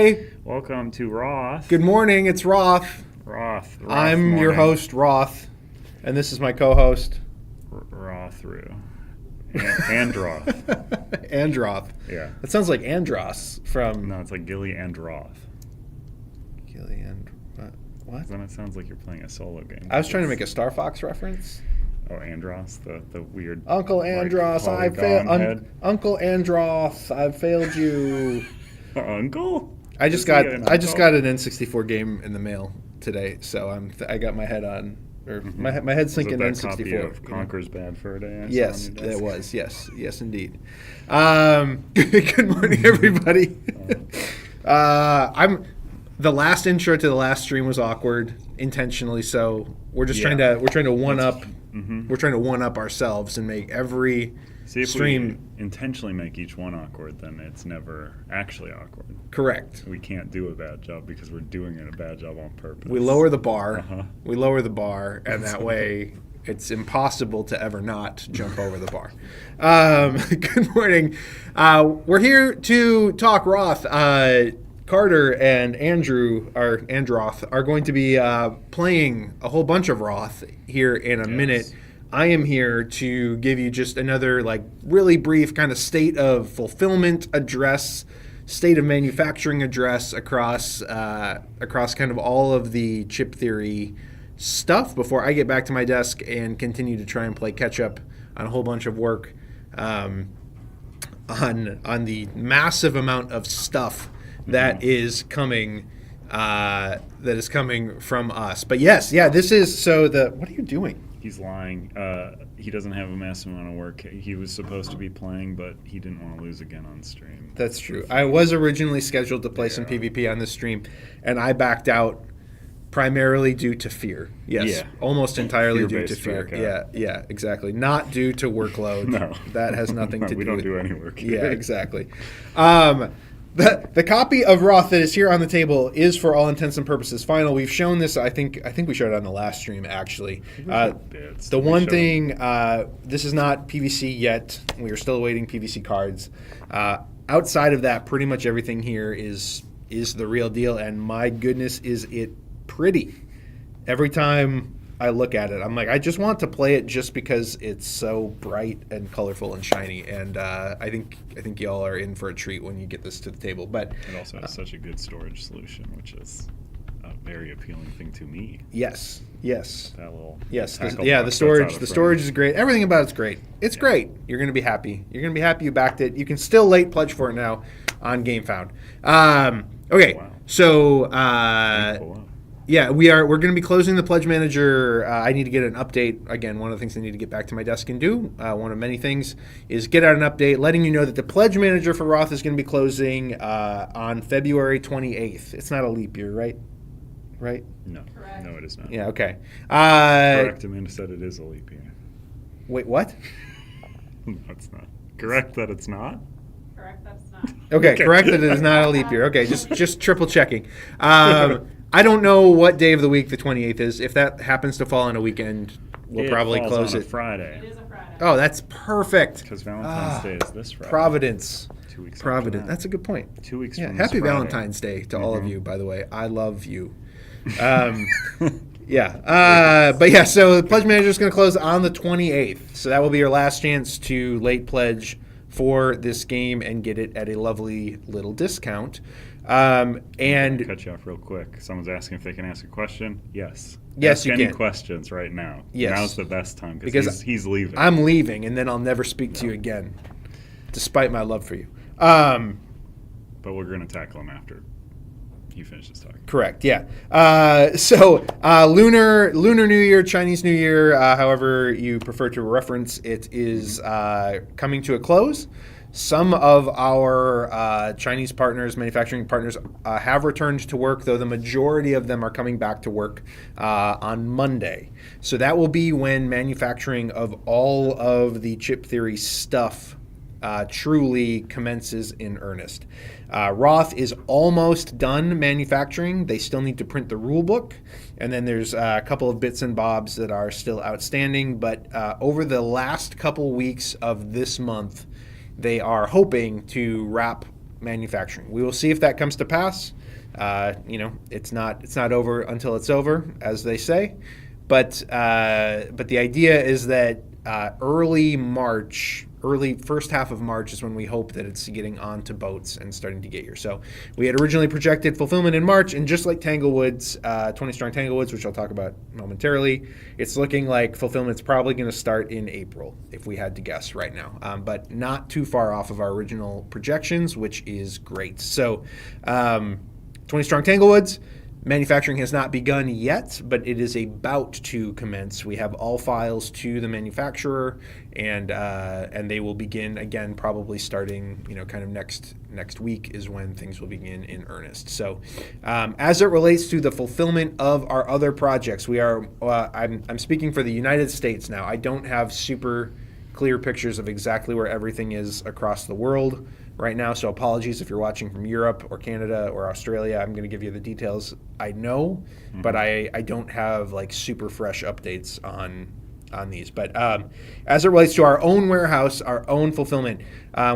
Hi. Welcome to Wroth. Good morning. It's Wroth. Wroth. I'm your host, Wroth, and this is my co-host, Rothru. And Wroth. Androth. Yeah. That sounds like Andros from... No, it's like Gilly and Roth. Gilly and... What? Then it sounds like you're playing a solo game. I was trying to make a Star Fox reference. Oh, Andros, the weird... Uncle Andros, I failed. Uncle Andros, I've failed you. Uncle? I just got an N64 game in the mail today, so I got my head on, or my head's thinking N64. Copy of Conker's Bad Fur Day? Yes, it was. Yes, indeed. Good morning, everybody. The last intro to the last stream was awkward, intentionally so. We're just trying to one up. Mm-hmm. We're trying to one up ourselves and make every stream. We intentionally make each one awkward, then it's never actually awkward. Correct. We can't do a bad job because we're doing it a bad job on purpose. We lower the bar. Uh-huh. We lower the bar, and that way it's impossible to ever not jump over the bar. Good morning. We're here to talk Wroth. Carter and Androth are going to be playing a whole bunch of Wroth here in a minute. I am here to give you just another really brief kind of state of fulfillment address, state of manufacturing address across kind of all of the chip theory stuff before I get back to my desk and continue to try and play catch up on a whole bunch of work on the massive amount of stuff that is coming from us. But this is what are you doing? He's lying. He doesn't have a massive amount of work. He was supposed to be playing, but he didn't want to lose again on stream. That's true. I was originally scheduled to play some PvP on this stream, and I backed out primarily due to fear. Yes, almost entirely due to fear. Yeah, exactly. Not due to workload. No. That has nothing to do with it. We don't do any work here. Yeah, exactly. The copy of Wroth that is here on the table is, for all intents and purposes, final. We've shown this. I think we showed it on the last stream, actually. The one thing, this is not PVC yet. We are still awaiting PVC cards. Outside of that, pretty much everything here is the real deal. And my goodness, is it pretty! Every time I look at it, I'm like, I just want to play it just because it's so bright and colorful and shiny, and I think y'all are in for a treat when you get this to the table. But it also has such a good storage solution, which is a very appealing thing to me. Yes. That little the storage is great. Everything about it's great. It's great. You're gonna be happy. You're gonna be happy you backed it. You can still late pledge for it now on GameFound. Okay, wow. So. Yeah, we're going to be closing the Pledge Manager. I need to get an update. Again, one of the things I need to get back to my desk and do, one of many things, is get out an update letting you know that the Pledge Manager for Wroth is going to be closing on February 28th. It's not a leap year, right? Right? No. Correct. No, it is not. Yeah, okay. Correct, Amanda said it is a leap year. Wait, what? No, it's not. Correct that it's not? Correct that it's not. Okay, correct that it is not a leap year. Okay, just triple checking. I don't know what day of the week the 28th is. If that happens to fall on a weekend, we'll probably close it. Friday. It is a Friday. Oh, that's perfect. Because Valentine's Day is this Friday. Providence. 2 weeks. Providence. That's a good point. 2 weeks. From Happy this Valentine's Day to all of you. By the way, I love you. So the Pledge Manager is going to close on the 28th. So that will be your last chance to late pledge for this game and get it at a lovely little discount. And cut you off real quick. Someone's asking if they can ask a question. Yes, you any can. Questions right now. Yes, now's the best time because he's leaving. I'm leaving, and then I'll never speak to you again, despite my love for you. But we're going to tackle him after you finish this talk. Correct. Yeah. Lunar New Year, Chinese New Year, however you prefer to reference it, is coming to a close. Some of our Chinese partners, manufacturing partners, have returned to work, though the majority of them are coming back to work on Monday. So that will be when manufacturing of all of the chip theory stuff truly commences in earnest. Wroth is almost done manufacturing. They still need to print the rule book, and then there's a couple of bits and bobs that are still outstanding. But over the last couple weeks of this month, they are hoping to wrap manufacturing. We will see if that comes to pass. It's not over until it's over, as they say. But the idea is that early first half of March is when we hope that it's getting onto boats and starting to get here. So we had originally projected fulfillment in March, and just like Tanglewoods, 20 Strong Tanglewoods, which I'll talk about momentarily, it's looking like fulfillment's probably going to start in April, if we had to guess right now. But not too far off of our original projections, which is great. So 20 Strong Tanglewoods, manufacturing has not begun yet, but it is about to commence. We have all files to the manufacturer, and they will begin again, probably starting, kind of next week is when things will begin in earnest. So, as it relates to the fulfillment of our other projects, we are. I'm speaking for the United States now. I don't have super clear pictures of exactly where everything is across the world right now, so apologies if you're watching from Europe or Canada or Australia. I'm going to give you the details I know, but I don't have like super fresh updates on these. But as it relates to our own warehouse, our own fulfillment,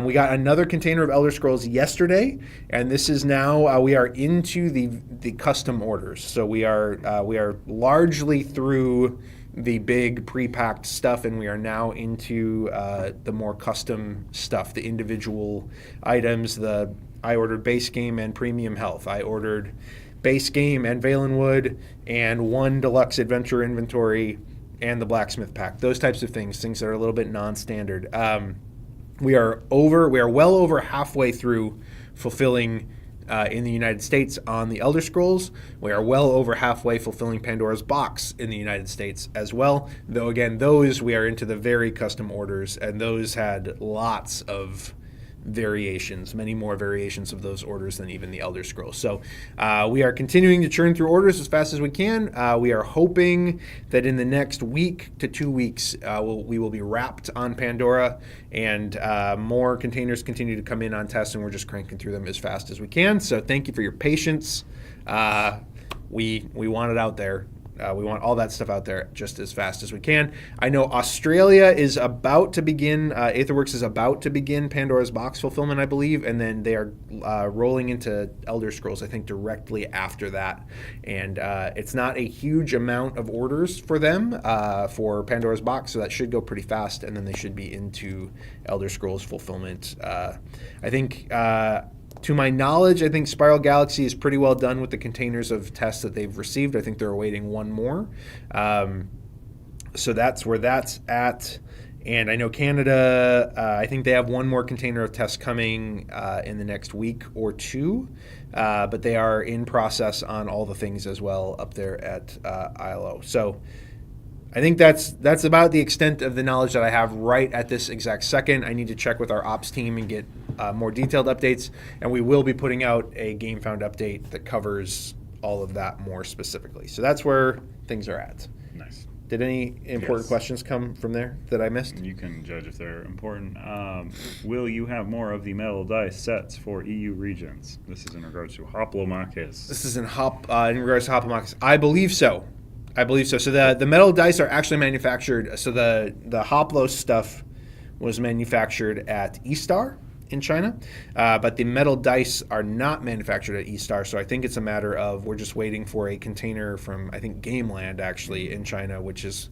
we got another container of Elder Scrolls yesterday, and this is now we are into the custom orders. So we are largely through the big pre-packed stuff, and we are now into the more custom stuff, the individual items. I ordered base game and premium health. I ordered base game and Valenwood and one deluxe adventure inventory and the blacksmith pack. Those types of things that are a little bit non-standard. We are well over halfway through fulfilling in the United States on the Elder Scrolls. We are well over halfway fulfilling Pandora's Box in the United States as well. Though again, those we are into the very custom orders, and those had lots of variations, many more variations of those orders than even the Elder Scrolls. So we are continuing to churn through orders as fast as we can. We are hoping that in the next week to 2 weeks, we will be wrapped on Pandora, and more containers continue to come in on test, and we're just cranking through them as fast as we can. So thank you for your patience. We want it out there. We want all that stuff out there just as fast as we can. I know Australia is about to begin, Aetherworks is about to begin Pandora's Box fulfillment, I believe, and then they are rolling into Elder Scrolls, I think, directly after that. And it's not a huge amount of orders for them for Pandora's Box, so that should go pretty fast, and then they should be into Elder Scrolls fulfillment. I think... to my knowledge, I think Spiral Galaxy is pretty well done with the containers of tests that they've received. I think they're awaiting one more. So that's where that's at. And I know Canada, I think they have one more container of tests coming in the next week or two. But they are in process on all the things as well up there at ILO. So I think that's about the extent of the knowledge that I have right at this exact second. I need to check with our ops team and get more detailed updates, and we will be putting out a GameFound update that covers all of that more specifically. So that's where things are at. Nice. Did any important questions come from there that I missed? You can judge if they're important. Will you have more of the metal dice sets for EU regions? This is in regards to Hoplomachus. This is in regards to Hoplomachus. I believe so. So the metal dice are actually manufactured. So the Hoplo stuff was manufactured at E-Star in China, but the metal dice are not manufactured at E-Star. So I think it's a matter of we're just waiting for a container from, I think, Gameland actually in China, which is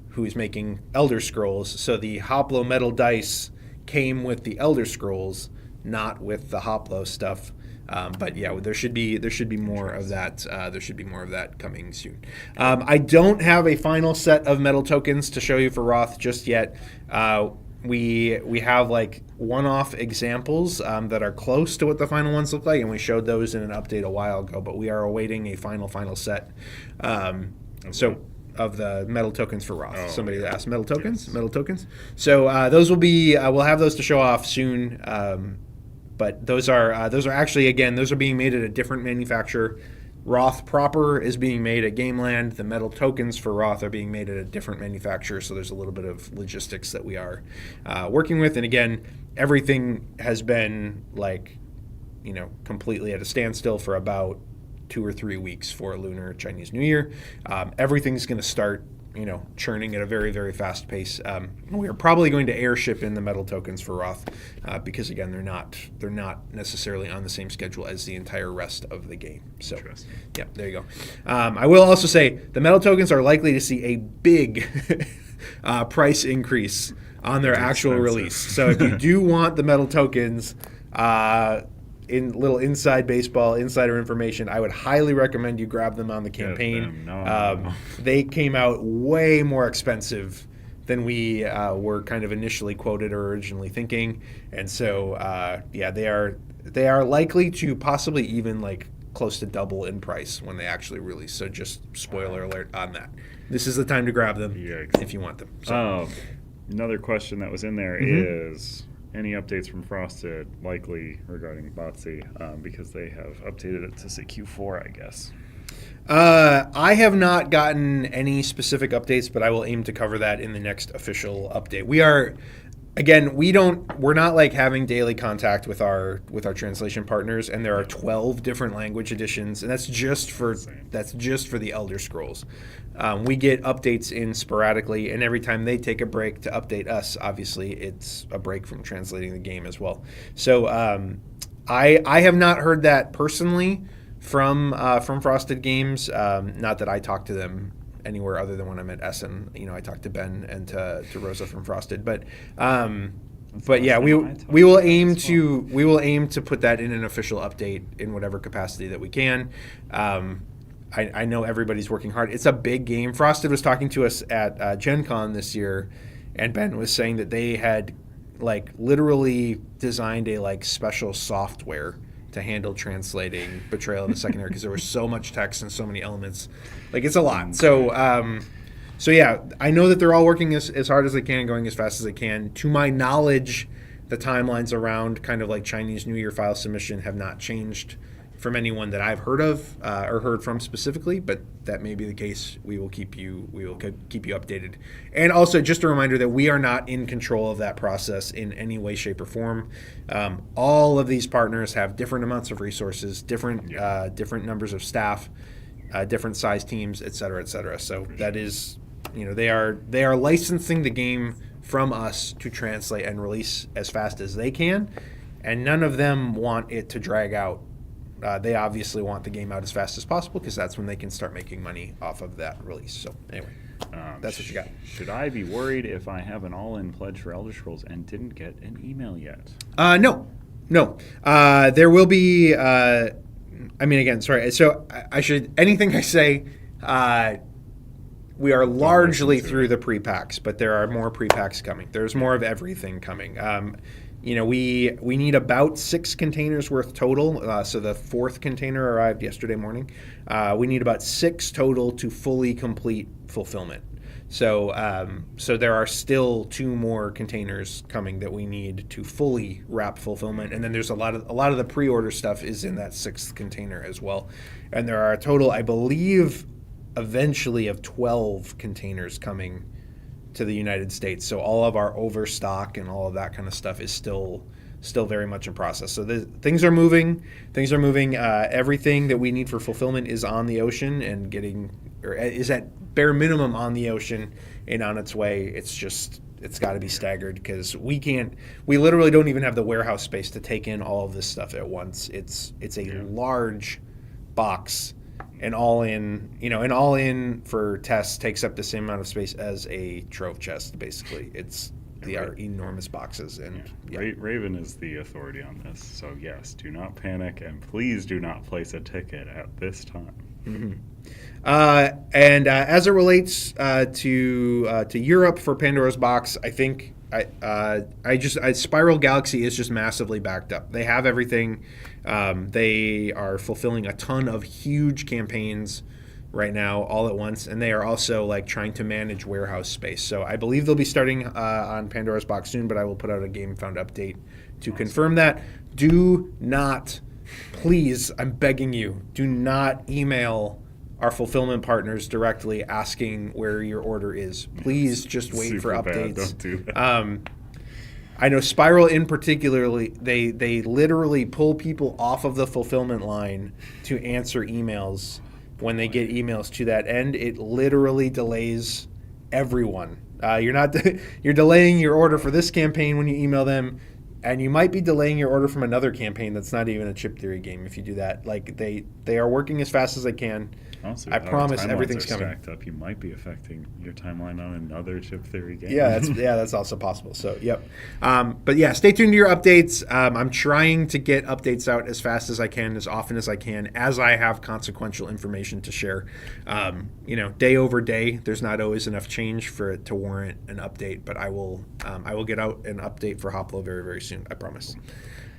who is making Elder Scrolls. So the Hoplo metal dice came with the Elder Scrolls, not with the Hoplo stuff. But yeah, there should be more of that. There should be more of that coming soon. I don't have a final set of metal tokens to show you for Wroth just yet. We have like one-off examples that are close to what the final ones look like, and we showed those in an update a while ago. But we are awaiting a final set. So of the metal tokens for Wroth. Oh, Somebody yeah. asked metal tokens. Yes. Metal tokens. So those will be. We'll have those to show off soon. But those are actually, again, those are being made at a different manufacturer. Wroth proper is being made at Gameland. The metal tokens for Wroth are being made at a different manufacturer, so there's a little bit of logistics that we are working with. And again, everything has been completely at a standstill for about 2 or 3 weeks for Lunar Chinese New Year. Everything's going to start churning at a very, very fast pace. We are probably going to airship in the metal tokens for Wroth because again, they're not necessarily on the same schedule as the entire rest of the game. So, yeah, there you go. I will also say the metal tokens are likely to see a big price increase on their actual release. So if you do want the metal tokens, in little inside baseball insider information, I would highly recommend you grab them on the campaign. They came out way more expensive than we were kind of initially quoted or originally thinking, and so they are likely to possibly even like close to double in price when they actually release. So just spoiler alert on that. This is the time to grab them if you want them. So. Another question that was in there is any updates from Frosted likely regarding Botsy because they have updated it to say Q4, I guess. I have not gotten any specific updates, but I will aim to cover that in the next official update. We're not like having daily contact with our translation partners, and there are 12 different language editions, and that's just for the Elder Scrolls. We get updates in sporadically, and every time they take a break to update us, obviously it's a break from translating the game as well. So I have not heard that personally from Frosted Games. Not that I talk to them anywhere other than when I'm at Essen. I talked to Ben and to Rosa from Frosted, but yeah, we will aim to put that in an official update in whatever capacity that we can. I know everybody's working hard. It's a big game. Frosted was talking to us at Gen Con this year, and Ben was saying that they had like literally designed a like special software to handle translating Betrayal of the Second Era because there was so much text and so many elements. Like, it's a lot. So yeah, I know that they're all working as hard as they can, going as fast as they can. To my knowledge, the timelines around kind of like Chinese New Year file submission have not changed from anyone that I've heard of or heard from specifically, but that may be the case. We will keep you updated. And also, just a reminder that we are not in control of that process in any way, shape, or form. All of these partners have different amounts of resources, different numbers of staff, different size teams, et cetera, et cetera. So that is, they are licensing the game from us to translate and release as fast as they can, and none of them want it to drag out. They obviously want the game out as fast as possible because that's when they can start making money off of that release. So anyway, that's what you got. Should I be worried if I have an all-in pledge for Elder Scrolls and didn't get an email yet? No. There will be. Again, sorry. So I should. Anything I say, we are largely through the pre-packs, but there are more pre-packs coming. There's more of everything coming. We need about 6 containers worth total. So the 4th container arrived yesterday morning. We need about 6 total to fully complete fulfillment. So there are still 2 more containers coming that we need to fully wrap fulfillment. And then there's a lot of the pre-order stuff is in that 6th container as well. And there are a total, I believe, eventually of 12 containers coming to the United States. So all of our overstock and all of that kind of stuff is still very much in process. So things are moving. Everything that we need for fulfillment is on the ocean and is at bare minimum on the ocean and on its way. It's got to be staggered because we literally don't even have the warehouse space to take in all of this stuff at once. It's a large box. And all in for tests takes up the same amount of space as a trove chest. Basically, they are enormous boxes. And Raven is the authority on this. So yes, do not panic, and please do not place a ticket at this time. Mm-hmm. As it relates to Europe for Pandora's Box, I think Spiral Galaxy is just massively backed up. They have everything. They are fulfilling a ton of huge campaigns right now all at once, and they are also like trying to manage warehouse space. So I believe they'll be starting on Pandora's Box soon, but I will put out a Game Found update to confirm that. Do not, please, I'm begging you, do not email our fulfillment partners directly asking where your order is. Please just wait for updates. Don't do that. I know Spiral in particularly, they literally pull people off of the fulfillment line to answer emails when they get emails to that end. It literally delays everyone. You're delaying your order for this campaign when you email them, and you might be delaying your order from another campaign that's not even a Chip Theory game if you do that. Like they are working as fast as they can. Also, I promise everything's coming. Stacked up, you might be affecting your timeline on another Chip Theory game. Yeah, that's also possible. So, yep. But yeah, stay tuned to your updates. I'm trying to get updates out as fast as I can, as often as I can, as I have consequential information to share. Day over day, there's not always enough change for it to warrant an update, but I will get out an update for Hoplo very, very soon. I promise.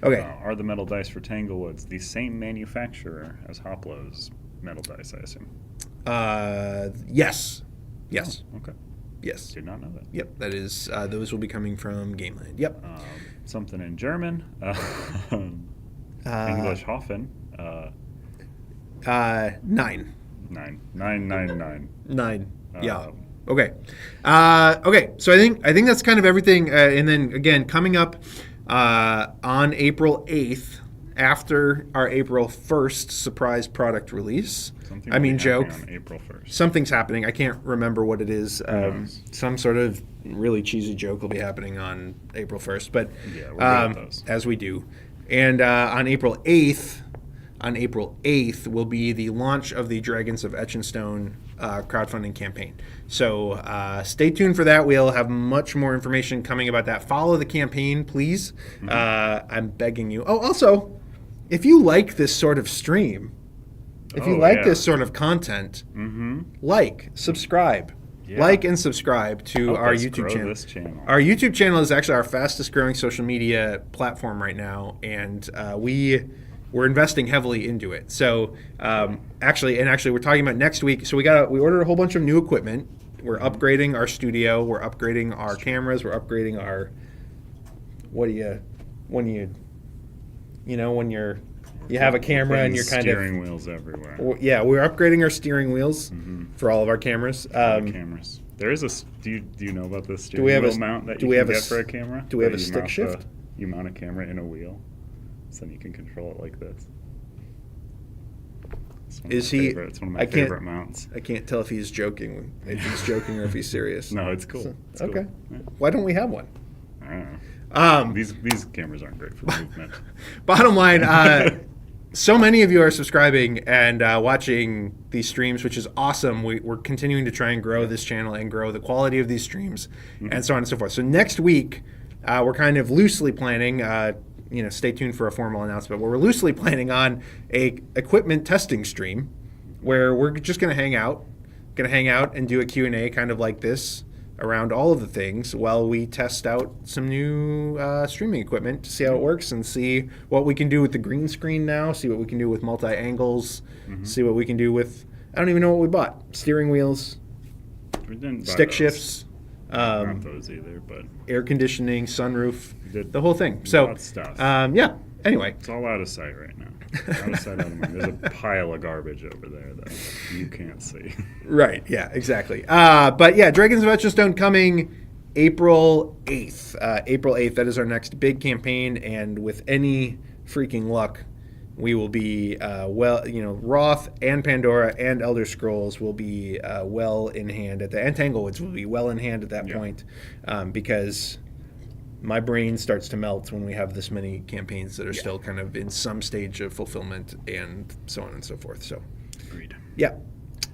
Okay. Are the metal dice for Tanglewoods the same manufacturer as Hoplo's metal dice, I assume? Yes. Oh, okay. Yes. Did not know that. Yep. That is. Those will be coming from Gameland. Yep. Something in German. English Hoffen. 9. 9. Yeah. Okay. Okay. So I think that's kind of everything. And then again, coming up on April 8th, after our April 1st surprise product release. Joke. On April 1st. Something's happening. I can't remember what it is. Some sort of really cheesy joke will be happening on April 1st. But yeah, we're good at those. as we do. And on April 8th will be the launch of the Dragons of Etchenstone crowdfunding campaign. So stay tuned for that. We'll have much more information coming about that. Follow the campaign, please. Mm-hmm. I'm begging you. Oh, also, if you like this sort of stream, if you like this sort of content, subscribe. Yeah. Like and subscribe to our YouTube channel. This channel. Our YouTube channel is actually our fastest growing social media platform right now, and we're investing heavily into it. So actually, we're talking about next week. So we ordered a whole bunch of new equipment. We're upgrading our studio. We're upgrading our cameras. We're upgrading our when you have a camera and you're kind of steering wheels everywhere. Yeah, we're upgrading our steering wheels for all of our cameras. Cameras. There is a. Do you know about this steering wheel mount that you can get for a camera? Do we have a stick shift? You mount a camera in a wheel, so then you can control it like this. It's one of my favorite mounts. I can't tell if he's joking. If he's joking or if he's serious. No, it's cool. It's okay. Cool. Yeah. Why don't we have one? I don't know. These cameras aren't great for movement. Bottom line, so many of you are subscribing and watching these streams, which is awesome. We're continuing to try and grow this channel and grow the quality of these streams and so on and so forth. So next week, we're kind of loosely planning, stay tuned for a formal announcement, but we're loosely planning on a equipment testing stream where we're just going to hang out and do a Q&A kind of like this around all of the things while we test out some new streaming equipment to see how it works and see what we can do with the green screen now, see what we can do with multi-angles, see what we can do with, I don't even know what we bought, steering wheels, stick shifts, not those either, but air conditioning, sunroof, the whole thing. So, stuff. Anyway. It's all out of sight right now. Out of sight, out of mind. There's a pile of garbage over there that you can't see. Right, yeah, exactly. But yeah, Dragons of Etchenstone coming April 8th. April 8th, that is our next big campaign, and with any freaking luck, we will be, Wroth and Pandora and Elder Scrolls will be well in hand and Tanglewoods will be well in hand at that point, because my brain starts to melt when we have this many campaigns that are still kind of in some stage of fulfillment and so on and so forth. So, agreed. Yeah.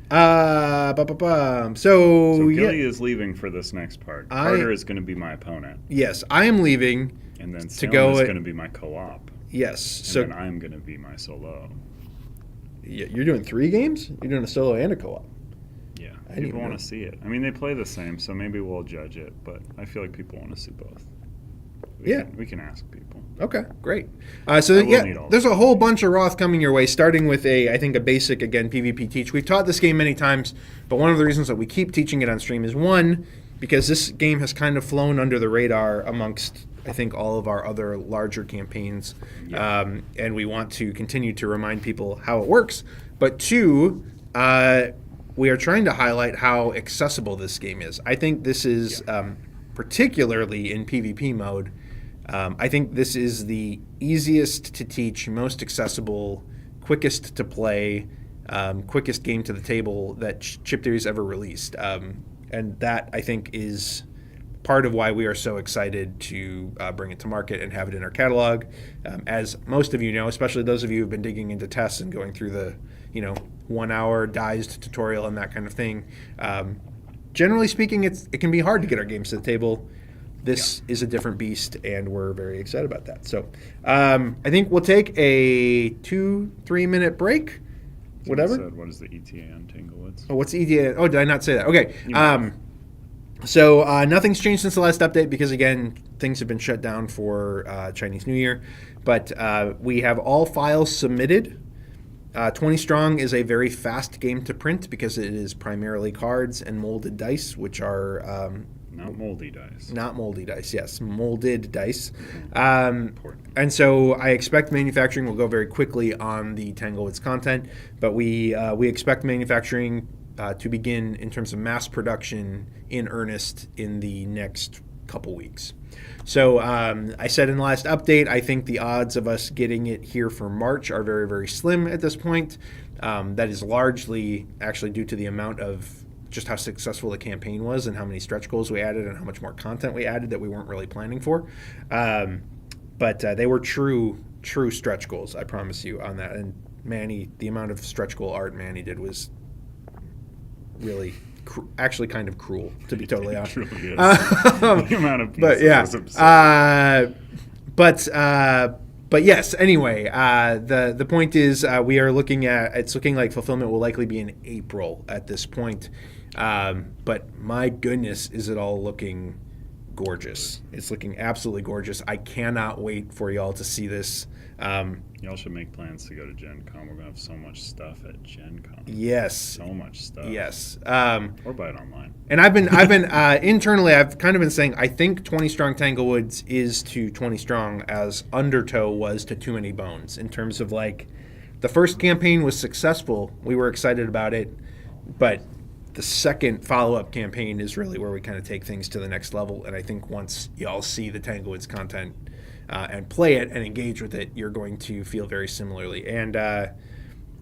So Gilly is leaving for this next part. Carter is going to be my opponent. Yes, I am leaving. And then Salem is going to be my co-op. Yes. And then I'm going to be my solo. Yeah, you're doing 3 games? You're doing a solo and a co-op? Yeah. People want to see it. I mean, they play the same, so maybe we'll judge it, but I feel like people want to see both. We can ask people. Okay, great. There's a whole bunch of Wroth coming your way, starting with I think a basic, again, PvP teach. We've taught this game many times, but one of the reasons that we keep teaching it on stream is, one, because this game has kind of flown under the radar amongst, I think, all of our other larger campaigns, and we want to continue to remind people how it works. But 2, we are trying to highlight how accessible this game is. I think this is, particularly in PvP mode, I think this is the easiest to teach, most accessible, quickest to play, quickest game to the table that Chip Theory's ever released. And that, I think, is part of why we are so excited to bring it to market and have it in our catalog. As most of you know, especially those of you who've been digging into tests and going through the 1 hour diced tutorial and that kind of thing, generally speaking, it can be hard to get our games to the table. This is a different beast, and we're very excited about that. So I think we'll take a 2-3 minute break. Whatever. Said, what is the ETA on Tanglewoods? Oh, what's the ETA? Oh, did I not say that? Okay. Nothing's changed since the last update because, again, things have been shut down for Chinese New Year. But we have all files submitted. 20 Strong is a very fast game to print because it is primarily cards and molded dice, which are... not moldy dice. Not moldy dice, yes. Molded dice. And so I expect manufacturing will go very quickly on the Tanglewoods content, but we expect manufacturing to begin in terms of mass production in earnest in the next couple weeks. So I said in the last update, I think the odds of us getting it here for March are very, very slim at this point. That is largely actually due to the amount of just how successful the campaign was and how many stretch goals we added and how much more content we added that we weren't really planning for. But they were true stretch goals, I promise you, on that. And Manny, the amount of stretch goal art Manny did was really actually kind of cruel, to be totally honest. It truly is. The amount of pieces was absurd. But yes, anyway, the point is we are looking at, it's looking like fulfillment will likely be in April at this point. But my goodness, is it all looking gorgeous. It's looking absolutely gorgeous. I cannot wait for y'all to see this. Y'all should make plans to go to Gen Con. We're going to have so much stuff at Gen Con. Yes. So much stuff. Yes. Or buy it online. And I've been internally, I've kind of been saying, I think 20 Strong Tanglewoods is to 20 Strong as Undertow was to Too Many Bones, in terms of like, the first campaign was successful. We were excited about it. But the second follow-up campaign is really where we kind of take things to the next level. And I think once y'all see the Tanglewoods content and play it and engage with it, you're going to feel very similarly. And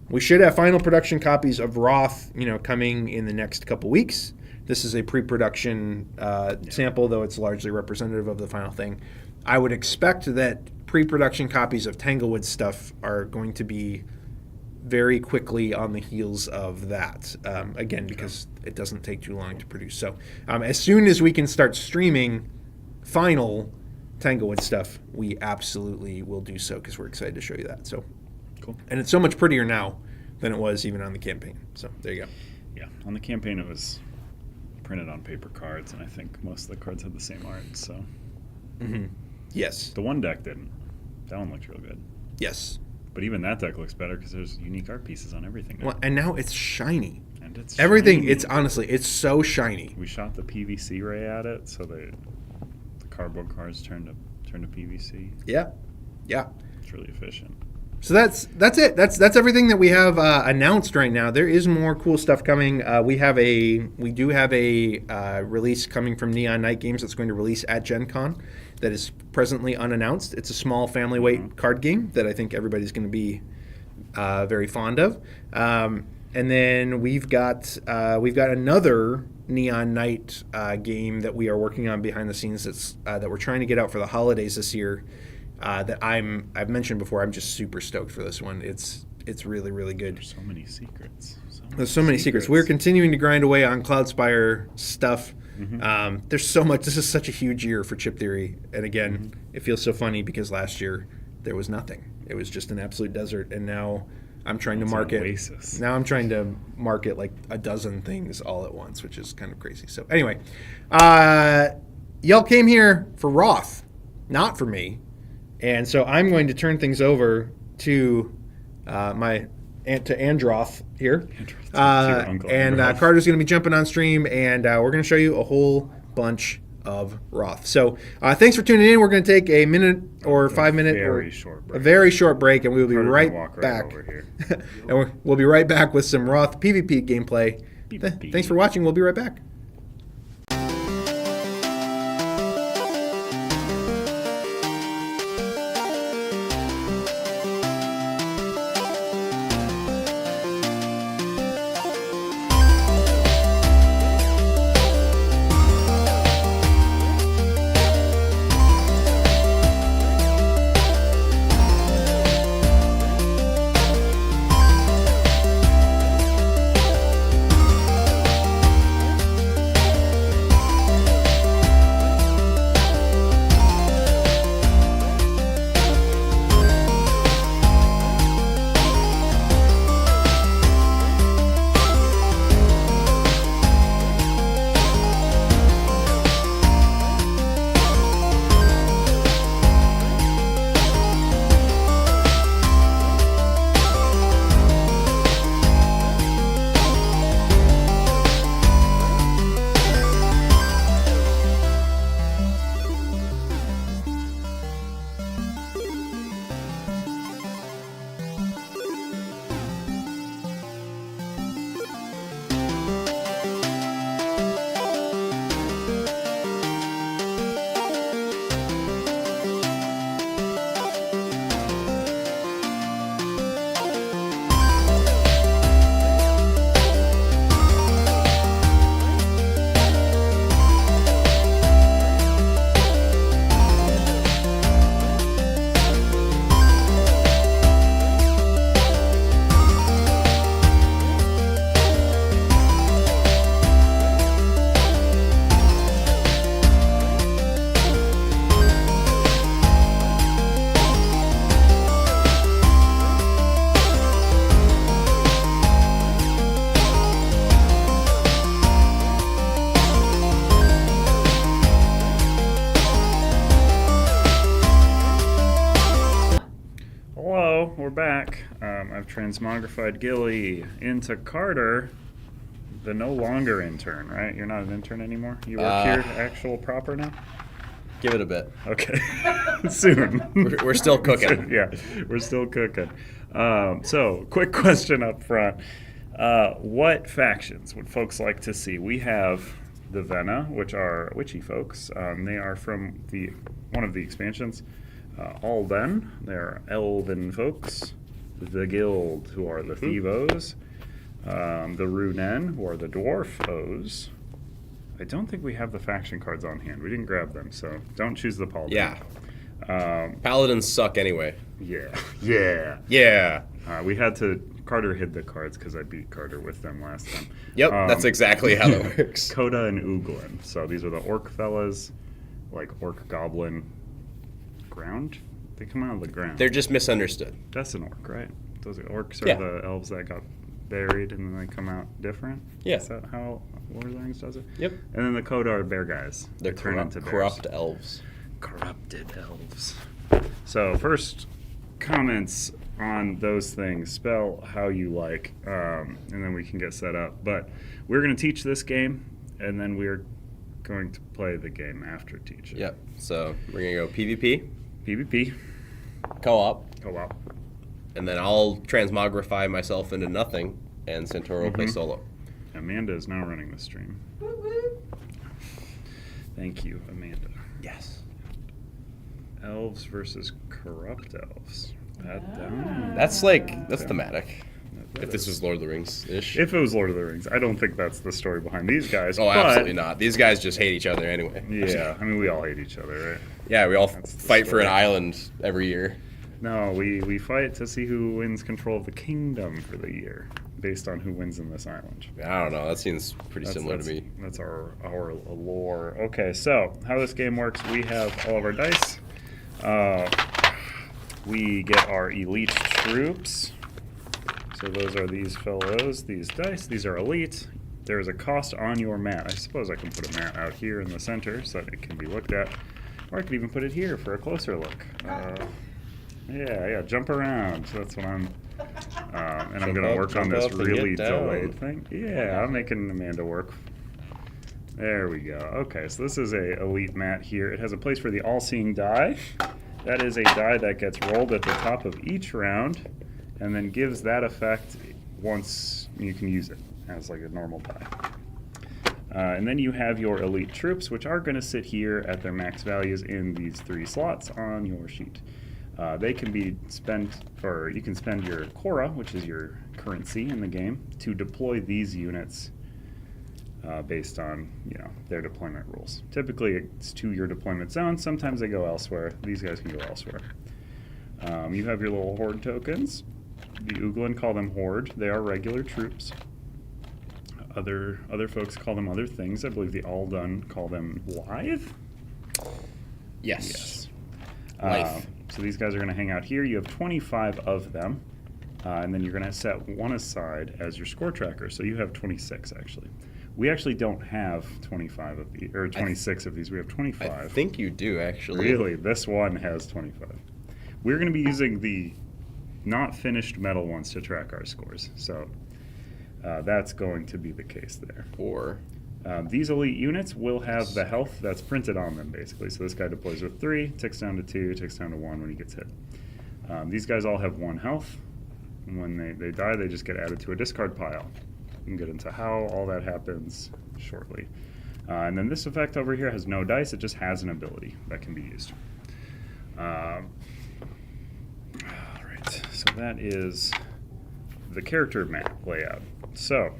we should have final production copies of Wroth, coming in the next couple weeks. This is a pre-production sample, though it's largely representative of the final thing. I would expect that pre-production copies of Tanglewood stuff are going to be very quickly on the heels of that, again, because it doesn't take too long to produce. So as soon as we can start streaming final Tanglewood stuff, we absolutely will do so, because we're excited to show you that. So cool. And it's so much prettier now than it was even on the campaign. So there you go. Yeah, on the campaign it was printed on paper cards, and I think most of the cards had the same art. So Yes. The one deck didn't. That one looked real good. Yes. But even that deck looks better because there's unique art pieces on everything now. Well, and now it's shiny. And it's everything. shiny. It's honestly, it's so shiny. We shot the PVC ray at it, so the cardboard cards turned to PVC. Yeah. It's really efficient. So that's it. That's everything that we have announced right now. There is more cool stuff coming. We do have a release coming from Neon Night Games that's going to release at Gen Con that is presently unannounced. It's a small family weight card game that I think everybody's going to be very fond of. And then we've got another Neon Night game that we are working on behind the scenes that we're trying to get out for the holidays this year. That I've mentioned before. I'm just super stoked for this one. It's really, really good. There's so many secrets. There's so many secrets. We're continuing to grind away on Cloudspire stuff. There's so much. This is such a huge year for Chip Theory. And again, it feels so funny because last year there was nothing. It was just an absolute desert. And now I'm trying to market. Oasis. Now I'm trying to market like a dozen things all at once, which is kind of crazy. So anyway, y'all came here for Wroth, not for me. And so I'm going to turn things over to Androth here. Carter's going to be jumping on stream, and we're going to show you a whole bunch of Wroth. So thanks for tuning in. We're going to take a minute or 5 minute a very short break, and we'll be right back. And we'll be right back with some Wroth PvP gameplay. Thanks for watching. We'll be right back. have transmogrified Gilly into Carter, the no longer intern, right? You're not an intern anymore? You work here, actual proper now? Give it a bit. Okay. Soon. We're still cooking. Yeah, we're still cooking. So, quick question up front. What factions would folks like to see? We have the Vena, which are witchy folks. They are from one of the expansions. Alden, they're elven folks. The Guild, who are the Thieves. The Runen, who are the dwarf foes. I don't think we have the faction cards on hand. We didn't grab them, so don't choose the Paladin. Yeah. Paladins suck anyway. Yeah. Yeah. Yeah. We had to... Carter hid the cards because I beat Carter with them last time. Yep, that's exactly how that works. Coda and Uglin. So these are the orc fellas, like orc goblin ground. They come out of the ground. They're just misunderstood. That's an orc, right? Those are orcs are Yeah. the elves that got buried and then they come out different. Yeah. Is that how Lord of the Rings does it? Yep. And then the Coda are bear guys. They're They turn into bears. corrupt elves. Corrupted elves. So first comments on those things, spell how you like, and then we can get set up. But we're going to teach this game, and then we're going to play the game after teaching. Yep. So we're going to go PvP, PvP, co-op, co-op. and then I'll transmogrify myself into nothing, and Centauro will play solo. Amanda is now running the stream. Thank you, Amanda. Yes. Elves versus corrupt elves. That's thematic. If this was Lord of the Rings-ish. If it was Lord of the Rings, I don't think that's the story behind these guys. Oh, but absolutely not. These guys just hate each other anyway. Yeah, I mean, we all hate each other, right? Yeah, we all That's the fight for an story. island every year. No, we fight to see who wins control of the kingdom for the year, based on who wins in this island. I don't know. That seems pretty similar to me. That's our lore. Okay, so how this game works, we have all of our dice. We get our elite troops. So those are these fellows, these dice. These are elite. There is a cost on your mat. I suppose I can put a mat out here in the center so that it can be looked at. Or I could even put it here for a closer look. Yeah, jump around. So that's what I'm... and I'm going to work on this really delayed thing. Yeah, I'm making Amanda work. There we go. Okay, so this is a elite mat here. It has a place for the all-seeing die. That is a die that gets rolled at the top of each round and then gives that effect once you can use it as like a normal die. And then you have your elite troops, which are going to sit here at their max values in these 3 slots on your sheet. They can be spent, or you can spend your Cora, which is your currency in the game, to deploy these units based on their deployment rules. Typically, it's to your deployment zone. Sometimes they go elsewhere. These guys can go elsewhere. You have your little horde tokens. The Uglin call them horde. They are regular troops. Other folks call them other things. I believe the Aldun call them lithe. Yes. Life. So these guys are going to hang out here. You have 25 of them. And then you're going to set one aside as your score tracker. So you have 26, actually. We actually don't have 25 of these, or 26 of these. We have 25. I think you do, actually. Really? This one has 25. We're going to be using the not finished metal ones to track our scores. So that's going to be the case there. Or these elite units will have the health that's printed on them, basically. So this guy deploys with 3, ticks down to 2, ticks down to 1 when he gets hit. These guys all have 1 health. And when they die, they just get added to a discard pile. We can get into how all that happens shortly. And then this effect over here has no dice. It just has an ability that can be used. All right, so that is the character map layout. So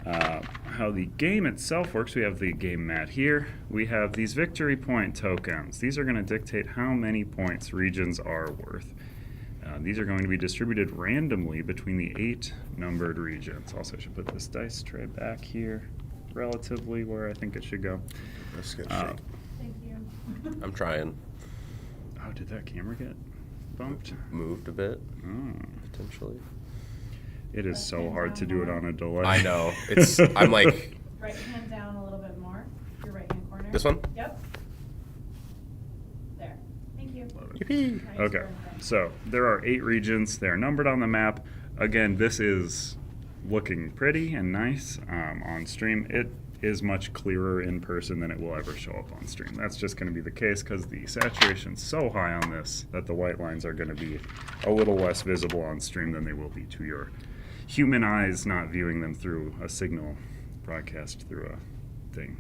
how the game itself works, we have the game mat here. We have these victory point tokens. These are going to dictate how many points regions are worth. These are going to be distributed randomly between the 8 numbered regions. Also, I should put this dice tray back here relatively where I think it should go. That's good. Thank you. I'm trying. Oh, did that camera get bumped? Moved a bit, Oh. potentially. It is so hard to do it on a delay. I know. I'm like... Right hand down a little bit more. Your right hand corner. This one? Yep. There. Thank you. Yippee. Nice Okay, work. so there are 8 regions. They are numbered on the map. again, this is looking pretty and nice on stream. It is much clearer in person than it will ever show up on stream. That's just going to be the case because the saturation's so high on this that the white lines are going to be a little less visible on stream than they will be to your human eyes not viewing them through a signal broadcast through a thing.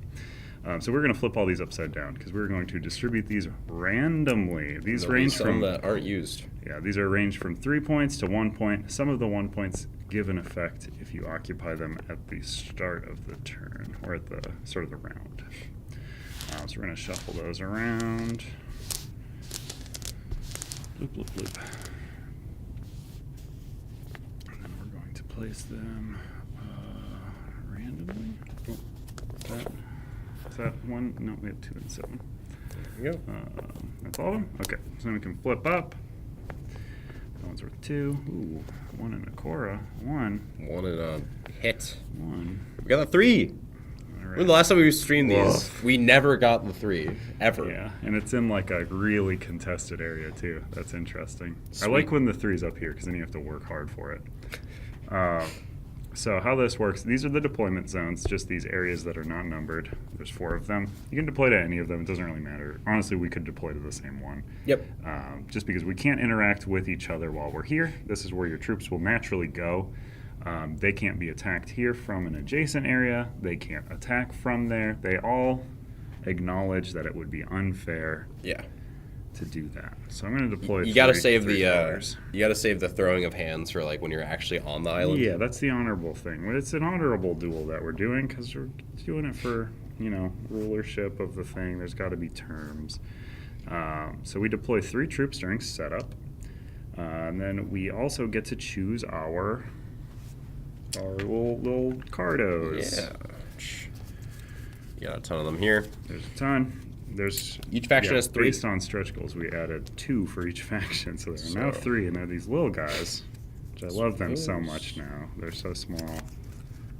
So we're going to flip all these upside down because we're going to distribute these randomly. These range some from that aren't used. Yeah, these are ranged from 3 points to 1 point. Some of the 1 points give an effect if you occupy them at the start of the turn or at the start of the round. So we're going to shuffle those around. Bloop, bloop, bloop. And then we're going to place them randomly. Oh, is that one? No, we have 2 and 7. There you go. That's all of them? Okay, so then we can flip up. That one's worth 2. Ooh, 1 and a Cora. 1. One and a hit. 1. We got a 3. All right. When the last time we streamed these, Wroth. we never got the 3 ever. Yeah, and it's in like a really contested area too. That's interesting. Sweet. I like when the 3's up here because then you have to work hard for it. So how this works, these are the deployment zones, just these areas that are not numbered. There's 4 of them. You can deploy to any of them. It doesn't really matter. Honestly, we could deploy to the same one. Yep. Just because we can't interact with each other while we're here. This is where your troops will naturally go. They can't be attacked here from an adjacent area. They can't attack from there. They all acknowledge that it would be unfair Yeah. to do that. So I'm going to deploy. You gotta 3 save three the colors. you gotta save the throwing of hands for like when you're actually on the island. Yeah, that's the honorable thing. It's an honorable duel that we're doing because we're doing it for, rulership of the thing. There's got to be terms. So we deploy 3 troops during setup. And then we also get to choose our little cardos. Yeah. You got a ton of them here. There's a ton. There's Each faction has 3. Based on stretch goals, we added 2 for each faction, so there are now 3, and they're these little guys, which I love them so much now. They're so small,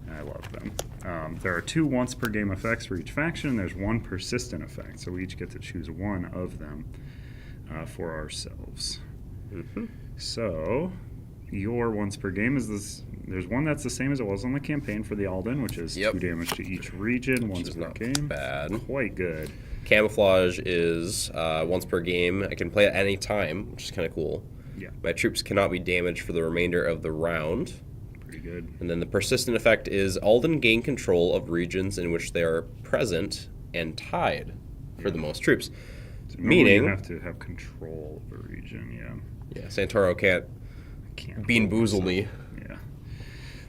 and I love them. There are 2 once per game effects for each faction, and there's 1 persistent effect, so we each get to choose 1 of them for ourselves. Mm-hmm. So your once per game is this. There's one that's the same as it was on the campaign for the Alden, which is 2 damage to each region once is per not game. bad. Quite good. Camouflage is once per game. I can play at any time, which is kind of cool. Yeah, My troops cannot be damaged for the remainder of the round. pretty good. And then the persistent effect is Alden gain control of regions in which they are present and tied for the most troops. So normally Meaning, you have to have control of a region. Yeah, Santoro can't bean boozle me. Yeah,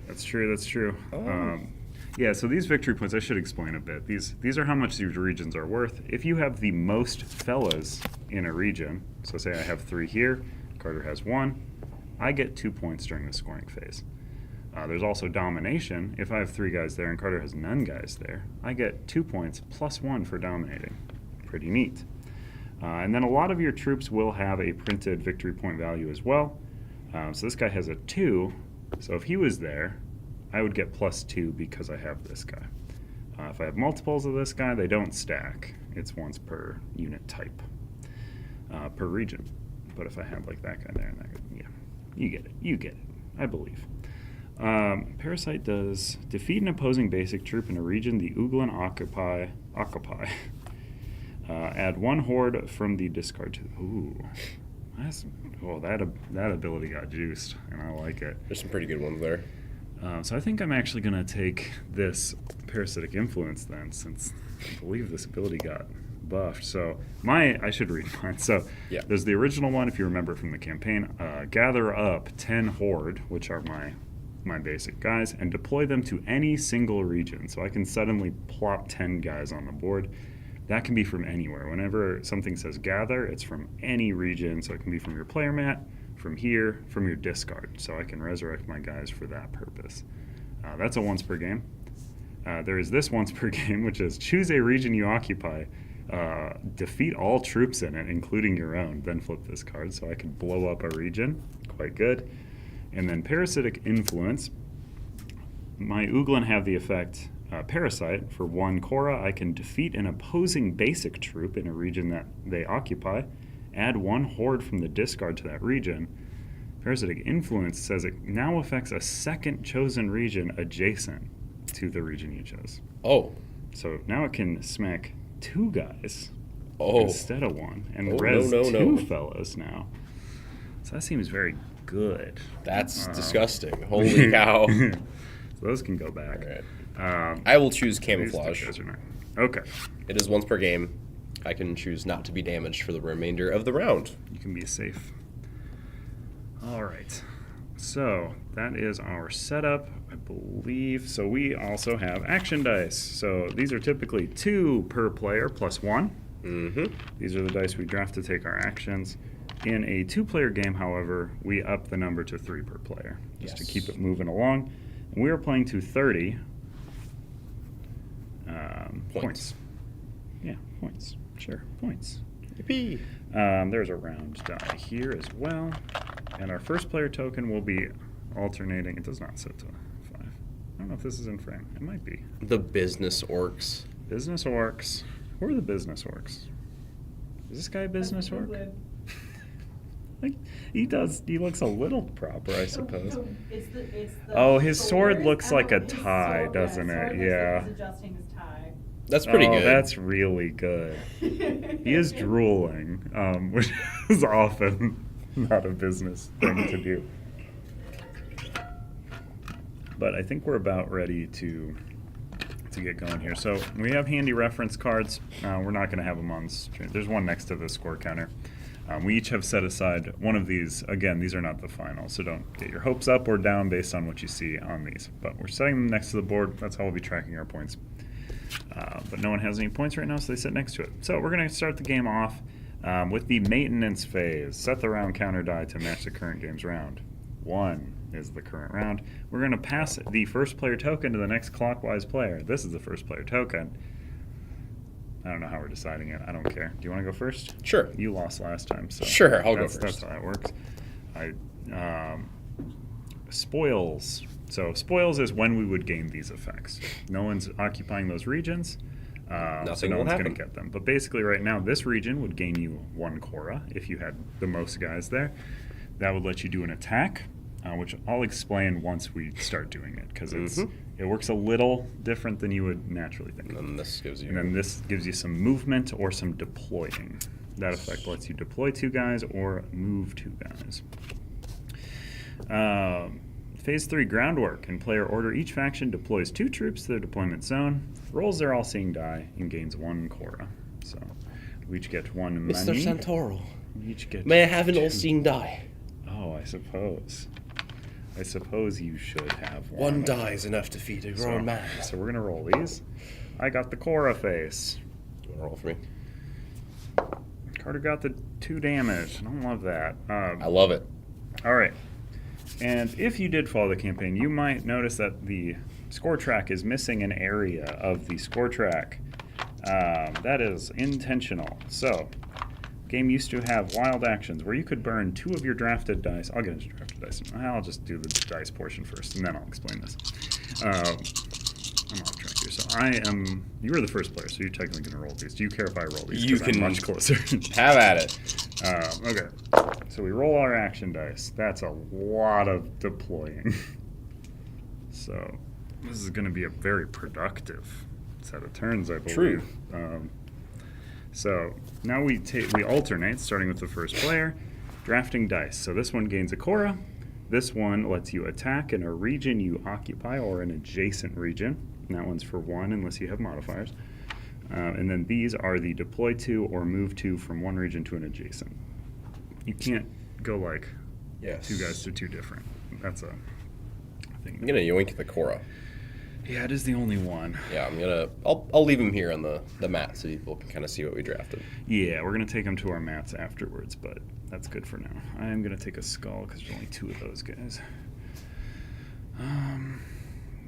that's true. That's true. Oh. Yeah, so these victory points, I should explain a bit. These are how much these regions are worth. If you have the most fellas in a region, so say I have 3 here, Carter has 1, I get 2 points during the scoring phase. There's also domination. If I have 3 guys there and Carter has none guys there, I get 2 points plus 1 for dominating. Pretty neat. And then a lot of your troops will have a printed victory point value as well. So this guy has a 2, so if he was there, I would get plus 2 because I have this guy. If I have multiples of this guy, they don't stack. It's once per unit type, per region. But if I have like that guy there and that guy, yeah, you get it. You get it. I believe. Parasite does defeat an opposing basic troop in a region the Uglan occupy. Add 1 horde from the discard to. Ooh, that ability got juiced, and I like it. There's some pretty good ones there. So I think I'm actually going to take this Parasitic Influence then, since I believe this ability got buffed. So I should read mine. So Yeah. there's the original one, if you remember from the campaign. Gather up 10 Horde, which are my basic guys, and deploy them to any single region. So I can suddenly plop 10 guys on the board. That can be from anywhere. Whenever something says gather, it's from any region. So it can be from your player mat, from here, from your discard. So I can resurrect my guys for that purpose. That's a once per game. There is this once per game, which is choose a region you occupy, defeat all troops in it, including your own, then flip this card. So I can blow up a region. Quite good. And then Parasitic Influence. My Uglan have the effect Parasite. For 1 Cora, I can defeat an opposing basic troop in a region that they occupy, add 1 horde from the discard to that region, Parasitic Influence says it now affects a second chosen region adjacent to the region you chose. Oh. So now it can smack 2 guys Oh. instead of 1, and Oh, res no, 2 no. fellows now. So that seems very good. That's disgusting. Holy cow. So those can go back. All right. I will choose these camouflage. guys are not. Okay. It is once per game. I can choose not to be damaged for the remainder of the round. You can be safe. All right. So that is our setup, I believe. So we also have action dice. So these are typically 2 per player plus 1. Mm-hmm. These are the dice we draft to take our actions. In a 2-player game, however, we up the number to 3 per player, just to Yes. keep it moving along. And we are playing to 30 points. Yeah, points. Sure, points. Yippee. There's a round die here as well. And our first player token will be alternating. It does not set to 5. I don't know if this is in frame. It might be. The business orcs. Business orcs. Who are the business orcs? Is this guy a business orc? Like, he looks a little proper, I suppose. It's the Oh, his sword sword. looks like a His tie, sword, doesn't sword it? looks like Yeah. he's adjusting his tie. That's pretty good. That's really good. He is drooling, which is often not a business thing to do. But I think we're about ready to get going here. So we have handy reference cards. We're not going to have them on the stream. There's one next to the score counter. We each have set aside one of these. Again, these are not the final, so don't get your hopes up or down based on what you see on these. But we're setting them next to the board. That's how we'll be tracking our points. But no one has any points right now, so they sit next to it. So we're going to start the game off with the maintenance phase. Set the round counter die to match the current game's round. 1 is the current round. We're going to pass the first player token to the next clockwise player. This is the first player token. I don't know how we're deciding it. I don't care. Do you want to go first? Sure. You lost last time, so Sure, I'll go that's first. how that works. Spoils. So spoils is when we would gain these effects. No one's occupying those regions, so Nothing no will one's going happen. to get them. But basically, right now, this region would gain you 1 Cora if you had the most guys there. That would let you do an attack, which I'll explain once we start doing it, because it works a little different than you would naturally think. And then this gives you... And then this gives you some movement or some deploying. That effect lets you deploy 2 guys or move 2 guys. Phase 3 groundwork. In player order, each faction deploys 2 troops to their deployment zone, rolls their all-seeing die, and gains 1 Cora. So we each get 1 money. Mr. Santoro, We each get may I have an 2. all-seeing die? Oh, I suppose. I suppose you should have 1 die is enough to feed a grown man. So we're going to roll these. I got the Cora face. You want to roll for me? Carter got the 2 damage. I don't love that. I love it. All right. And if you did follow the campaign, you might notice that the score track is missing an area of the score track. That is intentional. So, game used to have wild actions where you could burn 2 of your drafted dice. I'll get into drafted dice. I'll just do the dice portion first, and then I'll explain this. I'm off track here. So you were the first player, so you're technically going to roll these. Do you care if I roll these? You 'Cause I'm can- much closer. Have at it. Okay, so we roll our action dice. That's a lot of deploying. So this is going to be a very productive set of turns, I believe. True. So now we alternate, starting with the first player, drafting dice. So this one gains a Cora. This one lets you attack in a region you occupy or an adjacent region. And that one's for 1 unless you have modifiers. And then these are the deploy 2 or move 2 from 1 region to an adjacent. You can't go like Yes. 2 guys to 2 different. That's a thing. I'm gonna yoink the Cora. Yeah, it is the only one. Yeah, I'll leave him here on the mat so people can kind of see what we drafted. Yeah, we're going to take them to our mats afterwards, but that's good for now. I am going to take a skull because there's only 2 of those guys.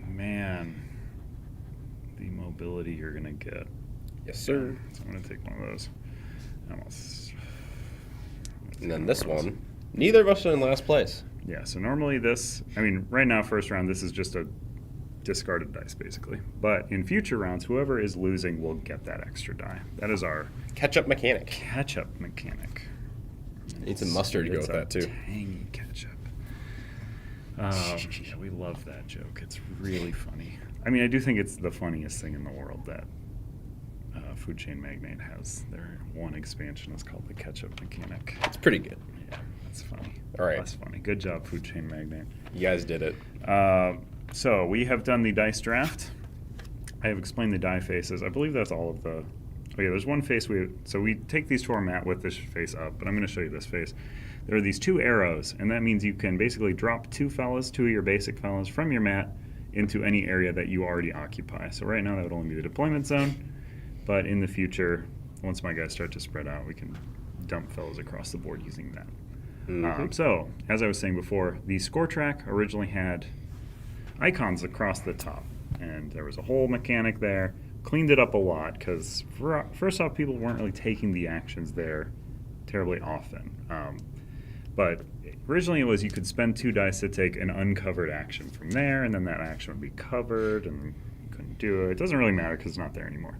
Man. The mobility you're going to get. Yes, sir. So I'm going to take one of those. And then this one, neither of us are in last place. Yeah, so normally right now, first round, this is just a discarded dice, basically. But in future rounds, whoever is losing will get that extra die. That is our Catch-up mechanic. catch-up mechanic. Need some mustard to go It's with a that, too. Tangy ketchup. Yeah, we love that joke. It's really funny. I mean, I do think it's the funniest thing in the world that Food Chain Magnate has. Their one expansion is called the Ketchup Mechanic. It's pretty good. Yeah, that's funny. All right. That's funny. Good job, Food Chain Magnate. You guys did it. So we have done the dice draft. I have explained the die faces. I believe that's all of the... Oh yeah, there's one face so we take these to our mat with this face up, but I'm going to show you this face. There are these 2 arrows, and that means you can basically drop 2 of your basic fellas from your mat into any area that you already occupy. So right now that would only be the deployment zone, but in the future, once my guys start to spread out, we can dump fellas across the board using that. So, as I was saying before, the score track originally had icons across the top, and there was a whole mechanic there. Cleaned it up a lot because first off, people weren't really taking the actions there terribly often. But originally it was you could spend 2 dice to take an uncovered action from there, and then that action would be covered, and you couldn't do it. It doesn't really matter because it's not there anymore.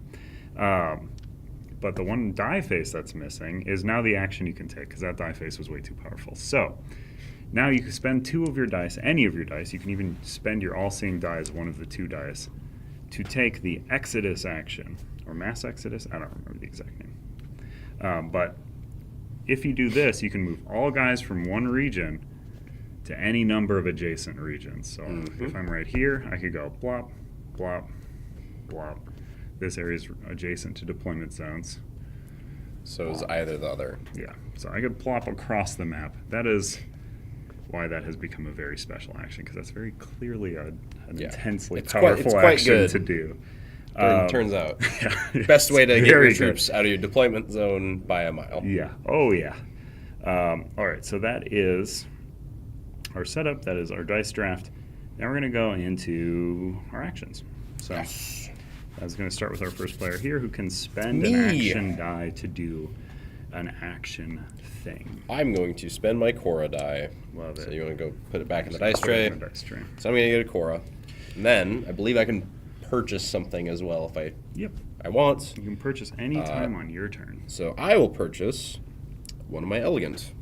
But the one die face that's missing is now the action you can take because that die face was way too powerful. So now you can spend 2 of your dice, any of your dice. You can even spend your all-seeing die as one of the 2 dice to take the Exodus action, or Mass Exodus, I don't remember the exact name. But if you do this, you can move all guys from one region to any number of adjacent regions. So if I'm right here, I could go blop, blop, blop. This area is adjacent to deployment zones. So it's either the other. Yeah, so I could plop across the map. That is why that has become a very special action, because that's very clearly an intensely powerful action to do. Turns out. Yeah. Best way to get your Very troops out of your deployment zone by a mile. Yeah. Oh, yeah. All right, so that is our setup. That is our dice draft. Now we're going to go into our actions. So that's going to start with our first player here, who can spend an action die to do an action thing. I'm going to spend my Cora die. Love it. So you want to go put it back in the dice tray. In the dice tray. So I'm going to get a Cora. And then I believe I can purchase something as well if I want. You can purchase any time on your turn. So I will purchase one of my elegant.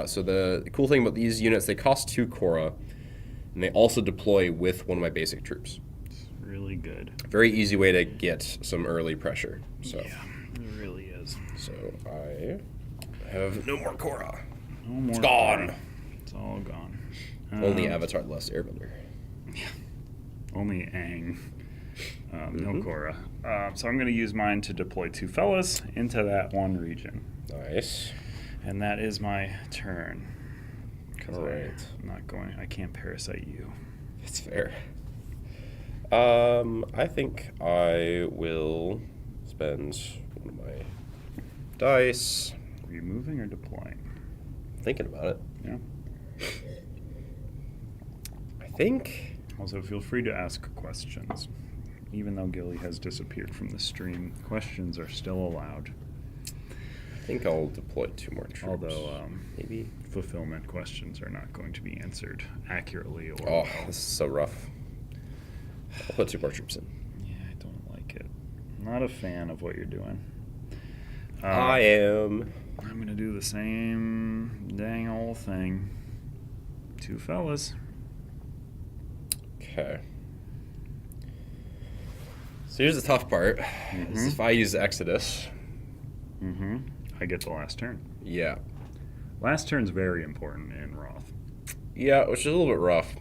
So the cool thing about these units, they cost 2 Cora, and they also deploy with one of my basic troops. It's really good. Very easy way to get some early pressure. So yeah, it really is. So I have no more Cora. No more. It's gone. Cora. It's all gone. Only Avatar the Last Airbender. Yeah. Only Aang. No Cora. So I'm going to use mine to deploy 2 fellas into that one region. Nice. And that is my turn. Because Right. I'm not going. I can't parasite you. It's fair. I think I will spend one of my dice. Are you moving or deploying? Thinking about it. Yeah. I think. Also, feel free to ask questions. Even though Gilly has disappeared from the stream, questions are still allowed. I think I'll deploy 2 more troops. Although, maybe fulfillment questions are not going to be answered accurately or Oh, this is so rough. I'll put 2 more troops in. Yeah, I don't like it. I'm not a fan of what you're doing. I am. I'm going to do the same dang old thing. 2 fellas. Okay. So here's the tough part. Is if I use Exodus. I get the last turn. Yeah. Last turn's very important in Wroth. Yeah, which is a little bit rough.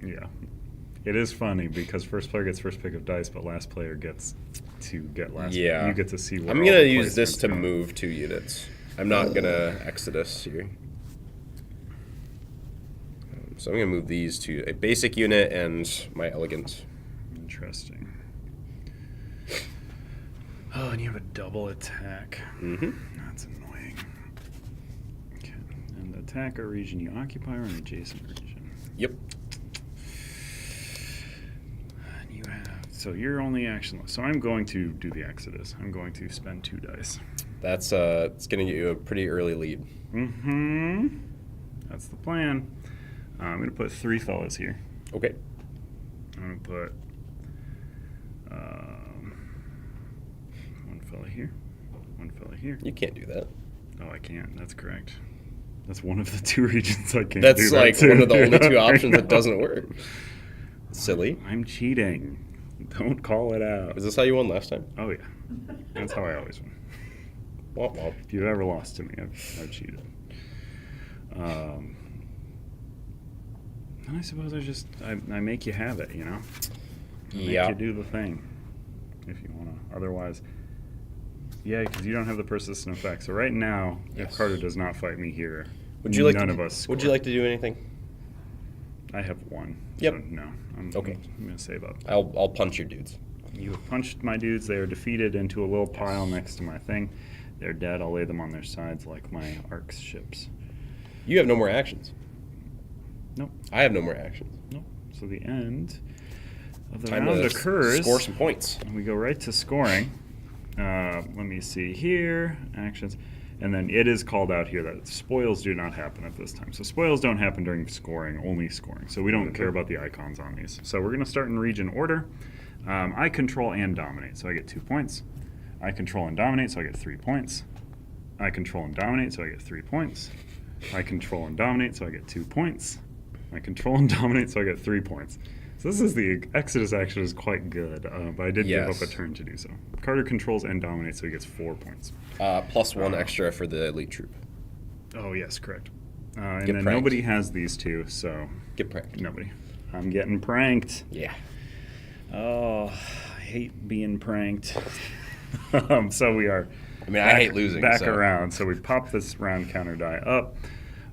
Yeah. It is funny because first player gets first pick of dice, but last player gets to get last. Yeah. You get to see where I'm all going to the use this placements to go. move 2 units. I'm not going to Exodus here. So I'm going to move these to a basic unit and my elegant. Interesting. Oh, and you have a double attack. That's annoying. Okay. And the attack a region you occupy or an adjacent region. Yep. And you have... So you're only action left. So I'm going to do the Exodus. I'm going to spend 2 dice. That's it's going to get you a pretty early lead. That's the plan. I'm going to put 3 fellas here. Okay. I'm going to put 1 fella here, 1 fella here. You can't do that. Oh, I can't. That's correct. That's one of the 2 regions I can't do. That's that like to. one of the only 2 Yeah, I options that know. doesn't work. Silly. I'm cheating. Don't call it out. Is this how you won last time? Oh, yeah. That's how I always win. Womp womp. If you've ever lost to me, I've cheated. And I suppose I make you have it, you know? I Yeah. make you do the thing if you want to. Otherwise, yeah, because you don't have the persistent effect. So right now, Yes. if Carter does not fight me here, Would you like none to, of us Would you score. like to do anything? I have 1. Yep. So no. I'm Okay. going to save up. I'll punch your dudes. You have punched my dudes. They are defeated into a little pile next to my thing. They're dead. I'll lay them on their sides like my Ark's ships. You have no more actions. Nope. I have no more actions. Nope. So the end of the Time round to occurs. score some points. And we go right to scoring. Let me see here. Actions. And then it is called out here that spoils do not happen at this time. So spoils don't happen during scoring, only scoring. So we don't care about the icons on these. So we're going to start in region order. I control and dominate, so I get 2 points. I control and dominate, so I get 3 points. I control and dominate, so I get 3 points. I control and dominate, so I get 2 points. I control and dominate, so I get 3 points. So this is the Exodus action is quite good, but I did give Yes. up a turn to do so. Carter controls and dominates, so he gets 4 points. Plus 1 extra for the elite troop. Oh, yes, correct. And Get then pranked. nobody has these 2, so Get pranked. nobody. I'm getting pranked. Yeah. Oh, I hate being pranked. So we are. I mean, I hate losing. Back so. around. So we pop this round counter die up.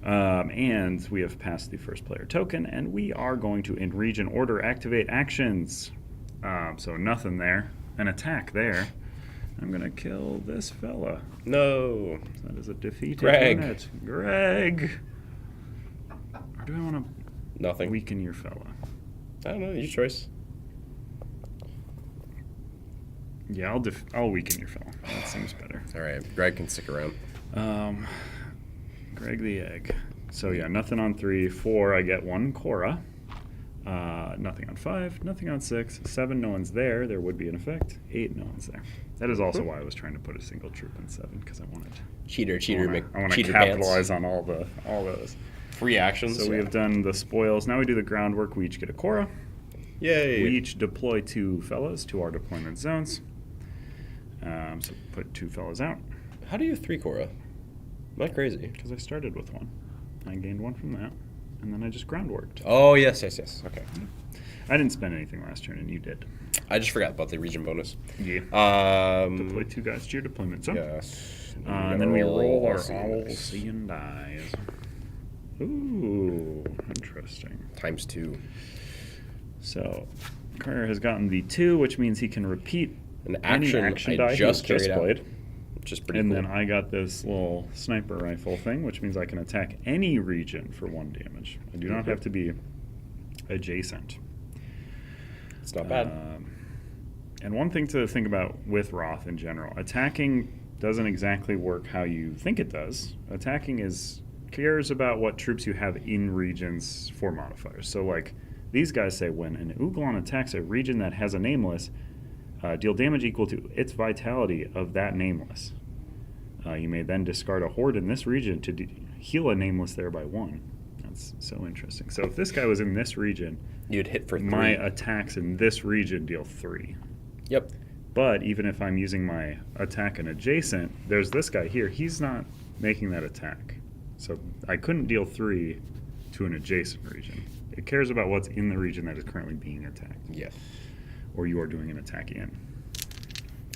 And we have passed the first player token, and we are going to, in region order, activate actions. So nothing there. An attack there. I'm going to kill this fella. No. That is a defeated Greg. unit. Greg! Or do I want to Nothing. weaken your fella? I don't know. Your choice. Yeah, I'll weaken your fella. That seems better. All right. Greg can stick around. Greg the Egg. So yeah, nothing on 3. 4, I get 1 Cora. Nothing on 5, nothing on 6. 7, no one's there. There would be an effect. 8, no one's there. That is also why I was trying to put a single troop in 7, because I wanted Cheater, I want to cheater capitalize pants. on all those. Free actions. So we have done the spoils. Now we do the groundwork. We each get a Cora. Yay. We each deploy 2 fellas to our deployment zones. So put 2 fellas out. How do you have 3 Cora? Am I crazy? Because I started with 1. I gained 1 from that. And then I just groundworked. Oh, yes. Okay. I didn't spend anything last turn, and you did. I just forgot about the region bonus. Yeah. Deploy 2 guys to your deployment zone. Yes. And then we roll our all all seeing dies. Ooh, interesting. Times 2. So, Carter has gotten the 2, which means he can repeat An any action, action I die just he's carried out, played. which is pretty And cool. then I got this little sniper rifle thing, which means I can attack any region for 1 damage. I do not have to be adjacent. It's not bad. And one thing to think about with Wroth in general, attacking doesn't exactly work how you think it does. Attacking cares about what troops you have in regions for modifiers. So like these guys say when an Uglon attacks a region that has a nameless, deal damage equal to its vitality of that nameless. You may then discard a horde in this region to heal a nameless there by 1. That's so interesting. So if this guy was in this region, You'd hit for 3. my attacks in this region deal 3. Yep. But even if I'm using my attack and adjacent, there's this guy here. He's not making that attack. So I couldn't deal 3 to an adjacent region. It cares about what's in the region that is currently being attacked. Yes. Or you are doing an attack in.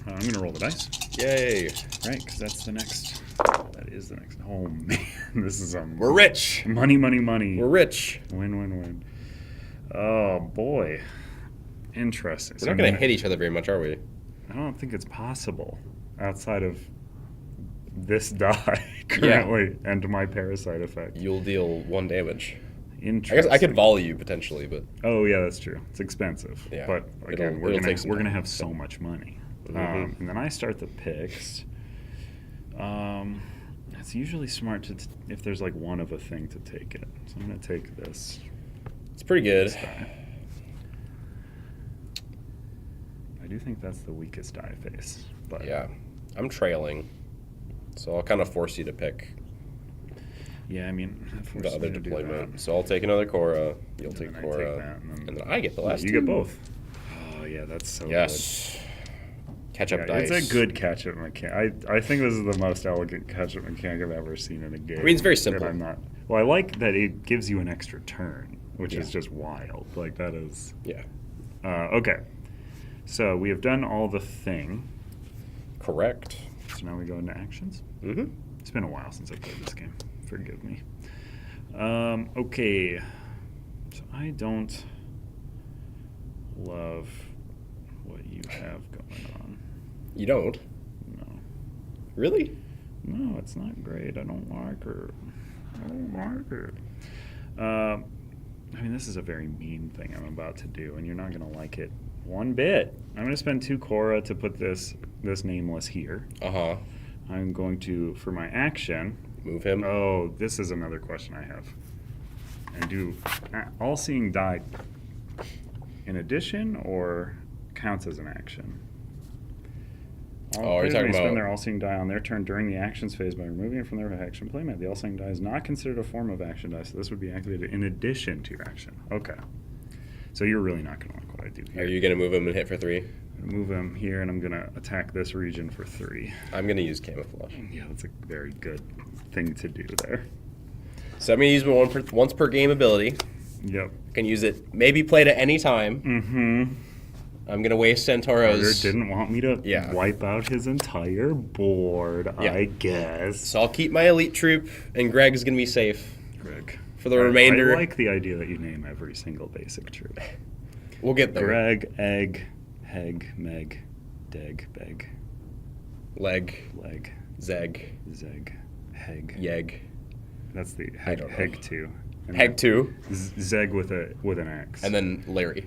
I'm going to roll the dice. Yay. Right, because that's the next. That is the next. Oh, man. This is We're rich. money, money, money. We're rich. Win, win, win. Oh, boy. Interesting. We're not going to hit each other very much, are we? I don't think it's possible outside of this die currently and my parasite effect. You'll deal 1 damage. I Interesting. guess I could volley you potentially, but Oh yeah, that's true. It's expensive. Yeah. But again, It'll take some we're gonna time. have so much money. Mhm. And then I start the picks. It's usually smart to if there's like one of a thing to take it. So I'm gonna take this. it's pretty good. This die. I do think that's the weakest die face. But Yeah. I'm trailing, so I'll kind of force you to pick. Yeah, I mean, that the forces other me to do deployment. that. So I'll take another Cora. You'll And take then I take Cora. that, And then I get the last you two. get both. Oh, yeah, that's so Yes. Catch good. up Yeah, dice. it's a good catch-up mechanic. I think this is the most elegant catch-up mechanic I've ever seen in a game. I mean, it's very And simple. I'm not. Well, I like that it gives you an extra turn, which Yeah. is just wild. Like, that is... Yeah. Okay. So, we have done all the thing. Correct. So now we go into actions. Mm-hmm. It's been a while since I played this game. Forgive me. Okay. So I don't love what you have going on. You don't? No. Really? No, it's not great. I don't like it. I don't like it. I mean, this is a very mean thing I'm about to do, and you're not going to like it one bit. I'm going to spend 2 Cora to put this nameless here. Uh-huh. I'm going to, for my action... Move him. Oh, this is another question I have. And do all-seeing die in addition or counts as an action? Oh, are you Players talking may spend about- their all-seeing die on their turn during the actions phase by removing it from their action playmat. The all-seeing die is not considered a form of action die, so this would be activated in addition to action. Okay. So you're really not going to like what I do here. Are you going to move him and hit for 3? Move him here, and I'm going to attack this region for 3. I'm going to use camouflage. Yeah, that's a very good thing to do there. So I'm going to use my once per game ability. Yep. I can use it, maybe play it at any time. Mm-hmm. I'm going to waste Carter Centauros. didn't want me to Yeah. wipe out his entire board, Yeah. I guess. So I'll keep my elite troop, and Greg's going to be safe. Greg. For the remainder- I like the idea that you name every single basic troop. We'll get there. Greg, Egg, Heg, Meg, Deg, Beg, Leg, Leg, Zeg, Zeg, Heg. Yeg. That's the I Heg, don't know. Heg 2. And Heg 2, then Zeg with an X. and then Larry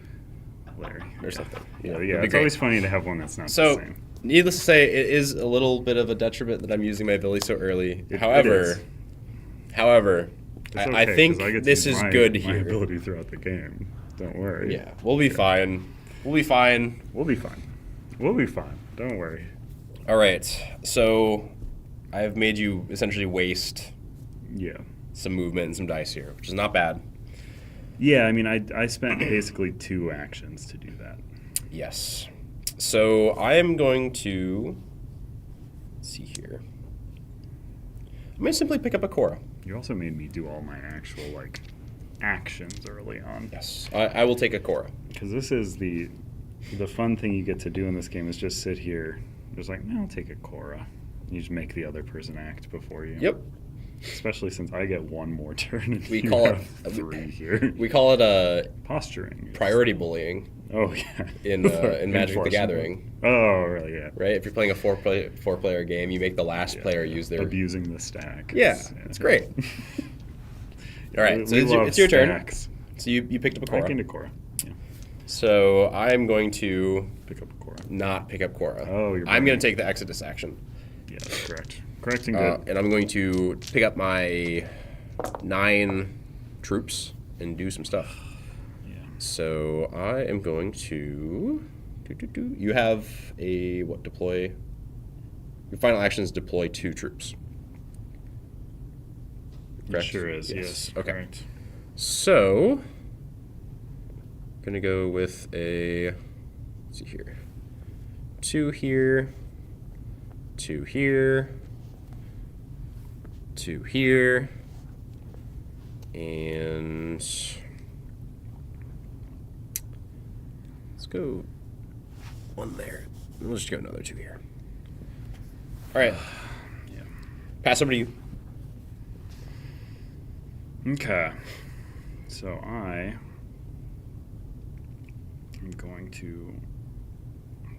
Larry. or something. Yeah, It'd yeah. be It's great. always funny to have one that's not the So, same. needless to say, it is a little bit of a detriment that I'm using my ability so early. It However, is. I It's okay, 'cause think I get to this use is my- good my here. ability throughout the game. Don't worry. Yeah, we'll be fine. We'll be fine. We'll be fine. We'll be fine. Don't worry. All right, so I have made you essentially waste Yeah. some movement and some dice here, which is not bad. Yeah, I mean, I spent basically 2 actions to do that. Yes. So I am going to, let's see here. I'm going to simply pick up a Cora. You also made me do all my actual, like, actions early on. Yes. I will take a Cora. Because this is the fun thing you get to do in this game is just sit here. Just like, no, I'll take a Cora. You just make the other person act before you. Yep. Especially since I get 1 more turn and We you call it- have 3 here. We call it Posturing. priority bullying Oh, yeah. in Magic the Enforcement. Gathering, Oh, really, yeah. right? If you're playing a four-player game, you make the last player use their... Abusing the stack. Yeah, it's great. All right, We so love it's your turn. stacks. So you picked up a Back Cora. into Cora. Yeah. So I'm going to Pick up a Cora. not pick up Cora. Oh, you're I'm going burning. to take the Exodus action. Yeah, that's correct. Correct and good. And I'm going to pick up my 9 troops and do some stuff. Yeah. So I am going to... You have a, deploy? Your final action is deploy 2 troops. It Correct? sure is, yes. Okay. Correct. So, I'm going to go with a, let's see here, 2 here, 2 here, 2 here, and let's go 1 there. We'll just go another 2 here. All right. Yeah. Pass over to you. Okay. So I am going to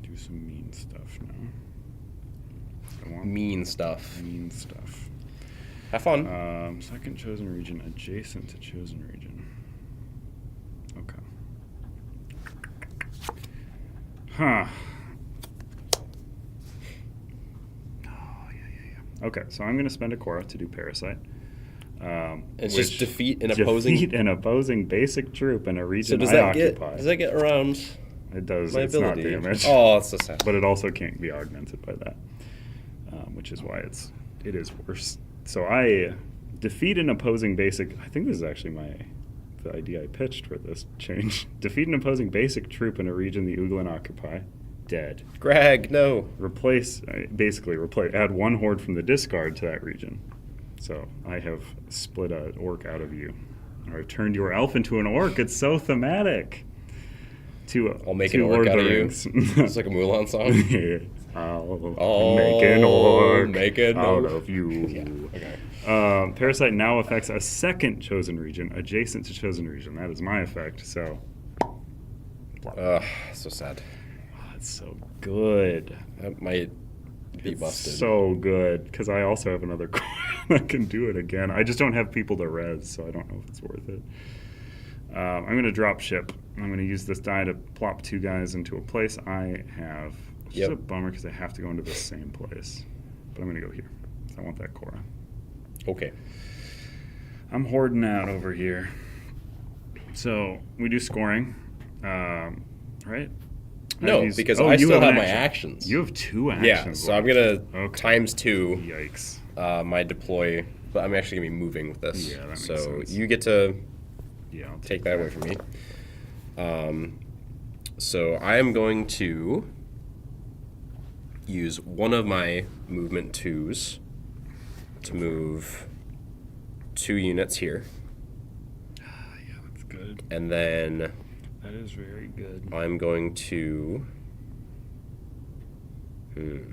do some mean stuff now. I want Mean stuff. mean stuff. Have fun. Second chosen region adjacent to chosen region. Okay. Huh. Oh, yeah. Okay, so I'm going to spend a Cora to do Parasite. It's just which defeat an opposing. defeat an opposing basic troop in a So region does I that occupy. get around It does. my It's ability? not damage. Oh, that's so sad. But it also can't be augmented by that, which is why it is worse. So I Defeat an opposing basic. I think this is actually the idea I pitched for this change. Defeat an opposing basic troop in a region the Uglin occupy. Dead. Greg, no. Basically replace. Add one horde from the discard to that region. So I have split an orc out of you. Or I've turned your elf into an orc. It's so thematic. I'll make an orc out of you. It's like a Mulan song. I'll make an orc out of you. Yeah. Okay. Parasite now affects a second chosen region adjacent to chosen region. That is my effect. So. So sad. Oh, it's so good. That might be busted. So good because I also have another core that can do it again. I just don't have people to res, so I don't know if it's worth it. I'm going to drop ship. I'm going to use this die to plop 2 guys into a place I have. Which is a bummer because I have to go into the same place. But I'm going to go here. I want that Cora. Okay. I'm hoarding out over here. So we do scoring, right? No, because I still have my action. actions. You have 2 actions. Yeah, so I'm going to times 2 Yikes. my deploy. But I'm actually going to be moving with this. Yeah, that makes so sense. you get to I'll take that away from me. So I am going to use one of my movement 2s to move 2 units here. Yeah, that's good. And then That is very good. I'm going to let's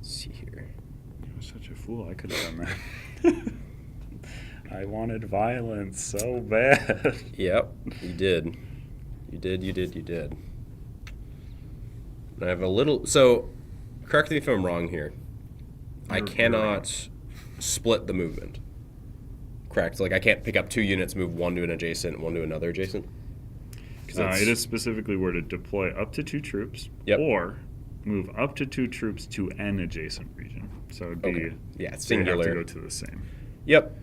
see here. You're such a fool. I could have done that. I wanted violence so bad. Yep, you did. You did. And I have a little... So, correct me if I'm wrong here. I cannot split the movement. Correct? Like, I can't pick up 2 units, move one to an adjacent, one to another adjacent? It is specifically where to deploy up to 2 troops, or move up to 2 troops to an adjacent region. So it'd be... Yeah, it's singular. They have to go to the same. Yep.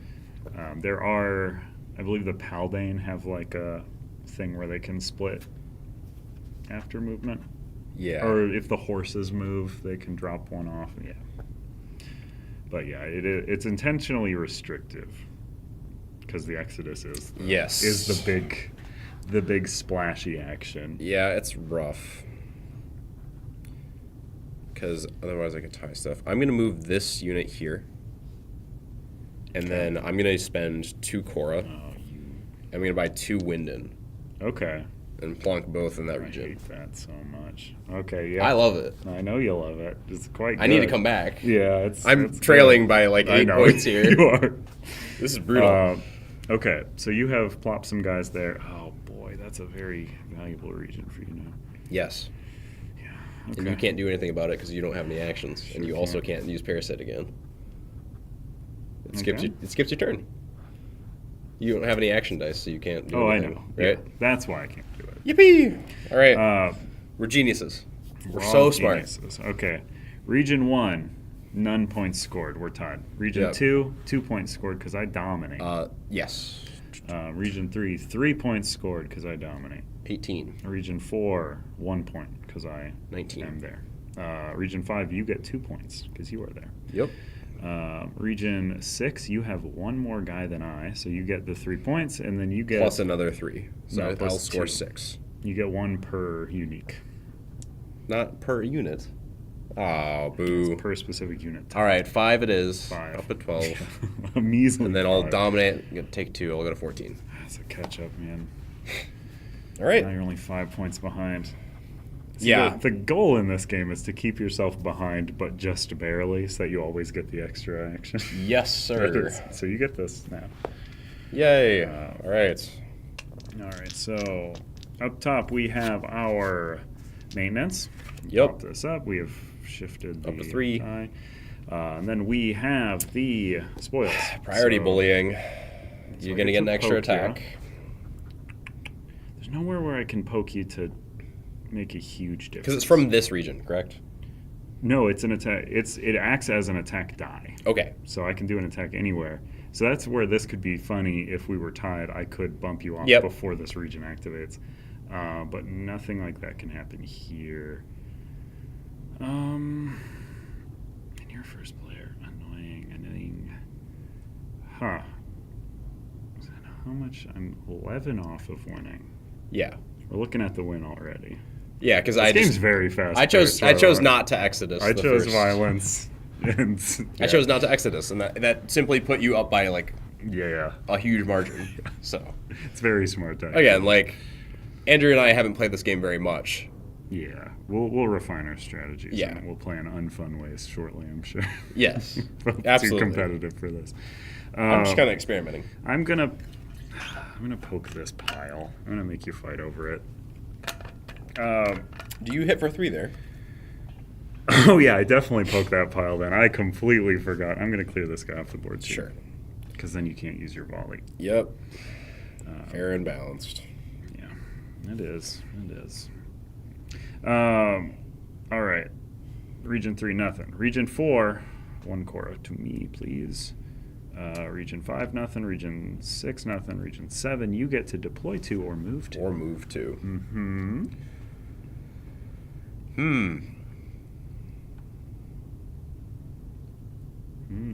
There are... I believe the Paldane have, like, a thing where they can split after movement. Yeah. Or if the horses move, they can drop one off. Yeah. But yeah, it's intentionally restrictive because the Exodus is the big splashy action. Yeah, it's rough. Because otherwise I could tie stuff. I'm going to move this unit here. And then I'm going to spend 2 Cora. I'm going to buy 2 Winden. Okay. And plonk both in that region. I hate that so much. Okay, yeah. I love it. I know you love it. It's quite good. I need to come back. Yeah, I'm trailing by like 8 points here. You are. This is brutal. Okay, so you have plopped some guys there. Oh boy, that's a very valuable region for you now. Yes. Yeah. Okay. And you can't do anything about it because you don't have any actions, and you also can't use Parasite again. It skips your turn. You don't have any action dice, so you can't do anything. I know. Right? Yeah, that's why I can't do it. Yippee! All right. We're geniuses. We're so smart. Geniuses. Okay. Region 1, none points scored. We're tied. Region 2, 2 points scored because I dominate. Yes. Region 3, 3 points scored because I dominate. 18. Region 4, 1 point because I 19. am there. Region 5, you get 2 points because you are there. Yep. Region 6, you have 1 more guy than I, so you get the 3 points, and then you get... Plus another 3. So No, I'll plus score 2. 6. You get 1 per unique. Not per unit. Oh, boo. It's per specific unit. All right, 5 it is. 5. Up at 12. A measly And then I'll 5. dominate. I'm going to take 2. I'll go to 14. That's a catch-up, man. All right. Now you're only 5 points behind. See, Yeah. The goal in this game is to keep yourself behind, but just barely, so that you always get the extra action. Yes, sir. So you get this now. Yay. All right. All right, so up top we have our maintenance. Yep. Pop this up. We have shifted Up the to 3. die. And then we have the spoils. Priority So bullying. I You're going to get an extra poke you. attack. There's nowhere where I can poke you to make a huge difference. Because it's from this region, correct? No, it's an attack. It acts as an attack die. Okay. So I can do an attack anywhere. So that's where this could be funny. If we were tied, I could bump you off before this region activates. But nothing like that can happen here. And Your first player. Annoying. Huh. How much? I'm 11 off of winning. Yeah. We're looking at the win already. Yeah, because This I game's just very fast. I chose not to Exodus. I the chose first- violence. And, I chose not to Exodus, and that simply put you up by like Yeah. a huge margin. So It's very smart. again, like Andrew and I haven't played this game very much. Yeah, we'll refine our strategies. Yeah. And we'll play in unfun ways shortly, I'm sure. Yes, We're too absolutely. competitive for this. I'm just kind of experimenting. I'm gonna poke this pile. I'm gonna make you fight over it. Do you hit for 3 there? Oh yeah, I definitely poked that pile. Then I completely forgot. I'm gonna clear this guy off the board too. Sure. Because then you can't use your volley. Yep. Fair and balanced. Yeah, it is. All right. Region 3, nothing. Region 4, 1 Cora to me, please. Region 5, nothing. Region 6, nothing. Region 7, you get to deploy to or move to. Or move to. Mm-hmm.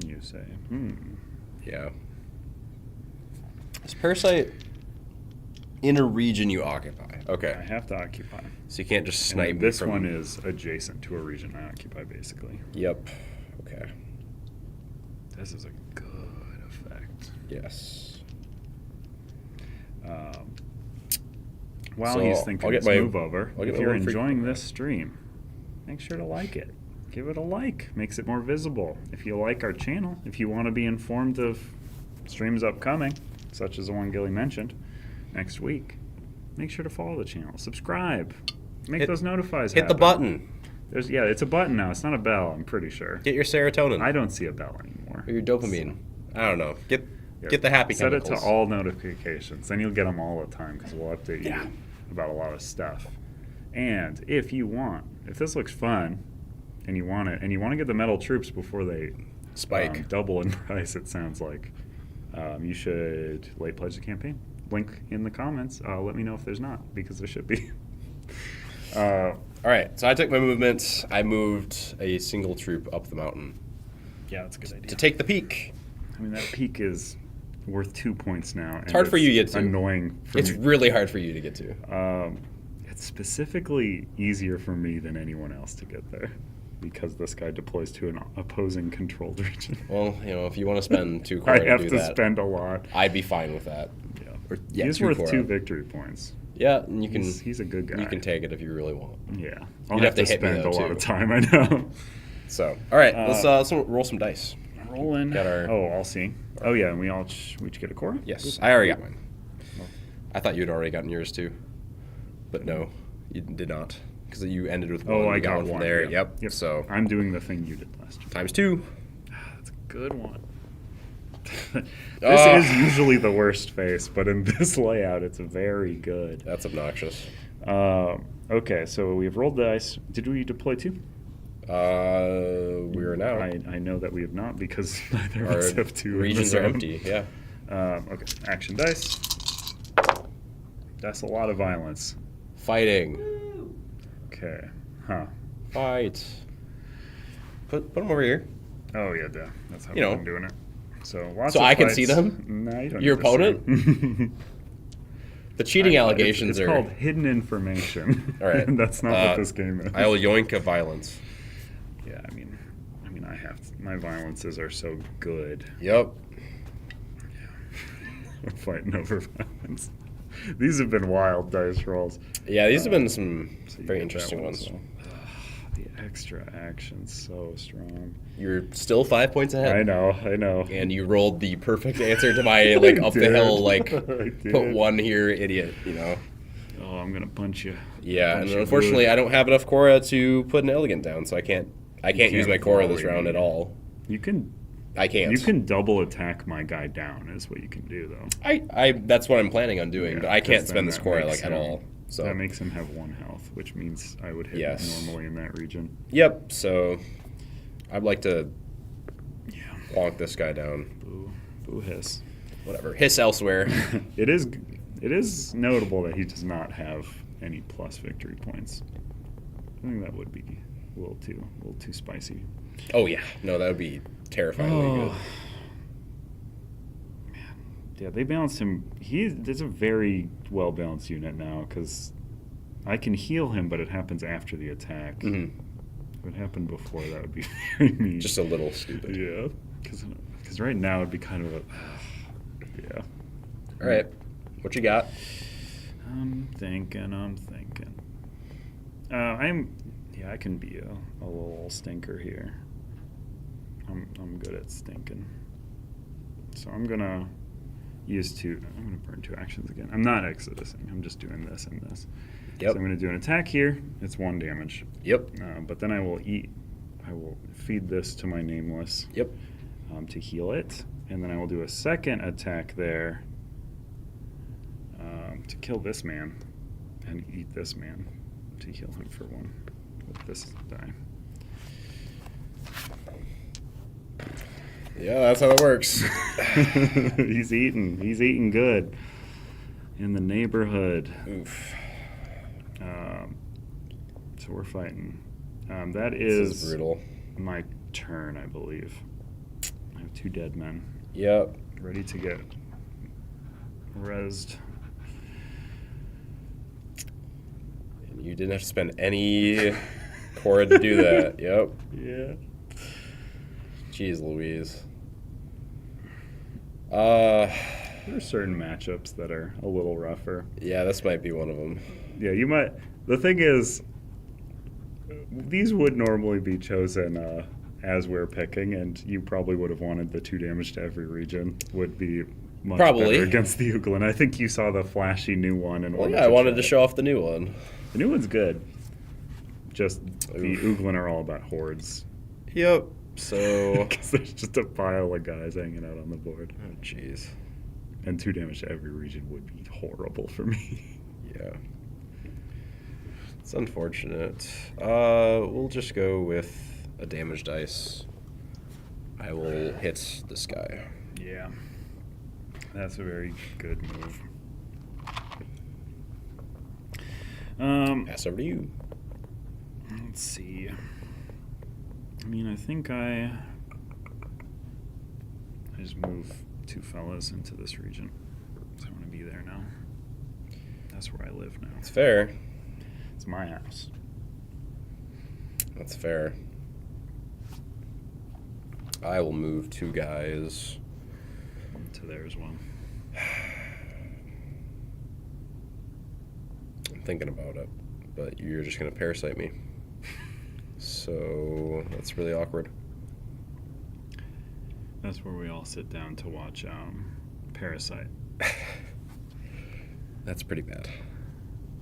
You say. Yeah. Is Parasite in a region you occupy? I Okay. have to occupy. So you can't just And snipe me this from... one is adjacent to a region I occupy, basically. Yep. Okay. This is a good effect. Yes. While So, he's thinking I'll get this my- move over, I'll get if my you're one free- enjoying this stream, make sure to like it. Give it a like. Makes it more visible. If you like our channel, if you want to be informed of streams upcoming, such as the one Gilly mentioned, next week, make sure to follow the channel. Subscribe. Make those notifies Hit the happen. button. Yeah, it's a button now. It's not a bell, I'm pretty sure. Get your serotonin. I don't see a bell anymore. Or your dopamine. I don't know. Get Yeah, the happy Set chemicals. it to all notifications. Then you'll get them all the time because we'll update Yeah. you about a lot of stuff. And if you want, if this looks fun, and you want it, and you want to get the metal troops before they Spike. double in price, it sounds like, you should late pledge the campaign. Link in the comments. Let me know if there's not, because there should be. All right. So I took my movement. I moved a single troop up the mountain Yeah, that's a good idea. to take the peak. I mean, that peak is worth 2 points now. It's hard for you to get to. Annoying for It's me. really hard for you to get to. It's specifically easier for me than anyone else to get there because this guy deploys to an opposing controlled region. Well, if you want to spend 2 I cores have to to do that, spend a lot. I'd be fine with that. Yeah. Or, yeah, He's 2 worth core 2 up. victory points. Yeah, and you can. He's a good guy. You can take it if you really want. Yeah. I'll You'd have to hit me, spend though, a lot too. of time, I know. So, all right, let's roll some dice. Rolling. Got our- Oh, I'll see. Oh, yeah, and we each get a core? Yes, I already got mine. I thought you'd already gotten yours too, but no, you did not because you ended with 1. Oh, I you got one from one. there. Yeah. Yep. So I'm doing the thing you did last time. times 2. That's a good one. This Ah. is usually the worst face, but in this layout, it's very good. That's obnoxious. Okay, so we've rolled dice. Did we deploy 2? We are now. I know that we have not because neither of Our us have 2. in the regions are zone. empty. Yeah. Okay, action dice. That's a lot of violence. Fighting. Okay, huh. Fight. Put them over here. Oh, yeah, duh. That's how You we've know. been doing it. So lots So of I can fights. see them? No, you don't Your need to see opponent? them. The cheating allegations it's are. called hidden information. All right. And that's not what this game is. I'll yoink a violence. Yeah, I mean, I have my violences are so good. Yep. We're fighting over violence. These have been wild dice rolls. Yeah, these have been some So you very get interesting that one ones. as well. The extra action so strong. You're still 5 points ahead. I know. And you rolled the perfect answer to my like I up the did. hill like I put did. 1 here, idiot. Oh, I'm gonna punch you. Yeah, Punch and you unfortunately, good. I don't have enough Cora to put an elegant down, so I can't use my Cora this volley round me. at all. You can I can't. You can double attack my guy down is what you can do though. I that's what I'm planning on doing, Yeah, but I can't 'cause spend then this that Cora makes like at him- all. So That makes him have 1 health, which means I would hit Yes. normally in that region. Yep. So I'd like to Yeah. bonk this guy down. Boo hiss. Whatever. Hiss elsewhere. It is notable that he does not have any plus victory points. I think that would be a little too spicy. Oh yeah, no, that would be terrifyingly good. Man, yeah, they balanced him. There's a very well balanced unit now because I can heal him, but it happens after the attack. Mm-hmm. If it happened before, that would be very mean. Just a little stupid. Yeah, because right now it'd be kind of a yeah. All right, what you got? I'm thinking. I can be a little stinker here. I'm good at stinking. So I'm gonna burn 2 actions again. I'm not exodusing. I'm just doing this and this. Yep. So I'm gonna do an attack here. It's 1 damage. Yep. But then I will feed this to my nameless. Yep. To heal it, and then I will do a second attack there to kill this man and eat this man to heal him for 1 with this die. Yeah, that's how it works. He's eating good in the neighborhood. Oof. So we're fighting. That This is brutal. my turn, I believe. I have 2 dead men Yep. ready to get rezzed. And you didn't have to spend any Cora to do that. Yep. Yeah. Jeez Louise. There are certain matchups that are a little rougher. Yeah, this might be one of them. Yeah, you might. The thing is, these would normally be chosen as we're picking, and you probably would have wanted the 2 damage to every region. Would be much Probably. better against the Uglin. I think you saw the flashy new one, and Well, yeah, I wanted to show off the new one. The new one's good. Just the Uglin are all about hordes. Yep. So. Because there's just a pile of guys hanging out on the board. Oh, jeez. And 2 damage to every region would be horrible for me. Yeah. It's unfortunate. We'll just go with a damage dice. I will hit this guy. Yeah. That's a very good move. Pass over to you. Let's see. I mean, I think I just move 2 fellas into this region. So I want to be there now. That's where I live now. It's fair. It's my house. That's fair. I will move 2 guys. To there as well. I'm thinking about it, but you're just going to parasite me. So that's really awkward. That's where we all sit down to watch Parasite. That's pretty bad.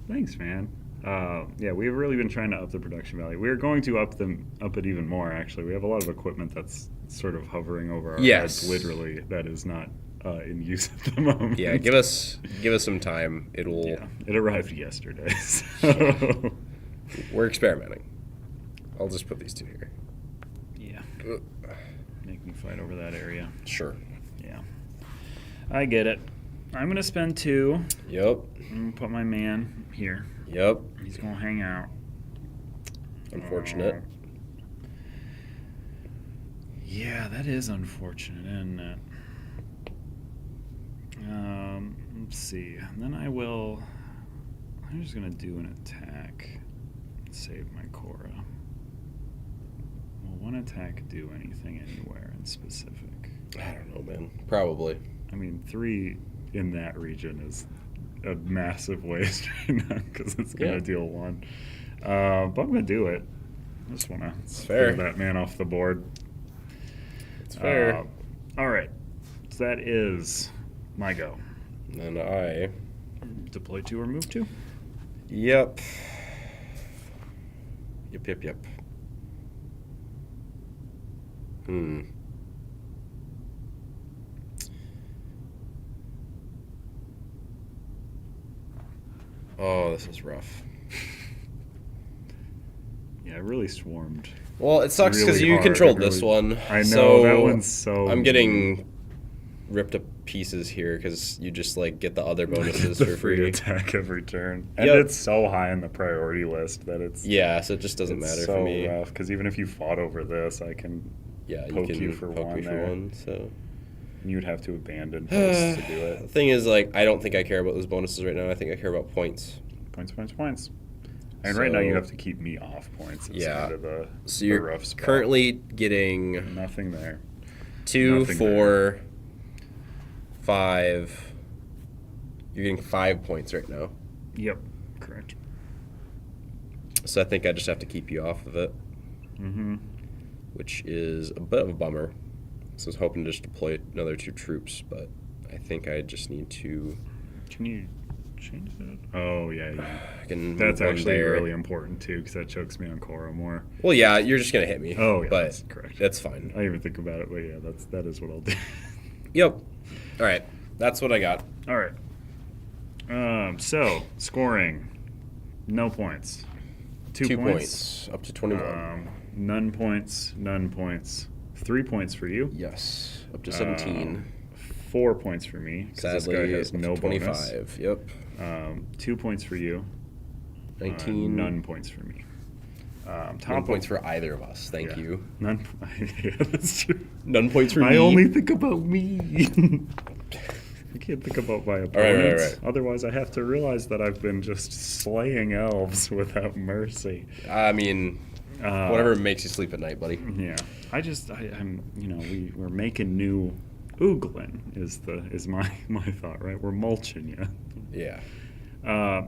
Thanks, man. Yeah, we've really been trying to up the production value. We're going to up it even more, actually. We have a lot of equipment that's sort of hovering over our heads, literally, that is not in use at the moment. Yeah, give us some time. It arrived yesterday. So. We're experimenting. I'll just put these 2 here. Yeah. Make me fight over that area. Sure. Yeah. I get it. I'm gonna spend 2. Yep. I'm gonna put my man here. Yep. He's gonna hang out. Unfortunate. Yeah, that is unfortunate, isn't it? Let's see. And then I'm just gonna do an attack. Save my Cora. Will 1 attack do anything anywhere in specific? I don't know, man. Probably. I mean, 3 in that region is a massive waste right now because it's gonna deal 1. But I'm gonna do it. I just wanna clear that man off the board. It's fair. All right. So that is my go. And I Deploy 2 or move 2. Yep. Yep. Oh, this is rough. Yeah, I really swarmed. Well, it sucks because really you hard. controlled this one. I know, so that one's so I'm getting ripped to pieces here because you just like get the other bonuses the for free free. attack every turn, and Yep. it's so high in the priority list that it's So it just doesn't it's matter so for me. rough. Because even if you fought over this, I can Yeah, poke you can you for poke one me there. for one. So You'd have to abandon posts to do the it. thing is, like, I don't think I care about those bonuses right now. I think I care about points. Points. And right now you So- have to keep me off points. It's Yeah. kind of the, So the you're rough spot. currently getting Nothing there. 2, Nothing 4, 5. You're getting 5 points right now. Yep. Correct. So I think I just have to keep you off of it, Mm-hmm. which is a bit of a bummer. So I was hoping to just deploy another 2 troops, but I think I just need to. Can you change that? Oh, yeah. I can That's move one actually there. really important, too, because that chokes me on Korra more. Well, yeah, you're just gonna hit me. Oh, yeah, but that's correct. That's fine. I didn't even think about it, but yeah, that is what I'll do. Yep. All right, that's what I got. All right. So, scoring. No points. 2 points up to 21. None points. 3 points for you. Yes, up to 17. 4 points for me. 'Cause this Sadly, guy has up no to bonus. 25. Yep. 2 points for you. 19. None points for me. None Top points for either of us. Thank yeah. you. None. Yeah, that's true. None points for me. I only think about me. I can't think about my opponents. right. Otherwise, I have to realize that I've been just slaying elves without mercy. I mean, whatever makes you sleep at night, buddy. Yeah, I'm. We're making new. Ooglin is my thought, right? We're mulching you. Yeah.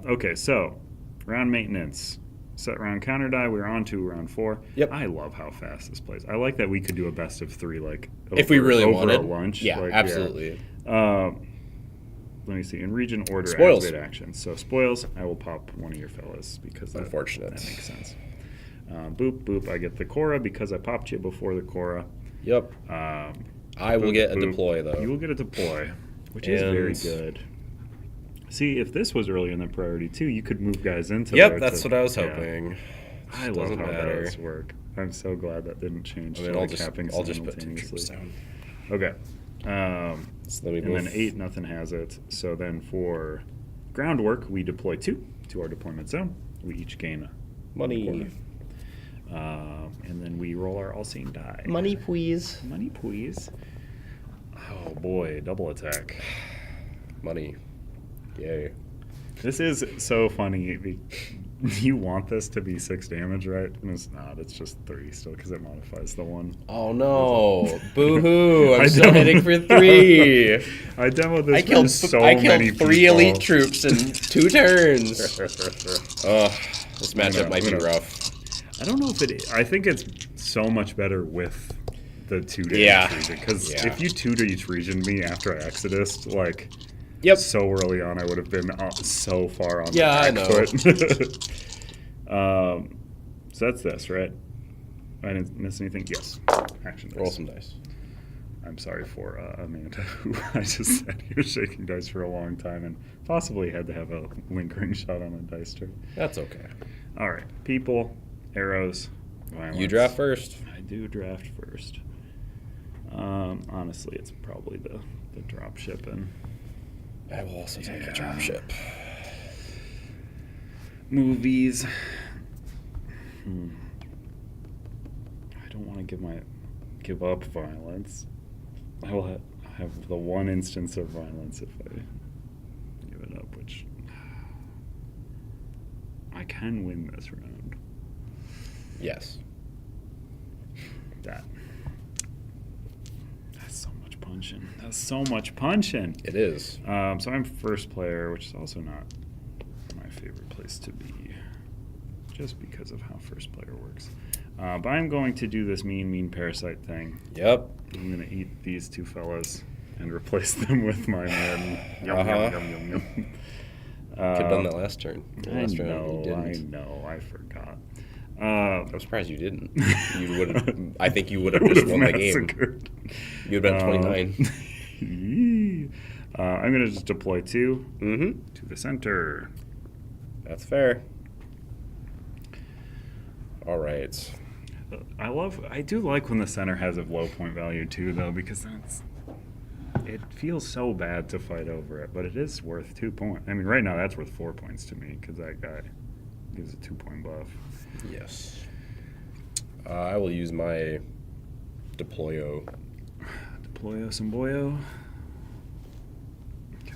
Okay, so round maintenance. Set round counter die. We're on to round 4. Yep. I love how fast this plays. I like that we could do a best of 3, like If we really over wanted. a lunch. Yeah, like, absolutely. Let me see. In region order, Spoils. activate actions. So spoils. I will pop one of your fellas because Unfortunate. That makes sense. Boop boop. I get the Korra because I popped you before the Korra. Yep. I will get a deploy, though. You will get a deploy, which is very And- good. See, if this was early in the priority too, you could move guys into Yep, there that's to- what I was yeah. hoping. I love Doesn't how matter. those work. I'm so glad that didn't change. I mean, to I'll like just capping put 2 troops simultaneously. down. Okay. So let me And move. then 8, nothing has it. So then for groundwork, we deploy 2 to our deployment zone. We each gain a Money. corner. And then we roll our all-seeing die. Money, please. Money, please. Oh boy, double attack. Money. Yay. This is so funny. You want this to be 6 damage, right? And it's not. It's just 3 still because it modifies the 1. Oh no! Boo hoo! I I'm still don't- hitting for 3. I demoed this I for killed so I many killed 3 people. elite troops in 2 turns. Ugh, this matchup I'm might be gonna- rough. I don't know if it. I think it's so much better with the 2 to Yeah. each region. Because Yeah. if you 2 to each region me after I Exodus, like Yep. so early on, I would have been so far on Yeah, I the back foot. So that's this, right? I didn't miss anything. Yes. Action dice. Roll some dice. I'm sorry for Amanda, who I just said he was shaking dice for a long time and possibly had to have a lingering shot on a dice tray. That's okay. All right, people, arrows, violence. You draft first. I do draft first. Honestly, it's probably the drop shipping. I will also take Yeah. a dropship. Movies. I don't want to give up violence. I will have the one instance of violence if I give it up, which I can win this round. Yes. That's so much punching. That's so much punching. It is. So I'm first player, which is also not my favorite place to be, just because of how first player works. But I'm going to do this mean parasite thing. Yep. I'm going to eat these 2 fellas and replace them with my men. Yum, Uh-huh. yum, yum, yum. Could have done that last turn. I Last round, you know, I forgot. I'm surprised you didn't. You would. I think you would have just won the game. massacred. You'd have been 29. I'm going to just deploy 2 Mm-hmm. to the center. That's fair. All right. I do like when the center has a low point value too, though, because then It feels so bad to fight over it, but it is worth 2 points. I mean, right now that's worth 4 points to me because that guy gives a 2-point buff. Yes. I will use my Deployo. Deployo Symboyo. Okay.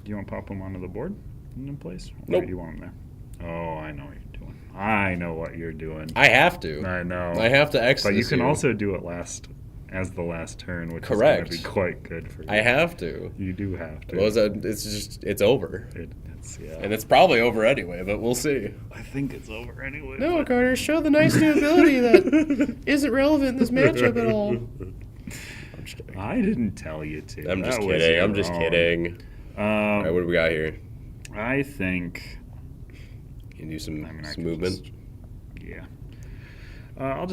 Do you want to pop them onto the board in place? Or Nope. do you want them there? Oh, I know what you're doing. I know what you're doing. I have to. I know. I have to exit. But you can also do it as the last turn, which Correct. is going to be quite good for you. I have to. You do have to. Well, it's over. Yeah. And it's probably over anyway, but we'll see. I think it's over anyway. No, but- Carter, show the nice new ability that isn't relevant in this matchup at all. I'm just kidding. I didn't tell you to. I'm just That was kidding. your I'm just own. kidding. All right, what do we got here? I think. Can you do some, I mean, I some can movement? just- yeah. I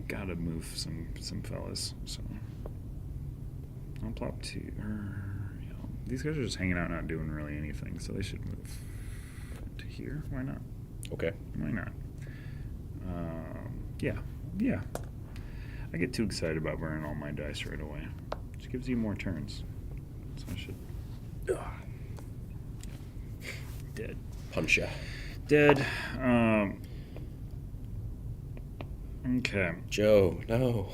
gotta move some fellas. So I'll plop 2. These guys are just hanging out, not doing really anything, so they should move to here. Why not? Okay. Why not? Yeah. I get too excited about burning all my dice right away. Just gives you more turns. So I should. Dead. Punch ya. Dead. Okay. Joe, no.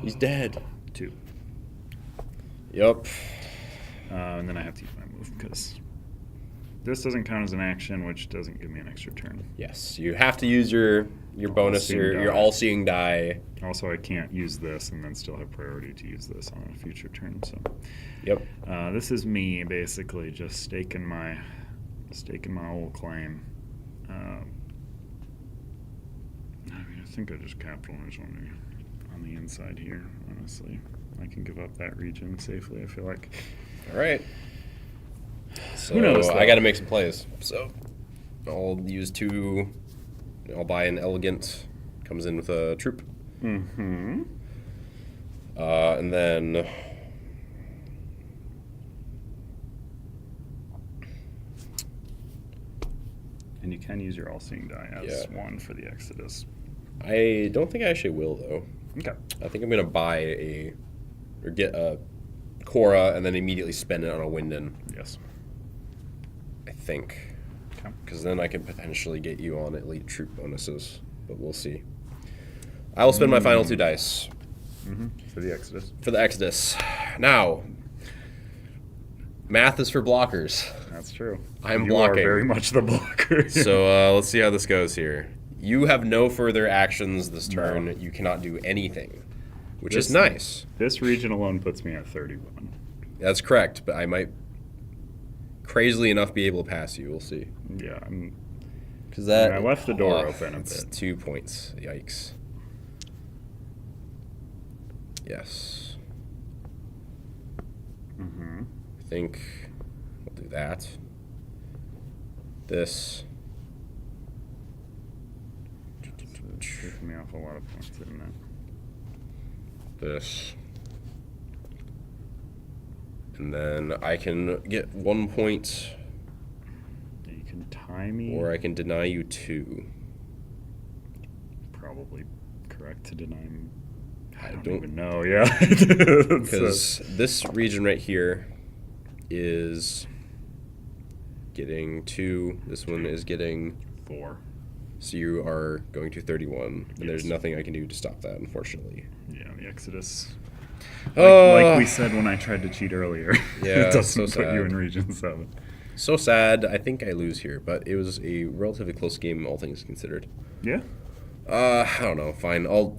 He's dead. 2. Yup. And then I have to use my move because this doesn't count as an action, which doesn't give me an extra turn. Yes, you have to use your bonus, All-seeing your die. all-seeing die. Also, I can't use this and then still have priority to use this on a future turn. So, Yep. this is me basically just staking my old claim. I mean, I think I just capitalize on the inside here. Honestly, I can give up that region safely. I feel like. All right. So Who knows, I though? got to make some plays. So I'll use 2. I'll buy an elegant. Comes in with a troop. Mm-hmm. And then And you can use your all-seeing die as Yeah. 1 for the Exodus. I don't think I actually will though. Okay. I think I'm gonna buy or get a Cora and then immediately spend it on a Winden. Yes. I think. Okay. Because then I can potentially get you on elite troop bonuses, but we'll see. I will spend my final 2 dice Mm-hmm. For the Exodus. for the Exodus. Now, math is for blockers. That's true. I'm you blocking. are very much the blocker. So let's see how this goes here. You have no further actions this turn. No. You cannot do anything, which This- is nice. This region alone puts me at 31. That's correct, but I might, crazily enough, be able to pass you. We'll see. Yeah. Because that I left the door open a that's bit. 2 points. Yikes. Yes. Mm-hmm. I think we'll do that. This. Taking me off a lot of points, isn't it? This. And then I can get 1 point, You can tie me. or I can deny you 2. Probably correct to deny me. I don't- don't even know. Yeah. Because this region right here is getting 2. This one is getting 4. So you are going to 31, and there's Yes. nothing I can do to stop that, unfortunately. Yeah, the Exodus. Oh, Like we said when I tried to cheat earlier. Yeah, it doesn't so put you sad. in Region 7. so sad. I think I lose here, but it was a relatively close game, all things considered. Yeah. I don't know. Fine. I'll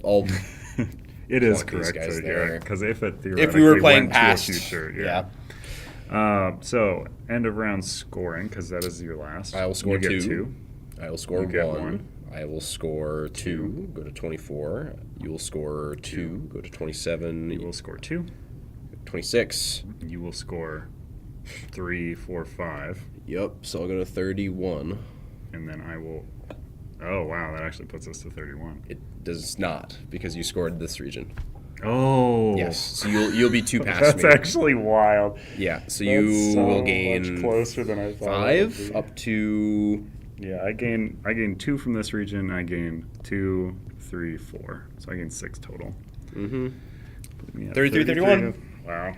It is plonk these correct guys to there. here because if it if theoretically we were playing went past, to a future, yeah. So end of round scoring because that is your last. I will score You get 2. 2. I will score You get 1. 1. I will score 2. Go to 24. You will score 2. Go to 27. You will score 2. 26. You will score 3, 4, 5, Yep. So I'll go to 31. and then I will. Oh wow, that actually puts us to 31. It does not because you scored this region. Oh Yes. So you'll be 2 past That's me. actually wild. Yeah. So That's you so will much gain closer than I thought. it would 5 be. up to. Yeah, I gain 2 from this region. I gain 2, 3, 4. So I gain 6 total. Mm-hmm. Put me at 33-31. Wow.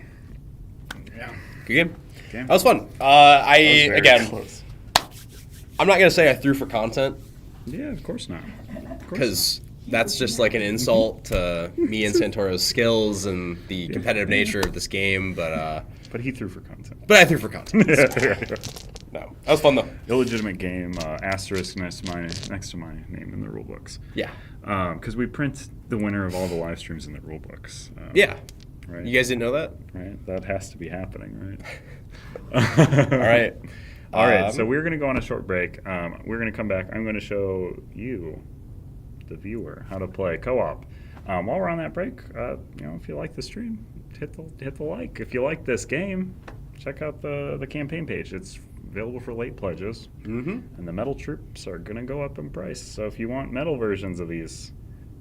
Yeah. Good game. Game. That was fun. That was very Again, close. I'm not gonna say I threw for content Yeah, of course not. Of course because that's just like an insult to me and Santoro's skills and the competitive nature of this game. But he threw for content. But I threw for content. Yeah. No, that was fun though. Illegitimate game, asterisk next to my name in the rule books. Yeah. Because we print the winner of all the live streams in the rule books. Yeah. Right. You guys didn't know that? Right. That has to be happening, right? All right. All right. So we're going to go on a short break. We're going to come back. I'm going to show you, the viewer, how to play co-op. While we're on that break, if you like the stream, hit the like. If you like this game, check out the campaign page. It's available for late pledges. Mm-hmm. And the metal troops are going to go up in price. So if you want metal versions of these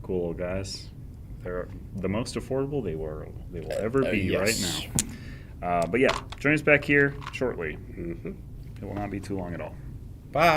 cool old guys, they're the most affordable they will ever be yes. right now. But yeah, join us back here shortly. Mm-hmm. It will not be too long at all. Bye.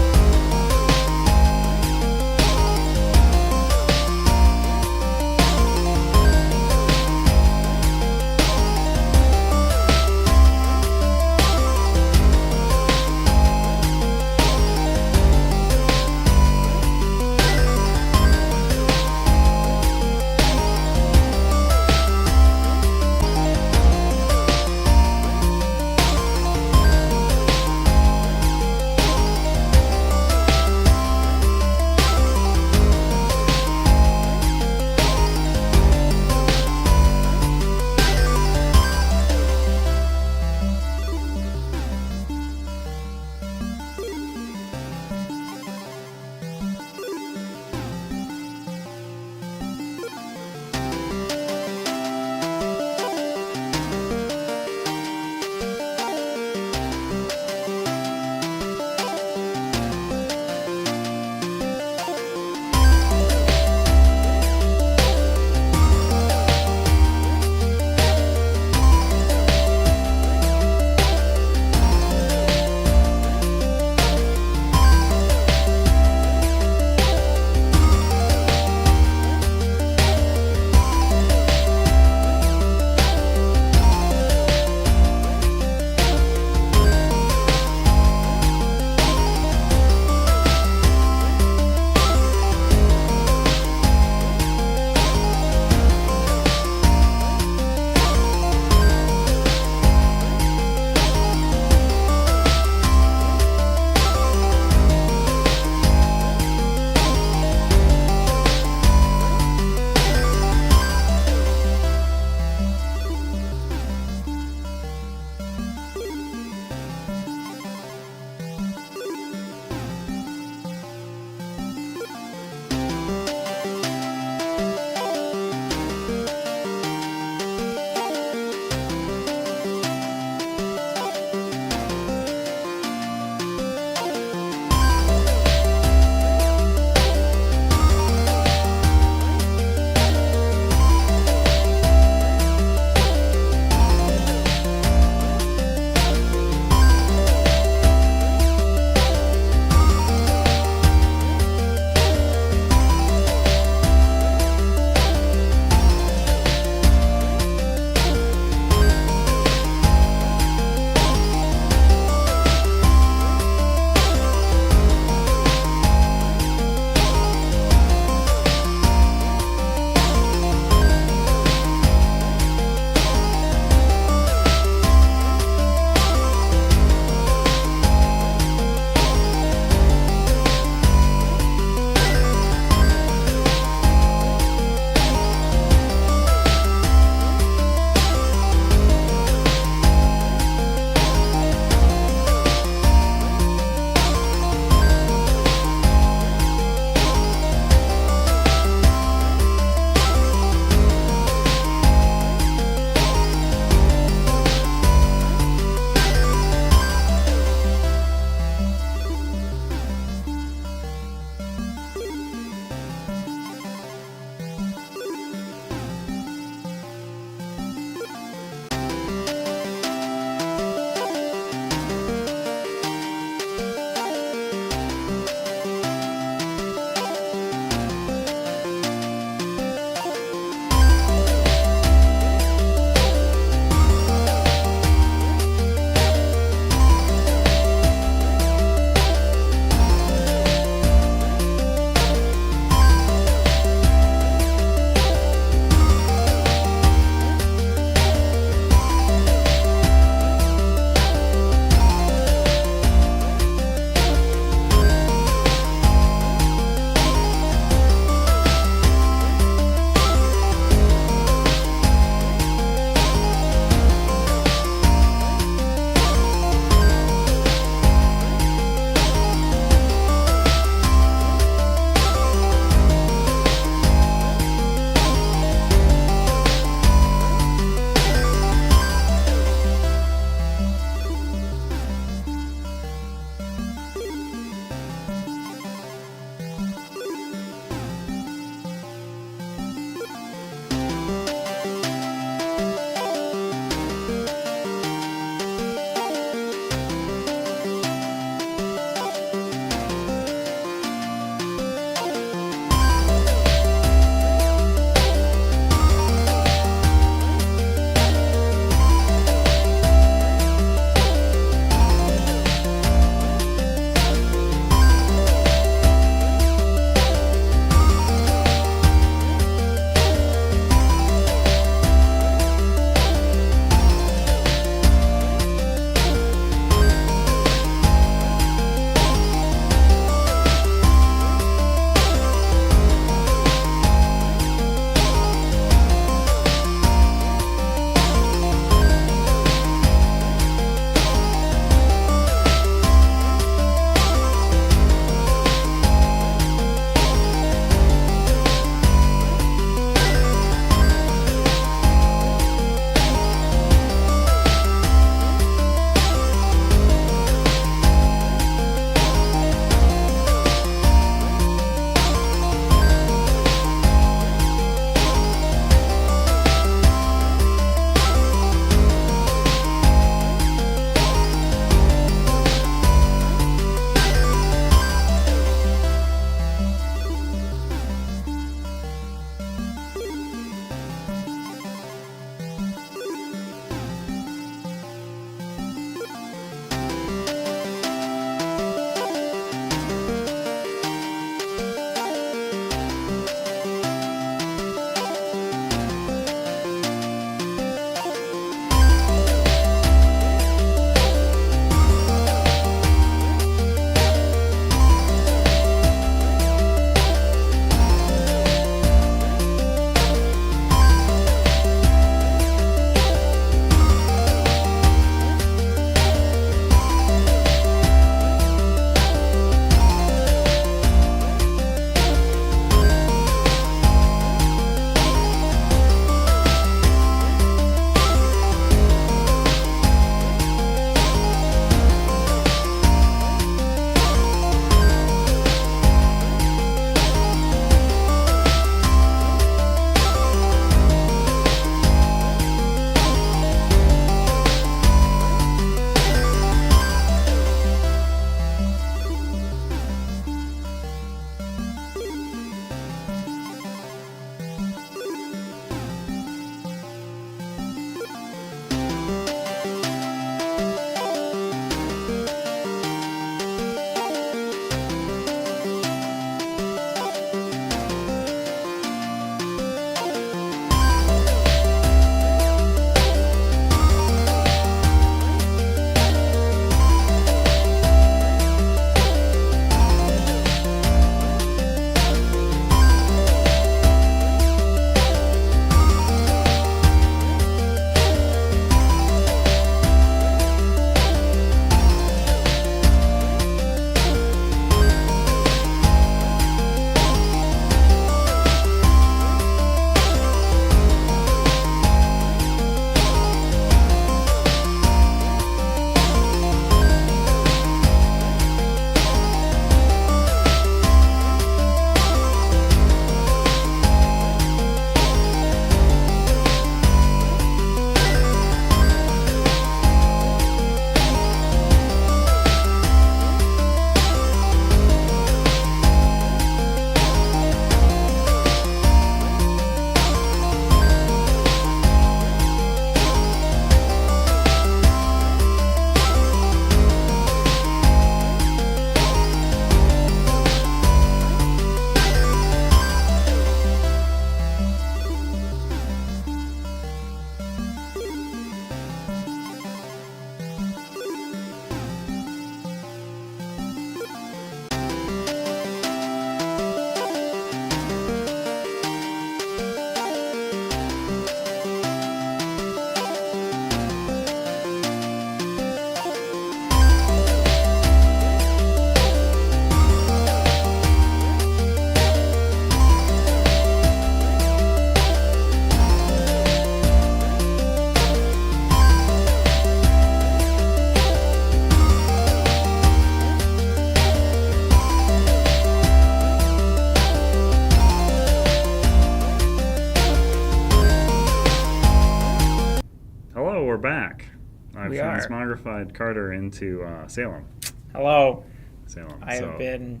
back. I've We are. transmogrified Carter into Salem. Hello. Salem. I So, have been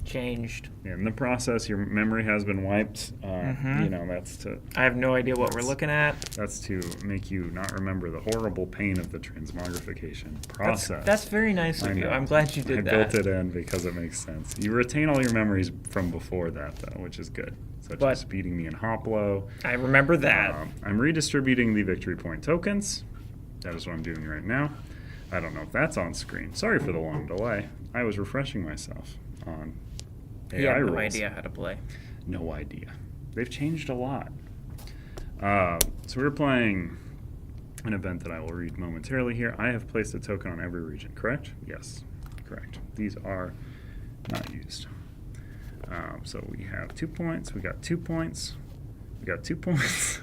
changed. in the process, your memory has been wiped. You know, that's I have no idea what we're looking at. to make you not remember the horrible pain of the transmogrification process. That's very nice I of you. know. I'm glad you did I that. built it in because it makes sense. You retain all your memories from before that, though, which is good. Such But- as beating me in Hoplo. I remember that. I'm redistributing the victory point tokens. That is what I'm doing right now. I don't know if that's on screen. Sorry for the long delay. I was refreshing myself on AI You have no rules. idea how to play. No idea. They've changed a lot. So we're playing an event that I will read momentarily here. I have placed a token on every region, correct? Yes, correct. These are not used. So we have 2 points. We got 2 points. We got 2 points.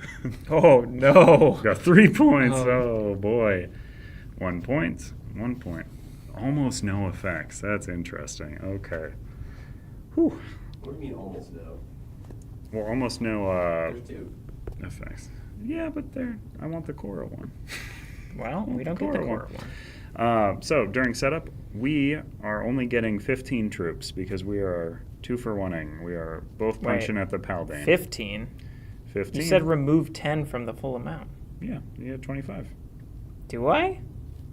Oh, no. We got 3 points. Oh. Oh boy. 1 point. 1 point. Almost no effects. That's interesting. Okay. Whew. What do you mean almost no? Well, almost no There's two. effects. Yeah, but I want the Korra one. Well, we don't get the core one. So during setup, we are only getting 15 troops because we are 2-for-1ing. We are both punching Wait. at the Paldane. 15. 15. You said remove 10 from the full amount. Yeah, you had 25. Do I?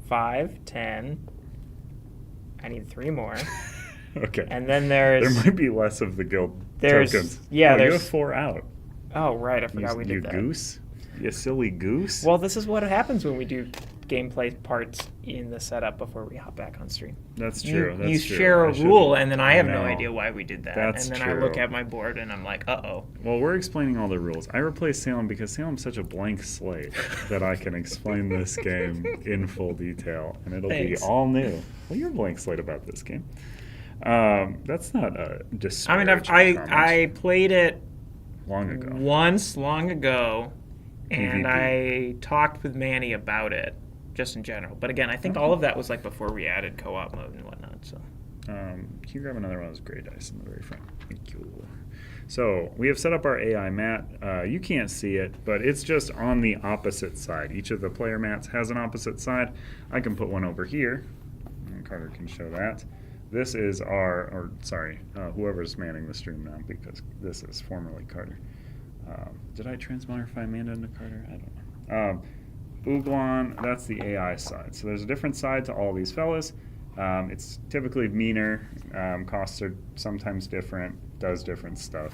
5, 10. I need 3 more. Okay. And then there's... there might be less of the guild There's- tokens. yeah, Oh, you there's- have 4 out. Oh, right. I forgot You, we you did that. goose. You silly goose. Well, this is what happens when we do gameplay parts in the setup before we hop back on stream. That's true. You That's true. share I a should- rule, and then I have no know. idea why we did that. That's and then I look true. at my board, and I'm like, uh-oh. Well, we're explaining all the rules. I replaced Salem because Salem's such a blank slate that I can explain this game in full detail, and it'll Thanks. be all new. Well, you're a blank slate about this game. That's not a I mean, disparaging I comment. played it long ago. once long ago, and PvP. I talked with Manny about it, just in general. But again, I think all of that was like before we added co-op mode and whatnot. So Can you grab another one of those gray dice in the very front? Thank you. So we have set up our AI mat. You can't see it, but it's just on the opposite side. Each of the player mats has an opposite side. I can put one over here, and Carter can show that. This is whoever's manning the stream now, because this is formerly Carter. Did I transmogrify Amanda into Carter? I don't know. Uglon, that's the AI side. So there's a different side to all these fellas. It's typically meaner. Costs are sometimes different. Does different stuff.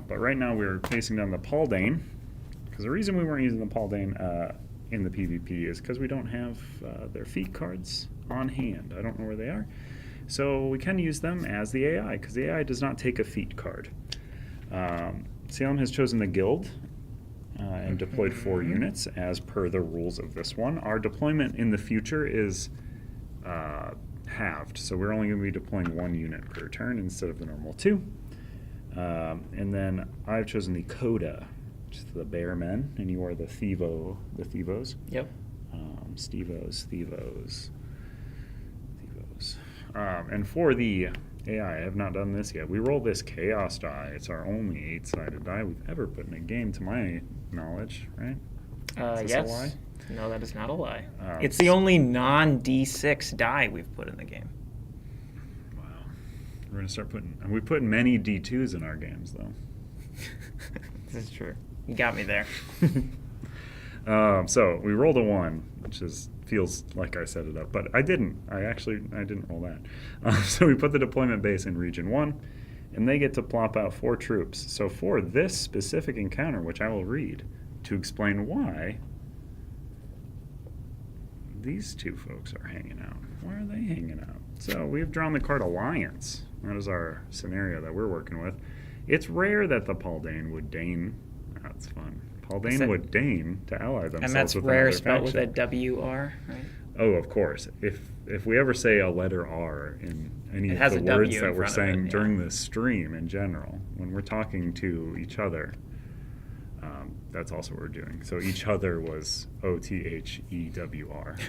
But right now we're facing down the Paldane, because the reason we weren't using the Paldane in the PvP is because we don't have their feat cards on hand. I don't know where they are. So we can use them as the AI, because the AI does not take a feat card. Salem has chosen the guild and deployed 4 units as per the rules of this one. Our deployment in the future is halved, so we're only going to be deploying 1 unit per turn instead of the normal 2. And then I've chosen the Coda, which is the bear men, and you are the Thevos. yep. Thevos. And for the AI, I have not done this yet. We roll this chaos die. It's our only 8-sided die we've ever put in a game, to my knowledge, right? Is this a Yes. lie? No, that is not a lie. Um, It's the only non-D6 die we've put in the game. Wow. We're going to start we put many D2s in our games, though. This is true. You got me there. So we rolled a 1, which feels like I set it up, but I didn't. I didn't roll that. So we put the deployment base in Region 1, and they get to plop out 4 troops. So for this specific encounter, which I will read to explain why these 2 folks are hanging out. Why are they hanging out? So we've drawn the card Alliance. That is our scenario that we're working with. It's rare that the Paldane would deign. That's fun. Paldane would deign to ally themselves And that's with rare another spelled with a faction. W-R, right? Oh, of course. If we ever say a letter R in any It of has the a words W that in we're front of saying it, yeah. during this stream in general, when we're talking to each other, that's also what we're doing. So each other was OTHEWR.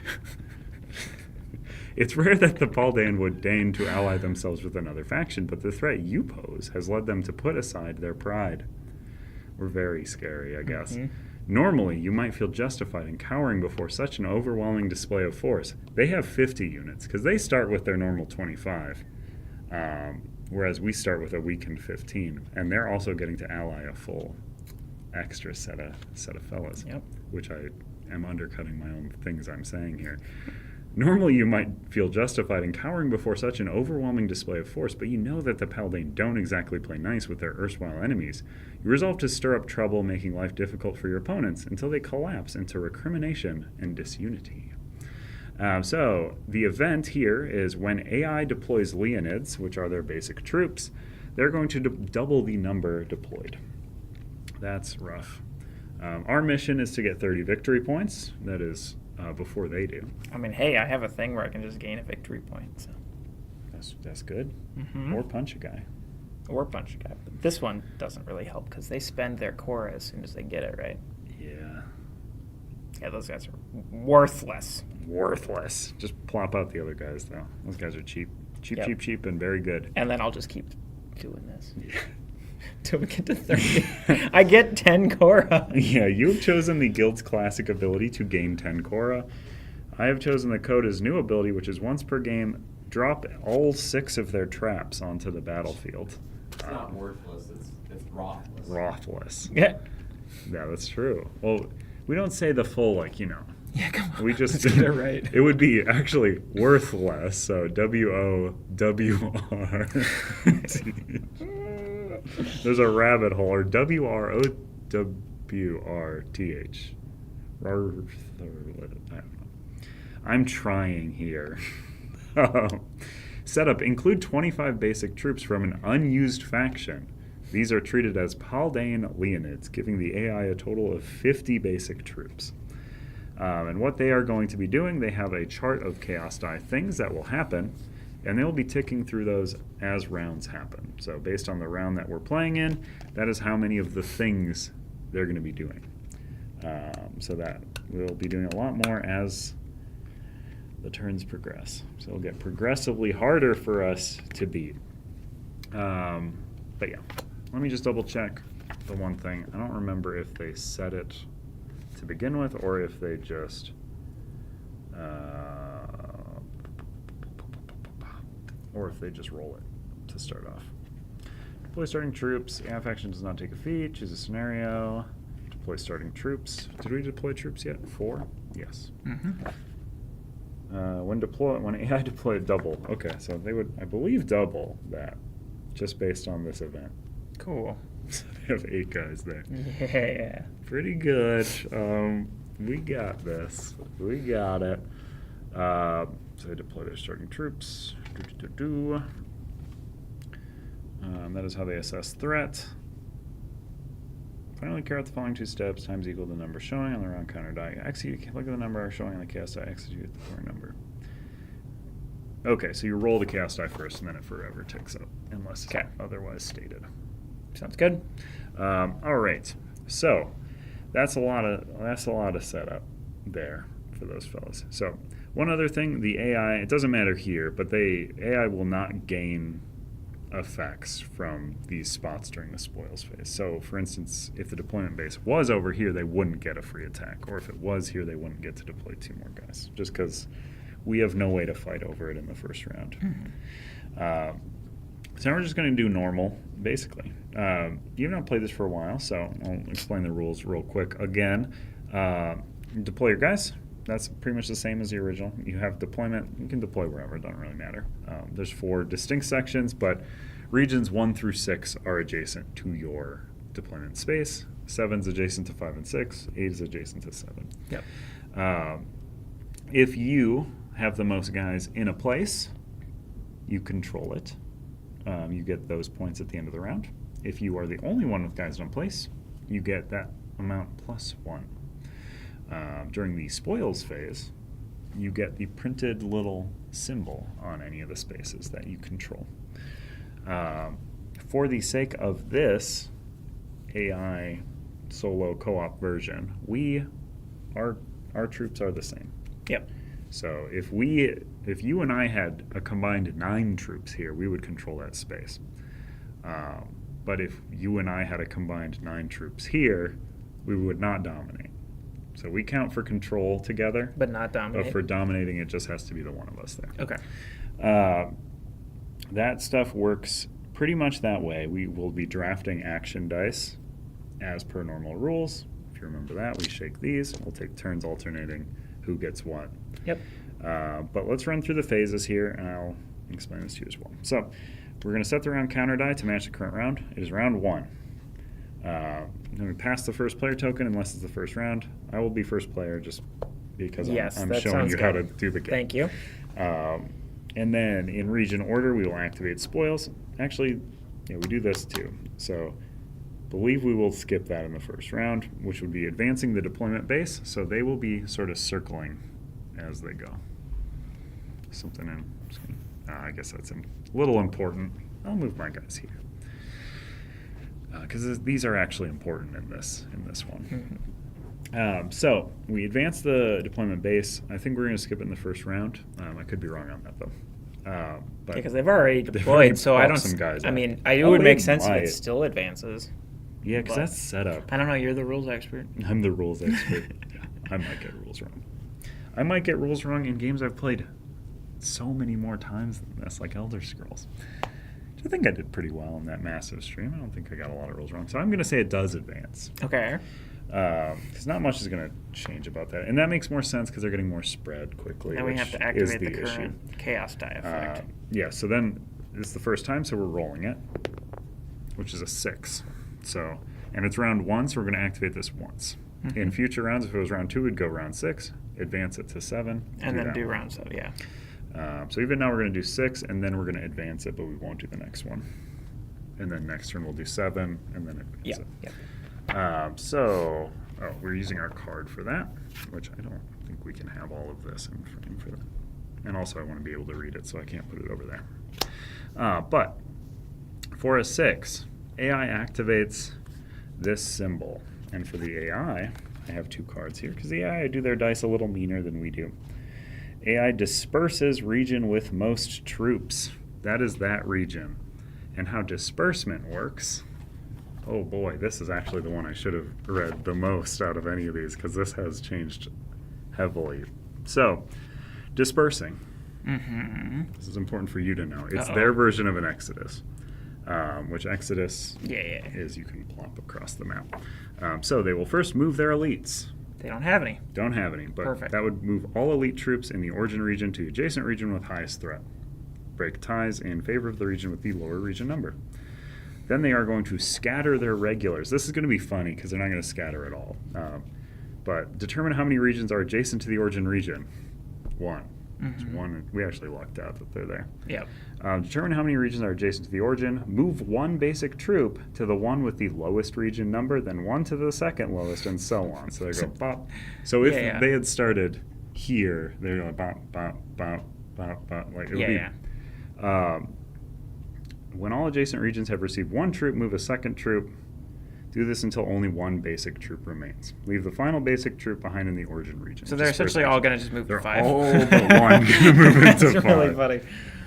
It's rare that the Paldane would deign to ally themselves with another faction, but the threat you pose has led them to put aside their pride. We're very scary, I guess. Mhm. Normally, you might feel justified in cowering before such an overwhelming display of force. They have 50 units because they start with their normal 25, whereas we start with a weakened 15, and they're also getting to ally a full extra set of fellas, Yep. which I am undercutting my own things I'm saying here. Normally, you might feel justified in cowering before such an overwhelming display of force, but you know that the Paldain don't exactly play nice with their erstwhile enemies. You resolve to stir up trouble, making life difficult for your opponents until they collapse into recrimination and disunity. So, the event here is when AI deploys Leonids, which are their basic troops, they're going to double the number deployed. That's rough. Our mission is to get 30 victory points. That is before they do. I mean, hey, I have a thing where I can just gain a victory point. So. That's good. Mm-hmm. Or punch a guy. Or punch a guy. But this one doesn't really help because they spend their core as soon as they get it, right? Yeah. Yeah, those guys are worthless. Worthless. Just plop out the other guys, though. Those guys are cheap. Cheap, Yep. cheap, cheap, and very good. And then I'll just keep doing this Yeah. till we get to 30. I get 10 Cora. Yeah, you have chosen the Guild's classic ability to gain 10 Cora. I have chosen the Coda's new ability, which is once per game, drop all 6 of their traps onto the battlefield. It's not worthless. It's Wrothless. Wrothless. Yeah. Yeah, that's true. Well, we don't say the full, Yeah, come on. We just Let's get it right. It would be actually worthless. So WOWR. There's a rabbit hole, or WROWRTH. I don't know. I'm trying here. Setup: include 25 basic troops from an unused faction. These are treated as Paldain Leonids, giving the AI a total of 50 basic troops. And what they are going to be doing, they have a chart of Chaos Die things that will happen, and they'll be ticking through those as rounds happen. So based on the round that we're playing in, that is how many of the things they're going to be doing. So that we'll be doing a lot more as the turns progress. So it'll get progressively harder for us to beat. But yeah, let me just double check the one thing. I don't remember if they set it to begin with or if they just roll it to start off. Deploy starting troops. AI faction does not take a feat. Choose a scenario. Deploy starting troops. Did we deploy troops yet? 4? Yes. Mm-hmm. When AI deployed double. Okay, so they would, I believe, double that just based on this event. Cool. So they have 8 guys there. Yeah. Pretty good. We got this. We got it. So they deploy their starting troops. That is how they assess threat. Finally, carry out the following 2 steps. Times equal to the number showing on the round counter die. Execute. Look at the number showing on the chaos die. Execute the correct number. Okay, so you roll the chaos die first, and then it forever ticks up, unless otherwise stated. Sounds good. All right. So that's a lot of setup there for those fellas. So one other thing, the AI, it doesn't matter here, but AI will not gain effects from these spots during the spoils phase. So for instance, if the deployment base was over here, they wouldn't get a free attack, or if it was here, they wouldn't get to deploy 2 more guys, just because we have no way to fight over it in the first round. Mm-hmm. So now we're just going to do normal, basically. You've not played this for a while, so I'll explain the rules real quick. Again, deploy your guys. That's pretty much the same as the original. You have deployment. You can deploy wherever. It doesn't really matter. There's 4 distinct sections, but regions 1 through 6 are adjacent to your deployment space. 7's adjacent to 5 and 6. 8 is adjacent to 7. Yep. If you have the most guys in a place, you control it. You get those points at the end of the round. If you are the only one with guys in a place, you get that amount plus 1. During the spoils phase, you get the printed little symbol on any of the spaces that you control. For the sake of this AI solo co-op version, our troops are the same. Yep. So if you and I had a combined 9 troops here, we would control that space. But if you and I had a combined 9 troops here, We would not dominate. So we count for control together, But not dominate. but for dominating, it just has to be the one of us there. Okay. That stuff works pretty much that way. We will be drafting action dice as per normal rules. If you remember that, we shake these. We'll take turns alternating who gets what. Yep. But let's run through the phases here, and I'll explain this to you as well. So we're going to set the round counter die to match the current round. It is round 1. Then we pass the first player token unless it's the first round. I will be first player just because Yes, I'm that showing sounds you how to good. do the game. Thank you. And then in region order, we will activate spoils. Actually, yeah, we do this too. So believe we will skip that in the first round, which would be advancing the deployment base. So they will be sort of circling as they go. Something in, I guess that's a little important. I'll move my guys here. Because these are actually important in this one. So we advance the deployment base. I think we're going to skip it in the first round. I could be wrong on that though. But Because they've already they've deployed, already so I brought don't. some guys I out. mean, it Oh, would they make sense if might. it still advances. Yeah, because but- that's setup. I don't know. You're the rules expert. I'm the rules expert. I might get rules wrong. I might get rules wrong in games I've played so many more times than this, like Elder Scrolls. I think I did pretty well in that massive stream. I don't think I got a lot of rules wrong. So I'm going to say it does advance. Okay. Because not much is going to change about that. And that makes more sense because they're getting more spread quickly. And we which have to is activate the issue. current chaos die effect. Yeah, so then it's the first time, so we're rolling it, which is a 6. So, and it's round 1, so we're going to activate this once. In future rounds, if it was round 2, we'd go round 6, advance it to 7, And then that do one. round 7, yeah. So even now we're going to do 6, and then we're going to advance it, but we won't do the next one. And then next turn we'll do 7, and then advance Yeah. it. Yeah. We're using our card for that, which I don't think we can have all of this in frame for that. And also I want to be able to read it, so I can't put it over there. But for a 6, AI activates this symbol. And for the AI, I have 2 cards here, because the AI do their dice a little meaner than we do. AI disperses region with most troops. That is that region. And how disbursement works, oh boy, this is actually the one I should have read the most out of any of these, because this has changed heavily. So, dispersing. This is important for you to know. It's Uh-oh. their version of an Exodus, which Exodus Yeah. is you can plop across the map. So they will first move their elites. They don't have any. Don't have any, but Perfect. that would move all elite troops in the origin region to adjacent region with highest threat. Break ties in favor of the region with the lower region number. Then they are going to scatter their regulars. This is going to be funny because they're not going to scatter at all. But determine how many regions are adjacent to the origin region. 1. It's 1. We actually lucked out that they're there. Yep. Determine how many regions are adjacent to the origin. Move 1 basic troop to the one with the lowest region number, then 1 to the second lowest, and so on. So they go bop. So if Yeah. they had started here, they're going bop, bop, bop, bop, bop. Like it would be. When all adjacent regions have received 1 troop, move a second troop. Do this until only 1 basic troop remains. Leave the final basic troop behind in the origin region. So they're Disperse essentially all action. going to just move They're to 5. all but 1 going to move into That's 5. really funny.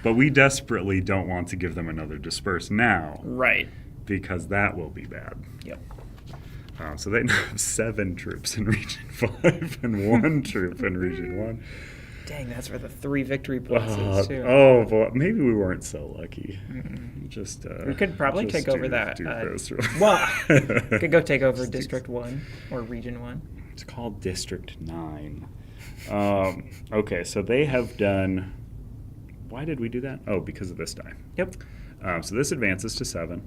But we desperately don't want to give them another disperse now, Right. because that will be bad. Yep. So they now have 7 troops in Region 5 and 1 troop in Region 1. Dang, that's where the 3 victory points is, too. Oh, boy. Maybe we weren't so lucky. Just We could probably just take over do- that. do those. Well, we could go take over Just do- District 1 or Region 1. It's called District 9. Okay, so they have done... Why did we do that? Oh, because of this die. Yep. So this advances to 7.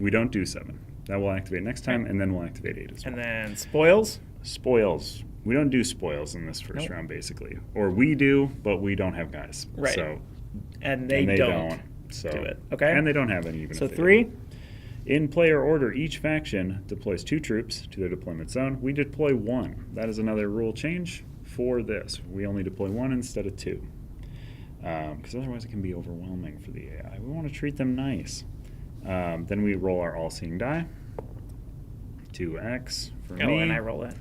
We don't do 7. That will activate next time, and then we'll activate 8 as well. And then spoils. Spoils. We don't do spoils in this first Nope. round, basically. Or we do, but we don't have guys. Right. So, And they, and don't so, do it. Okay. And they don't have any even. So if they 3. do. In player order, each faction deploys 2 troops to their deployment zone. We deploy 1. That is another rule change for this. We only deploy 1 instead of 2. Because otherwise it can be overwhelming for the AI. We want to treat them nice. Then we roll our all-seeing die. 2x for me. Oh, and I roll it.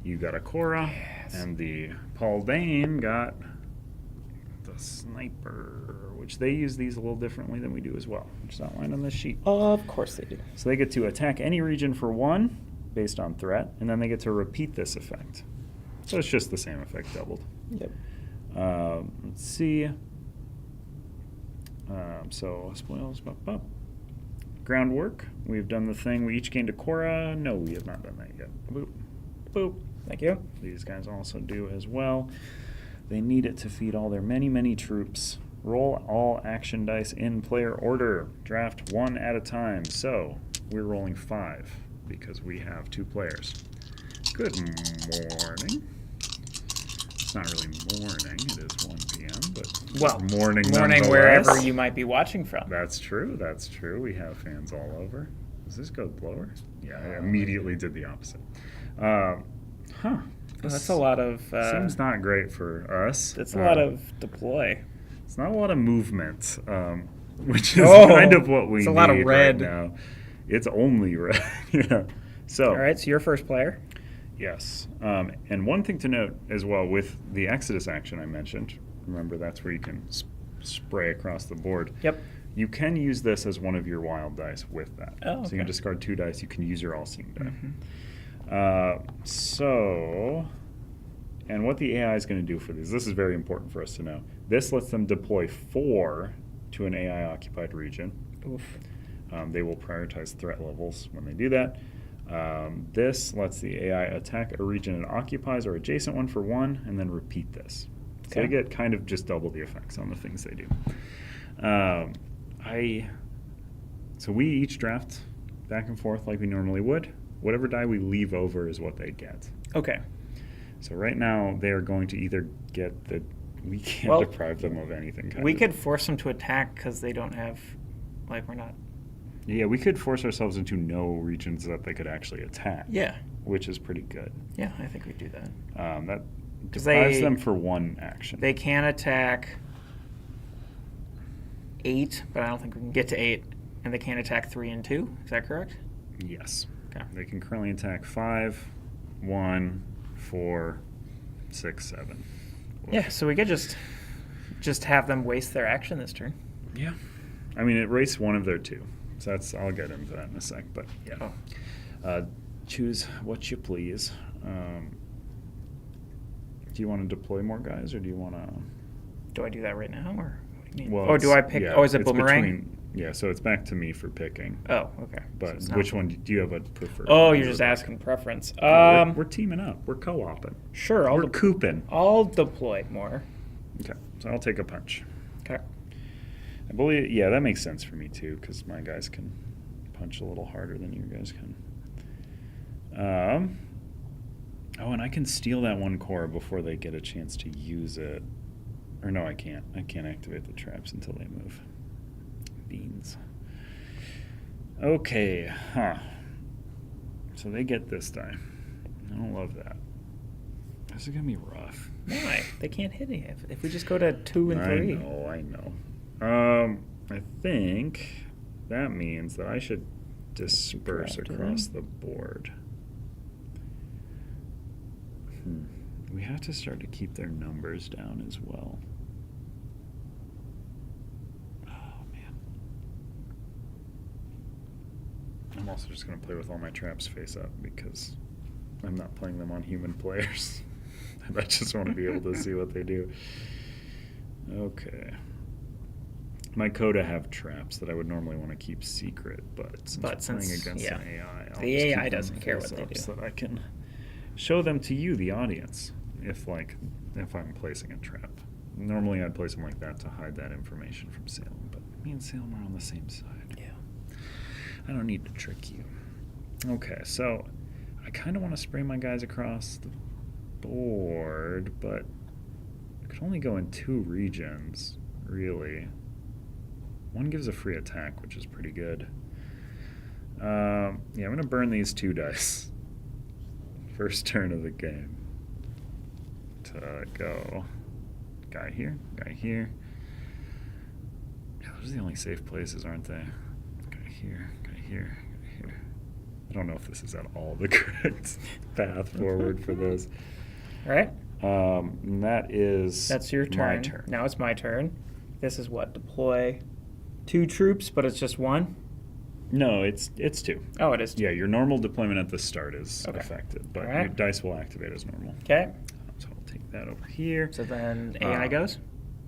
You got a Cora, and the Paul Dane got the sniper, which they use these a little differently than we do as well, which is outlined on this sheet. Of course they do. So they get to attack any region for 1, based on threat, and then they get to repeat this effect. So it's just the same effect doubled. Yep. Let's see. So spoils. Groundwork. We've done the thing. We each gained a Cora. No, we have not done that yet. Boop. Boop. Thank you. These guys also do as well. They need it to feed all their many, many troops. Roll all action dice in player order. Draft one at a time. So we're rolling 5 because we have 2 players. Good morning. It's not really morning. It is 1 p.m. But Well, morning wherever nonetheless. you might be watching from. That's true. That's true. We have fans all over. Does this go lower? Yeah, I immediately did the opposite. That's a lot of. Seems not great for us. That's a lot of deploy. It's not a lot of movement, which is Oh, kind of what we it's need a lot of red. right now. It's only red. Yeah. So. All right, so your first player. Yes. And one thing to note as well with the Exodus action I mentioned. Remember, that's where you can spray across the board. Yep. You can use this as one of your wild dice with that. Oh, So you can okay. discard 2 dice. You can use your all-seeing die. And what the AI is going to do for these, this is very important for us to know. This lets them deploy 4 to an AI-occupied region. Oof. They will prioritize threat levels when they do that. This lets the AI attack a region it occupies or adjacent one for 1, and then repeat this. So they Okay. get kind of just double the effects on the things they do. So we each draft back and forth like we normally would. Whatever die we leave over is what they get. Okay. So right now they are going to either get the. We can't Well, deprive them of anything. We of. could force them to attack because they don't have, like, we're not. Yeah, we could force ourselves into no regions that they could actually attack. Yeah. Which is pretty good. Yeah, I think we do that. That 'Cause deprives they- them for 1 action. They can attack 8, but I don't think we can get to 8. And they can't attack 3 and 2. Is that correct? Yes. Okay. They can currently attack 5, 1, 4, 6, 7. Yeah, so we could just have them waste their action this turn. Yeah. I mean, it erased one of their 2. So I'll get into that in a sec. But yeah. Oh. Choose what you please. Do you want to deploy more guys, or do you want to? Do I do that right now, or what do you mean? Well, oh, do I pick? yeah, oh, is it it's boomerang? Yeah, so it's back to me for picking. Oh, okay. But So it's not- which one do you have a preferred? Oh, you're just asking preference. We're teaming up. We're co-oping. Sure, We're cooping. I'll deploy more. Okay, so I'll take a punch. Okay. I believe, yeah, that makes sense for me too, because my guys can punch a little harder than you guys can. Oh, and I can steal that 1 core before they get a chance to use it. Or no, I can't. I can't activate the traps until they move. Beans. Okay, So they get this die. I don't love that. This is gonna be rough. Why? They can't hit it if we just go to 2 and 3. I know. I think that means that I should disperse Draft across them. the board. We have to start to keep their numbers down as well. Oh, man. I'm also just going to play with all my traps face up because I'm not playing them on human players. I just want to be able to see what they do. Okay. My coda have traps that I would normally want to keep secret, but since we're playing against an AI, I'll the just keep AI them doesn't care what face they up do. so that I can show them to you, the audience, if I'm placing a trap. Normally I'd place them like that to hide that information from Salem, but me and Salem are on the same side. Yeah. I don't need to trick you. Okay, so I kind of want to spray my guys across the board, but I could only go in 2 regions, really. 1 gives a free attack, which is pretty good. Yeah, I'm going to burn these 2 dice. First turn of the game. To go. Guy here, guy here. Yeah, those are the only safe places, aren't they? Guy here, guy here, guy here. I don't know if this is at all the correct path forward for this. All right. And that is That's your turn. my turn. Now it's my turn. This is what? Deploy 2 troops, but it's just 1? No, it's 2. Oh, it is. Yeah, your normal deployment at the start is Okay. affected, but Alright. your dice will activate as normal. Okay. So I'll take that over here. So then AI goes.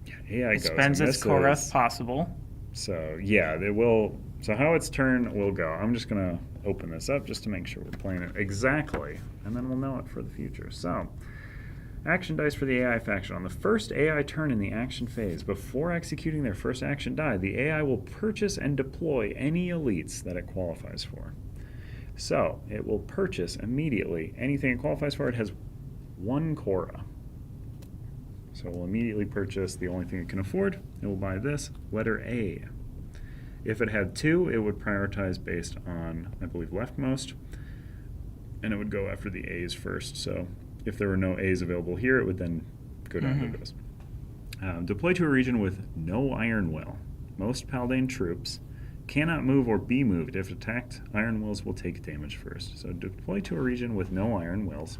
Yeah, AI It goes. spends and its this Korath is- possible. So yeah, they will. So how its turn will go. I'm just gonna open this up just to make sure we're playing it exactly, and then we'll know it for the future. So, action dice for the AI faction. On the first AI turn in the action phase, before executing their first action die, the AI will purchase and deploy any elites that it qualifies for. So it will purchase immediately anything it qualifies for. It has 1 Korra. So it will immediately purchase the only thing it can afford. It will buy this, letter A. If it had 2, it would prioritize based on, I believe, leftmost, and it would go after the A's first. So if there were no A's available here, it would then go down to those. Deploy to a region with no iron will. Most Paldean troops cannot move or be moved. If attacked, iron wills will take damage first. So deploy to a region with no iron wills.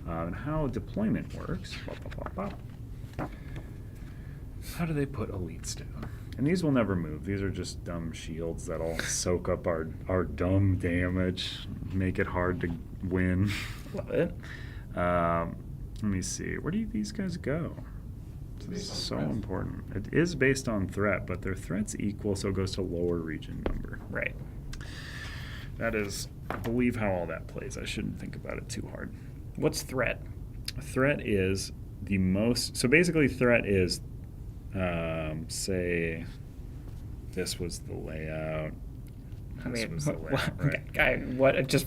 And how deployment works. How do they put elites down? And these will never move. These are just dumb shields that'll soak up our dumb damage, make it hard to win. Love it. Let me see. Where do these guys go? This is so important. It is based on threat, but their threat's equal, so it goes to lower region number. Right. That is, I believe, how all that plays. I shouldn't think about it too hard. What's threat? Threat is the most. So basically, threat is, say, this was the layout. I This mean, was the layout, right?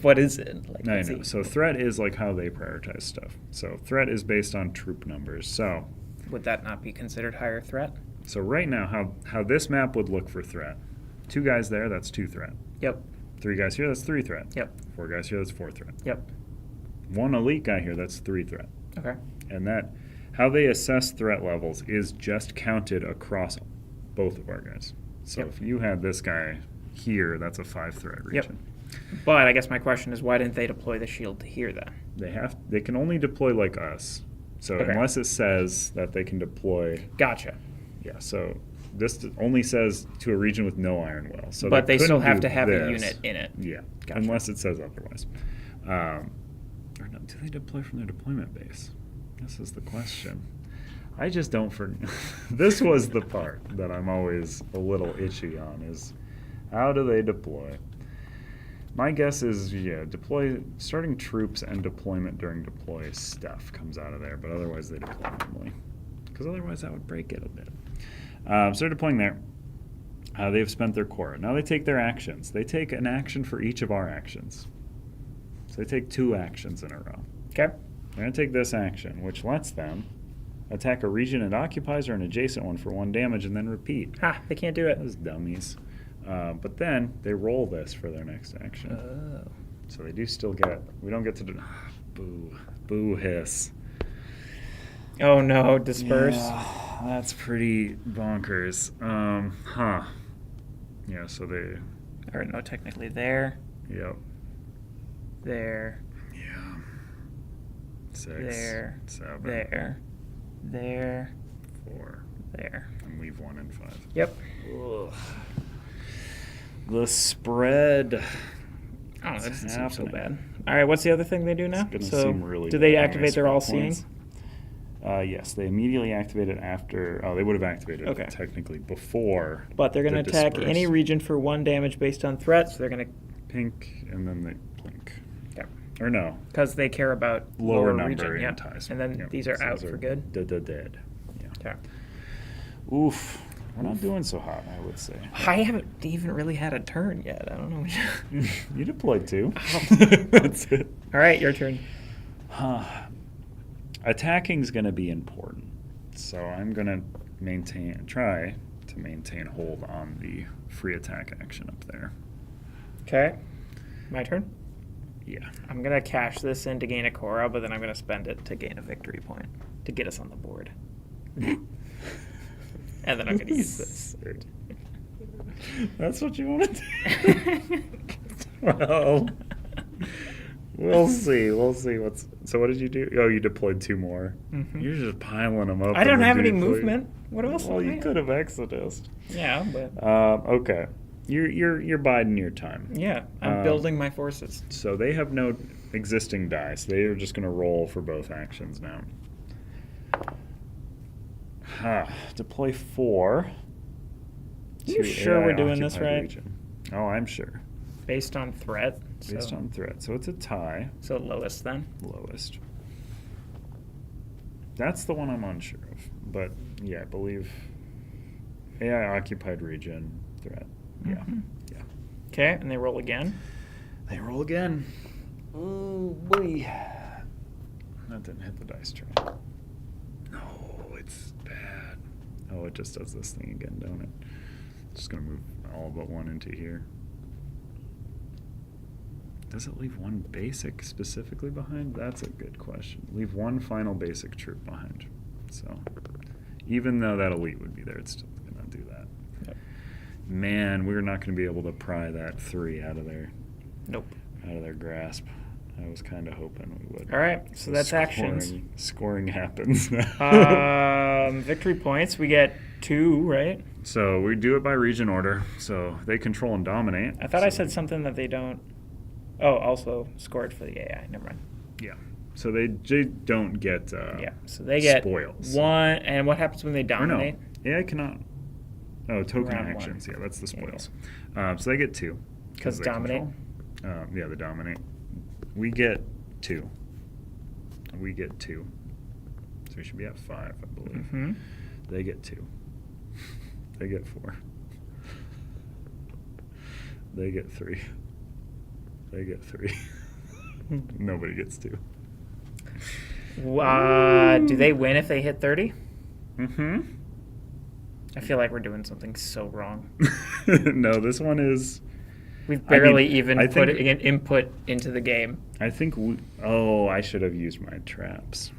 what is it? Like, I let's know. see. So threat is like how they prioritize stuff. So threat is based on troop numbers. So Would that not be considered higher threat? right now, how this map would look for threat. 2 guys there, that's 2 threat. Yep. 3 guys here, that's 3 threat. Yep. 4 guys here, that's 4 threat. Yep. 1 elite guy here, that's 3 threat. Okay. And that, how they assess threat levels is just counted across both of our guys. So Yep. if you had this guy here, that's a 5 threat region. But I guess my question is, why didn't they deploy the shield to here then? They can only deploy like us. So Okay. unless it says that they can deploy, Gotcha. yeah. So this only says to a region with no iron will. So But they still couldn't have do to have a this. unit in it. Yeah, Gotcha. unless it says otherwise. Or no, do they deploy from their deployment base? This is the question. I just don't this was the part that I'm always a little itchy on, is how do they deploy? My guess is, starting troops and deployment during deploy stuff comes out of there, but otherwise they deploy normally. Because otherwise that would break it a bit. So they're deploying there. They've spent their core. Now they take their actions. They take an action for each of our actions. So they take 2 actions in a row. Okay. They're going to take this action, which lets them attack a region it occupies or an adjacent one for 1 damage and then repeat. Ha! They can't do it. Those dummies. But then they roll this for their next action. Oh. So they do still get. We don't get to do. Boo. Boo hiss. Oh no! Disperse. Yeah, that's pretty bonkers. Yeah, so they. Or no, technically there, Yep. there, Yeah. 6. there, 7. there, 4. there. And leave 1 and 5. Yep. Ugh. The spread. Oh, that doesn't seem so happening. bad. All right, what's the other thing they do now? It's So, gonna seem really do they bad when I activate their spend all-seeing? points. Yes, they immediately activate it after. Oh, they would have activated Okay. it technically before. But they're going to the attack disperse. any region for 1 damage based on threat, so they're going to, Pink, and then they blink. yeah, Or no, because they care about lower number region. in Yeah. ties. And then Yeah, these are so out those for good. Dead. Yeah. Okay. Oof. We're not doing so hot, I would say. I haven't even really had a turn yet. I don't know. You deployed 2. Oh. That's it. All right, your turn. Attacking's going to be important. So I'm going to try to maintain hold on the free attack action up there. Okay. My turn. Yeah. I'm going to cash this in to gain a Korra, but then I'm going to spend it to gain a victory point to get us on the board. And then I'm going to use this. That's what you want to do? Well, we'll see. So what did you do? Oh, you deployed 2 more. Mhm. You're just piling them up. I don't in the have any deploy. movement. What else? Well, am you I- could have Exodus. Yeah, but Okay. You're biding your time. Yeah, I'm building my forces. So they have no existing die, so they are just going to roll for both actions now. Deploy 4. You to sure we're doing this AI-occupied right? region. Oh, I'm sure. Based on threat. Based on threat. So it's a tie. So lowest then. Lowest. That's the one I'm unsure of. But yeah, I believe AI occupied region threat. Yeah. Mhm. Yeah. Okay, and they roll again. They roll again. Oh boy. That didn't hit the dice tray. No, it's bad. Oh, it just does this thing again, don't it? Just gonna move all but one into here. Does it leave one basic specifically behind? That's a good question. Leave one final basic troop behind. So, even though that elite would be there, it's still gonna do that. Yep. Man, we're not gonna be able to pry that 3 out of their Nope. grasp. I was kind of hoping we would. All right, so that's actions. Scoring happens now. Victory points. We get 2, right? So we do it by region order. So they control and dominate. I thought I So- said something that they don't. Oh, also scored for the AI. Never mind. Yeah. So they don't get. Yeah, so they get spoils. 1. And what happens when they Or dominate? no, AI cannot. Oh, token Round 1. actions. Yeah, that's the Yeah. spoils. So they get 2. 'Cause they dominate? control. Yeah, they dominate. We get 2. We get 2. So we should be at 5, I believe. Mm-hmm. They get 2. They get 4. They get 3. They get 3. Nobody gets 2. Do they win if they hit 30? Mm-hmm. I feel like we're doing something so wrong. No, this one is. We've barely I even think- put an input into the game. I think. I should have used my traps.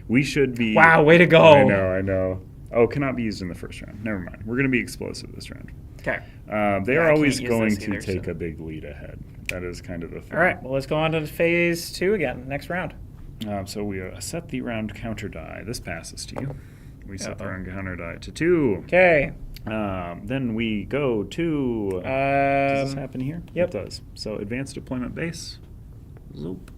We should be. Wow, way to go. I know. Oh, cannot be used in the first round. Never mind. We're going to be explosive this round. Okay. They Yeah, are I always can't use going this to either, take so- a big lead ahead. That is kind of the thing. All right. Well, let's go on to phase 2 again. Next round. So we set the round counter die. This passes to you. We set the Uh-oh. round counter die to 2. Okay. Then we go to. Does this happen here? Yep. It does. So advanced deployment base. Zoop.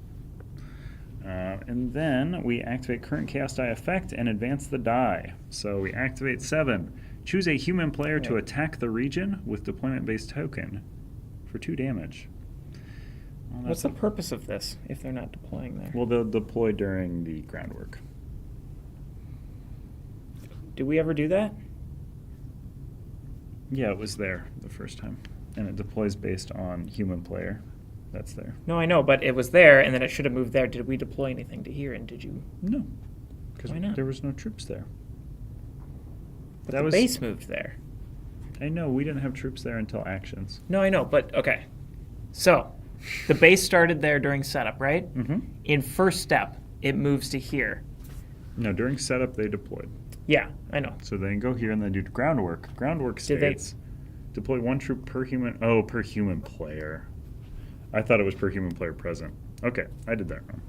And then we activate current chaos die effect and advance the die. So we activate 7. Choose a human player to Yeah. attack the region with deployment base token for 2 damage. Well, What's the that's purpose of this if they're not deploying there? Well, they'll deploy during the groundwork. Did we ever do that? Yeah, it was there the first time. And it deploys based on human player. That's there. No, I know, but it was there, and then it should have moved there. Did we deploy anything to here, and did you? No. Because Why not? there was no troops there. But That the was- base moved there. I know, we didn't have troops there until actions. No, I know, but okay. So, the base started there during setup, right? Mm-hmm. In first step, it moves to here. No, during setup they deployed. Yeah, I know. So they go here and they do groundwork. Groundwork Did they- states deploy 1 troop per human. Oh, per human player. I thought it was per human player present. Okay, I did that wrong.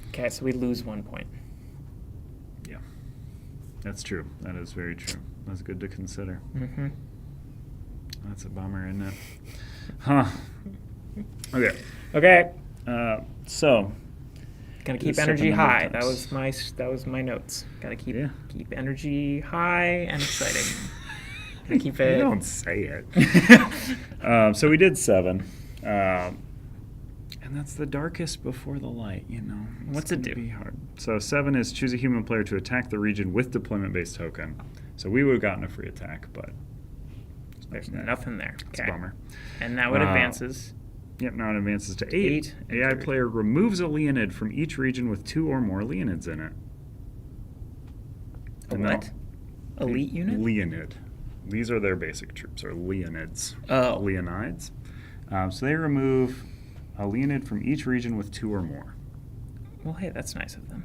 Okay, so we lose 1 point. Yeah, that's true. That is very true. That's good to consider. Mm-hmm. That's a bummer, isn't it? Huh. Okay. Okay, So gotta keep Just checking energy the high. notes. That was my notes. Gotta keep Yeah. keep energy high and exciting. Gotta keep it. You don't say it. So we did 7. And that's the darkest before the light, you know. It's What's it gonna do? Be hard. So 7 is choose a human player to attack the region with deployment-based token. So we would have gotten a free attack, but There's Yeah. nothing there. it's Okay. a bummer. And now it advances. Yep, now it advances to 8. 8 and AI third. player removes a Leonid from each region with 2 or more Leonids in it. A And now- what? Elite unit? Leonid. These are their basic troops, or Leonids. Oh. Leonids. So they remove a Leonid from each region with 2 or more. Well, hey, that's nice of them.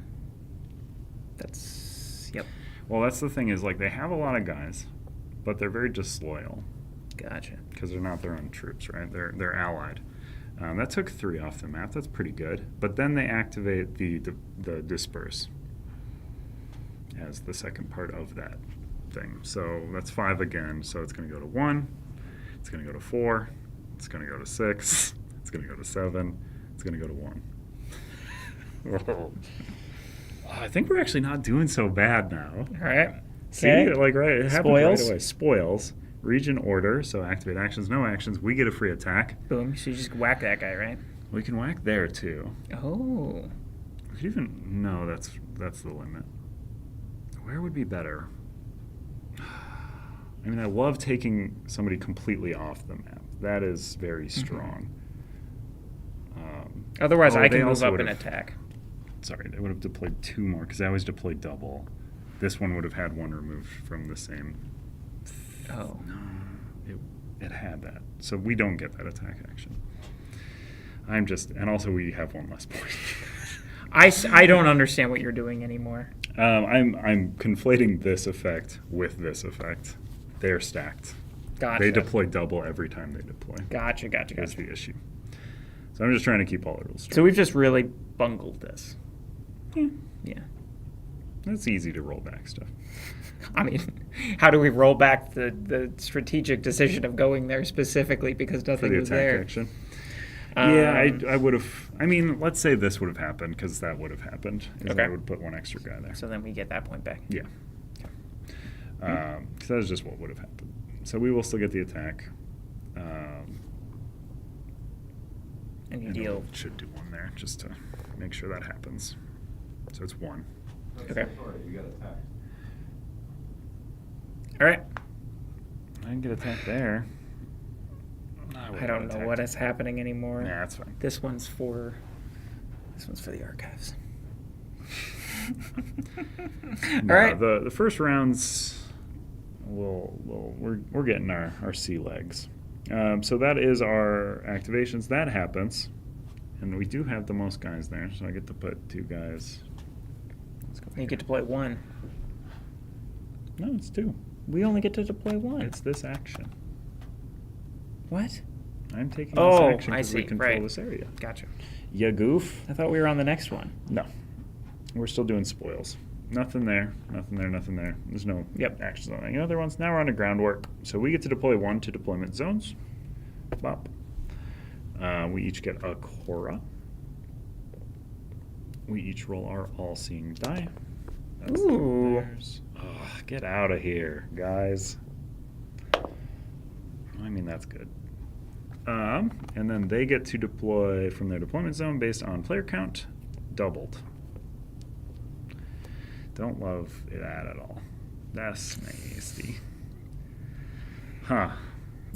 That's yep. Well, that's the thing is, like, they have a lot of guys, but they're very disloyal Gotcha. because they're not their own troops, right? They're allied. That took 3 off the map. That's pretty good. But then they activate the disperse as the second part of that. thing. So that's 5 again. So it's going to go to 1. It's going to go to 4. It's going to go to 6. It's going to go to 7. It's going to go to 1. Whoa. I think we're actually not doing so bad now. All right. See, like right, it happens right away. Spoils, region order. So activate actions, no actions. We get a free attack. Boom. So you just whack that guy, right? We can whack there too. Oh. We could even no. That's the limit. Where would be better? I mean, I love taking somebody completely off the map. That is very strong. Otherwise, I they can move also up and would've- attack. Sorry, they would have deployed 2 more because I always deploy double. This one would have had 1 removed from the same. Oh. No, it had that. So we don't get that attack action. And also we have 1 less point. I don't understand what you're doing anymore. I'm conflating this effect with this effect. They're stacked. Gotcha. They deploy double every time they deploy. Gotcha. That's the issue. So I'm just trying to keep all the rules straight. So we've just really bungled this. Yeah. It's easy to roll back stuff. I mean, how do we roll back the strategic decision of going there specifically because For nothing the was attack there? action. Yeah, I would have. I mean, let's say this would have happened because that would have happened. Okay. I would put 1 extra guy there. So then we get that point back. Yeah. Because that is just what would have happened. So we will still get the attack. And you And deal. we should do 1 there just to make sure that happens. So it's 1. Okay. All right. I can get attacked there. I don't know what is happening anymore. Yeah, that's fine. This one's for the archives. No, All right. The first rounds, we're getting our sea legs. So that is our activations. That happens, and we do have the most guys there. So I get to put 2 guys. Let's go. You get to play 1. No, it's 2. We only get to deploy 1. It's this action. What? I'm taking Oh, this action I because we see. control Right. this area. Gotcha. Ya goof. I thought we were on the next one. No, we're still doing spoils. Nothing there. Nothing there. Nothing there. There's no actions on any other ones. Now we're on to groundwork. So we get to deploy 1 to deployment zones. Bop. We each get a Cora. We each roll our all-seeing die. That's Ooh. theirs. Oh, get out of here, guys. I mean, that's good. And then they get to deploy from their deployment zone based on player count, doubled. Don't love that at all. That's nasty. Huh.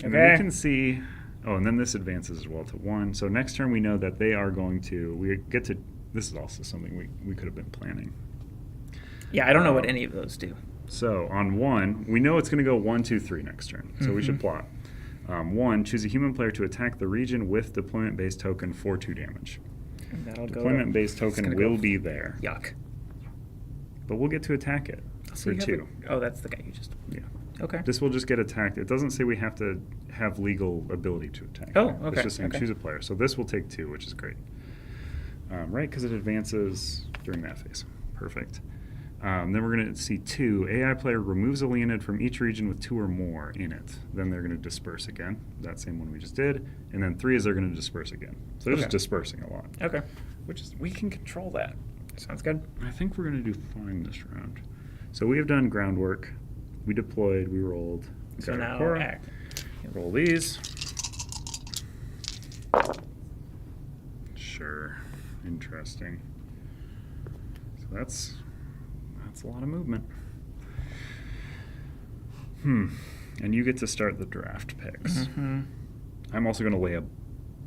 And then Okay. we can see. Oh, and then this advances as well to 1. So next turn we know that they are going to. We get to. This is also something we could have been planning. Yeah, I don't know what any of those do. So on 1, we know it's going to go 1, 2, 3 next turn. So we should plot. 1, choose a human player to attack the region with deployment-based token for 2 damage. And that'll go. Deployment-based token gonna will go- be there, Yuck. but we'll get to attack it So for you have 2. oh, that's the guy you just. Yeah. Okay. This will just get attacked. It doesn't say we have to have legal ability to attack. Oh, It's okay, just saying okay. choose a player. So this will take 2, which is great. Right, because it advances during that phase. Perfect. Then we're going to see 2. AI player removes a Leonid from each region with 2 or more in it. Then they're going to disperse again. That same one we just did. And then 3 is they're going to disperse again. So they're just Okay. dispersing a lot. Okay. Which is, we can control that. Sounds good. I think we're going to do fine this round. So we have done groundwork. We deployed. We rolled. We So got our now Cora. act. Roll these. Sure. Interesting. So that's a lot of movement. And you get to start the draft picks. Mm-hmm. I'm also going to lay a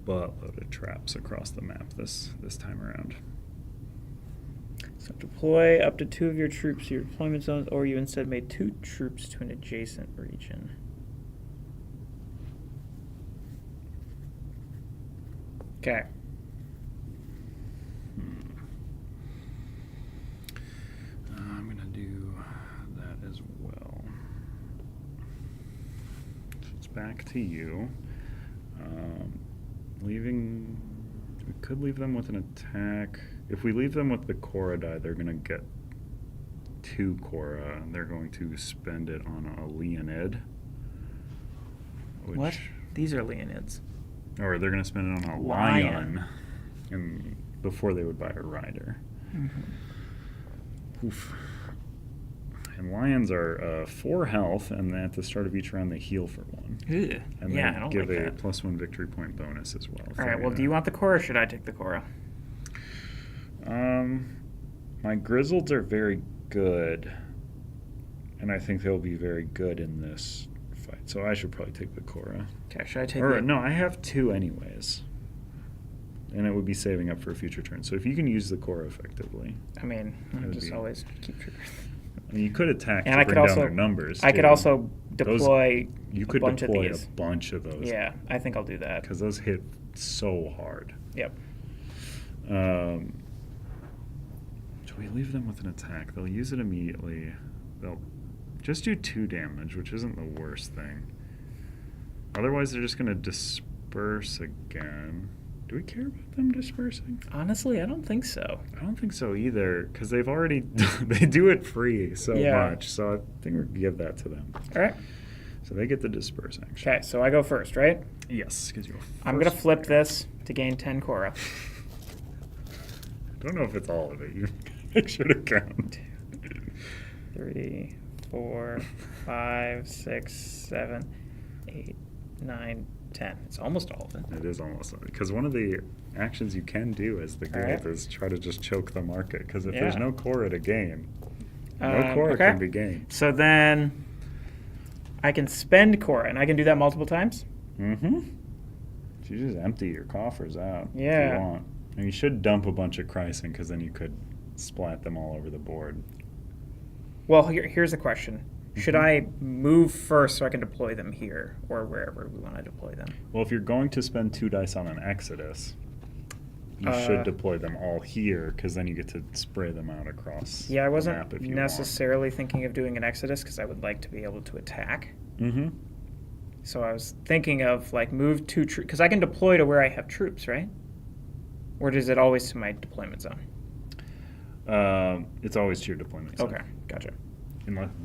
buttload of traps across the map this time around. So deploy up to 2 of your troops to your deployment zones, or you instead made 2 troops to an adjacent region. Okay. I'm going to do that as well. So it's back to you. We could leave them with an attack. If we leave them with the Cora die, they're going to get 2 Cora. They're going to spend it on a Leonid. What? These are Leonids. Or they're going to spend it on a Lion. And before they would buy a Rider. Mm-hmm. Oof. And Lions are 4 health, and at the start of each round they heal for 1. Ugh. And Yeah, they I don't give like a that. +1 victory point bonus as well. All right, well, do you want the Cora or should I take the Cora? My Grizzleds are very good, and I think they'll be very good in this fight. So I should probably take the Cora. Okay, should I take Or the... no, I have 2 anyways. And it would be saving up for a future turn. So if you can use the Cora effectively. I mean, I would just be- always keep troopers. I mean, you could attack And to I bring could down also- their numbers. I could too. also Those- deploy You a could bunch deploy of these. a bunch of those. Yeah, I think I'll do that. Because those hit so hard. Yep. Do we leave them with an attack? They'll use it immediately. They'll just do 2 damage, which isn't the worst thing. Otherwise, they're just going to disperse again. Do we care about them dispersing? Honestly, I don't think so. I don't think so either, because they've already they do it free so Yeah. much. So I think we'll give that to them. All right. So they get the disperse action. Okay, so I go first, right? Yes, because you're. I'm going to first flip player. this to gain 10 Cora. I don't know if it's all of it. You make sure to count. 3, 4, 5, 6, 7, 8, 9, 10. It's almost all of it. It is almost because one of the actions you can do as the All guild right. is try to just choke the market. Because if Yeah. there's no Cora to gain, no Cora okay. can be gained. So then I can spend Cora, and I can do that multiple times? Mm-hmm. So you just empty your coffers out if Yeah. you want. And you should dump a bunch of Chryson because then you could splat them all over the board. Well, here's the question. Should Mhm. I move first so I can deploy them here or wherever we want to deploy them? Well, if you're going to spend 2 dice on an Exodus, you should deploy them all here because then you get to spray them out across Yeah, I the wasn't map if you necessarily thinking of doing an Exodus because I would like to be able to attack. want. Mm-hmm. So I was thinking of like move 2 troops because I can deploy to where I have troops, right? Or is it always to my deployment zone? It's always to your deployment zone. Okay, gotcha.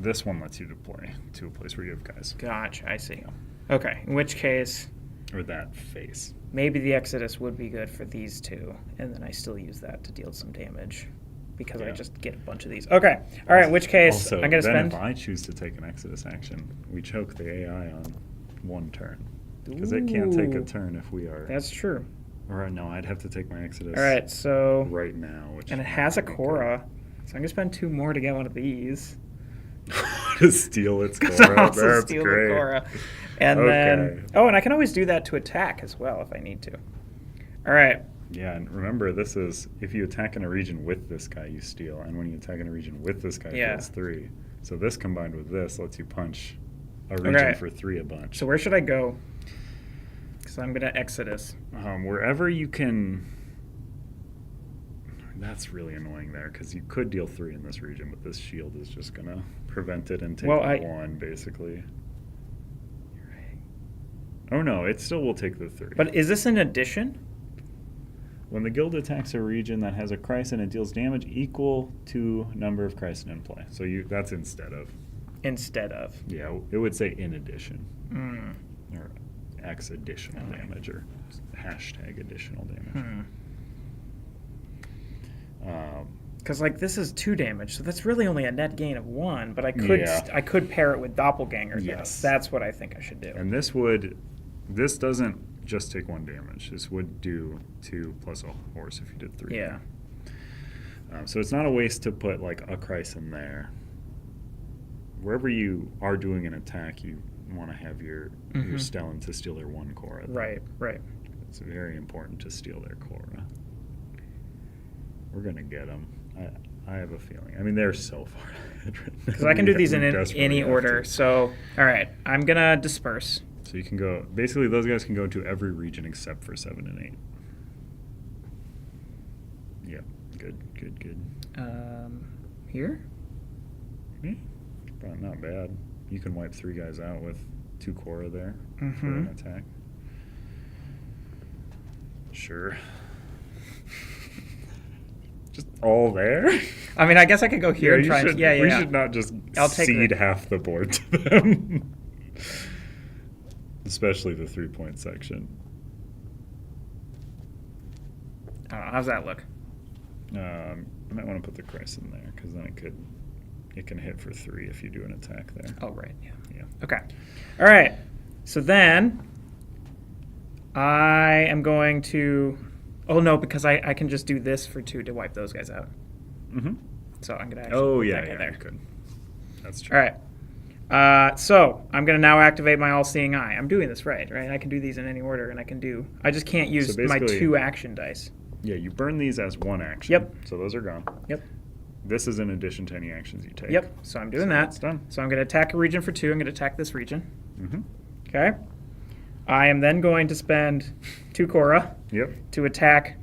This one lets you deploy to a place where you have guys. Gotcha, I see. Okay, in which case, Or that face. maybe the Exodus would be good for these 2, and then I still use that to deal some damage because I Yeah. just get a bunch of these. Okay, all right, in which case, Also, I'm going to then spend... if I choose to take an Exodus action, we choke the AI on 1 turn. Because it can't take a Ooh. turn if we are... That's true. Or no, I'd have to take my Exodus All right, so... right now. Which And it has a would be Cora, so I'm going to spend 2 more to get one of these. good. To steal its Because I Cora. also That's steal great. the Cora. And Okay. then... Oh, and I can always do that to attack as well if I need to. All right. Yeah, and remember, this is if you attack in a region with this guy, you steal, and when you attack in a region with this guy, Yeah. it deals 3. So this combined with this lets you punch a region Okay. for 3 a bunch. So where should I go? Because I'm going to Exodus. Wherever you can. That's really annoying there because you could deal 3 in this region, but this shield is just gonna prevent it and take Well, 1 basically. Oh no, it still will take the 3. But is this an addition? When the guild attacks a region that has a Chryson, it deals damage equal to number of Chryson in play. So that's instead of. Instead of. Yeah, it would say in addition. Mm. Or X additional Okay. damage or hashtag additional damage. Because like this is 2 damage, so that's really only a net gain of 1. But I could Yeah. I could pair it with Doppelganger. Yes. That's what I think I should do. And this doesn't just take 1 damage. This would do 2 plus a horse if you did 3. Yeah. So it's not a waste to put like a Chryson there. Wherever you are doing an attack, you want to have your Stellan to steal their 1 Cora. Right. Right. It's very important to steal their Cora. We're gonna get them. I have a feeling. I mean, they're so far ahead right now. Because I can do these in We desperately any have order. to. So all right, I'm gonna disperse. So you can go. Basically, those guys can go to every region except for 7 and 8. Yep. Good. Here. Yeah. But not bad. You can wipe 3 guys out with 2 Cora there for Mhm. an attack. Sure. Just all there? I mean, I guess I could go here and you try should, and... Yeah, yeah, we yeah. should not just I'll take cede the- half the board to them. Especially the 3-point section. I don't know. How's that look? I might want to put the Christ in there, because then it can hit for 3 if you do an attack there. Oh, right. Yeah. Yeah. Okay. All right. So then I am going to... Oh, no, because I can just do this for 2 to wipe those guys out. Mm-hmm. So I'm going to actually Oh, put yeah, that guy yeah, there. good. That's true. All right. So I'm going to now activate my all-seeing eye. I'm doing this right? I can do these in any order, and I just can't use So my basically- 2 action dice. Yeah, you burn these as 1 action. Yep. So those are gone. Yep. This is in addition to any actions you take. Yep. So I'm doing So that. that's done. So I'm going to attack a region for 2. I'm going to attack this region. Mm-hmm. Okay. I am then going to spend 2 Cora Yep. to attack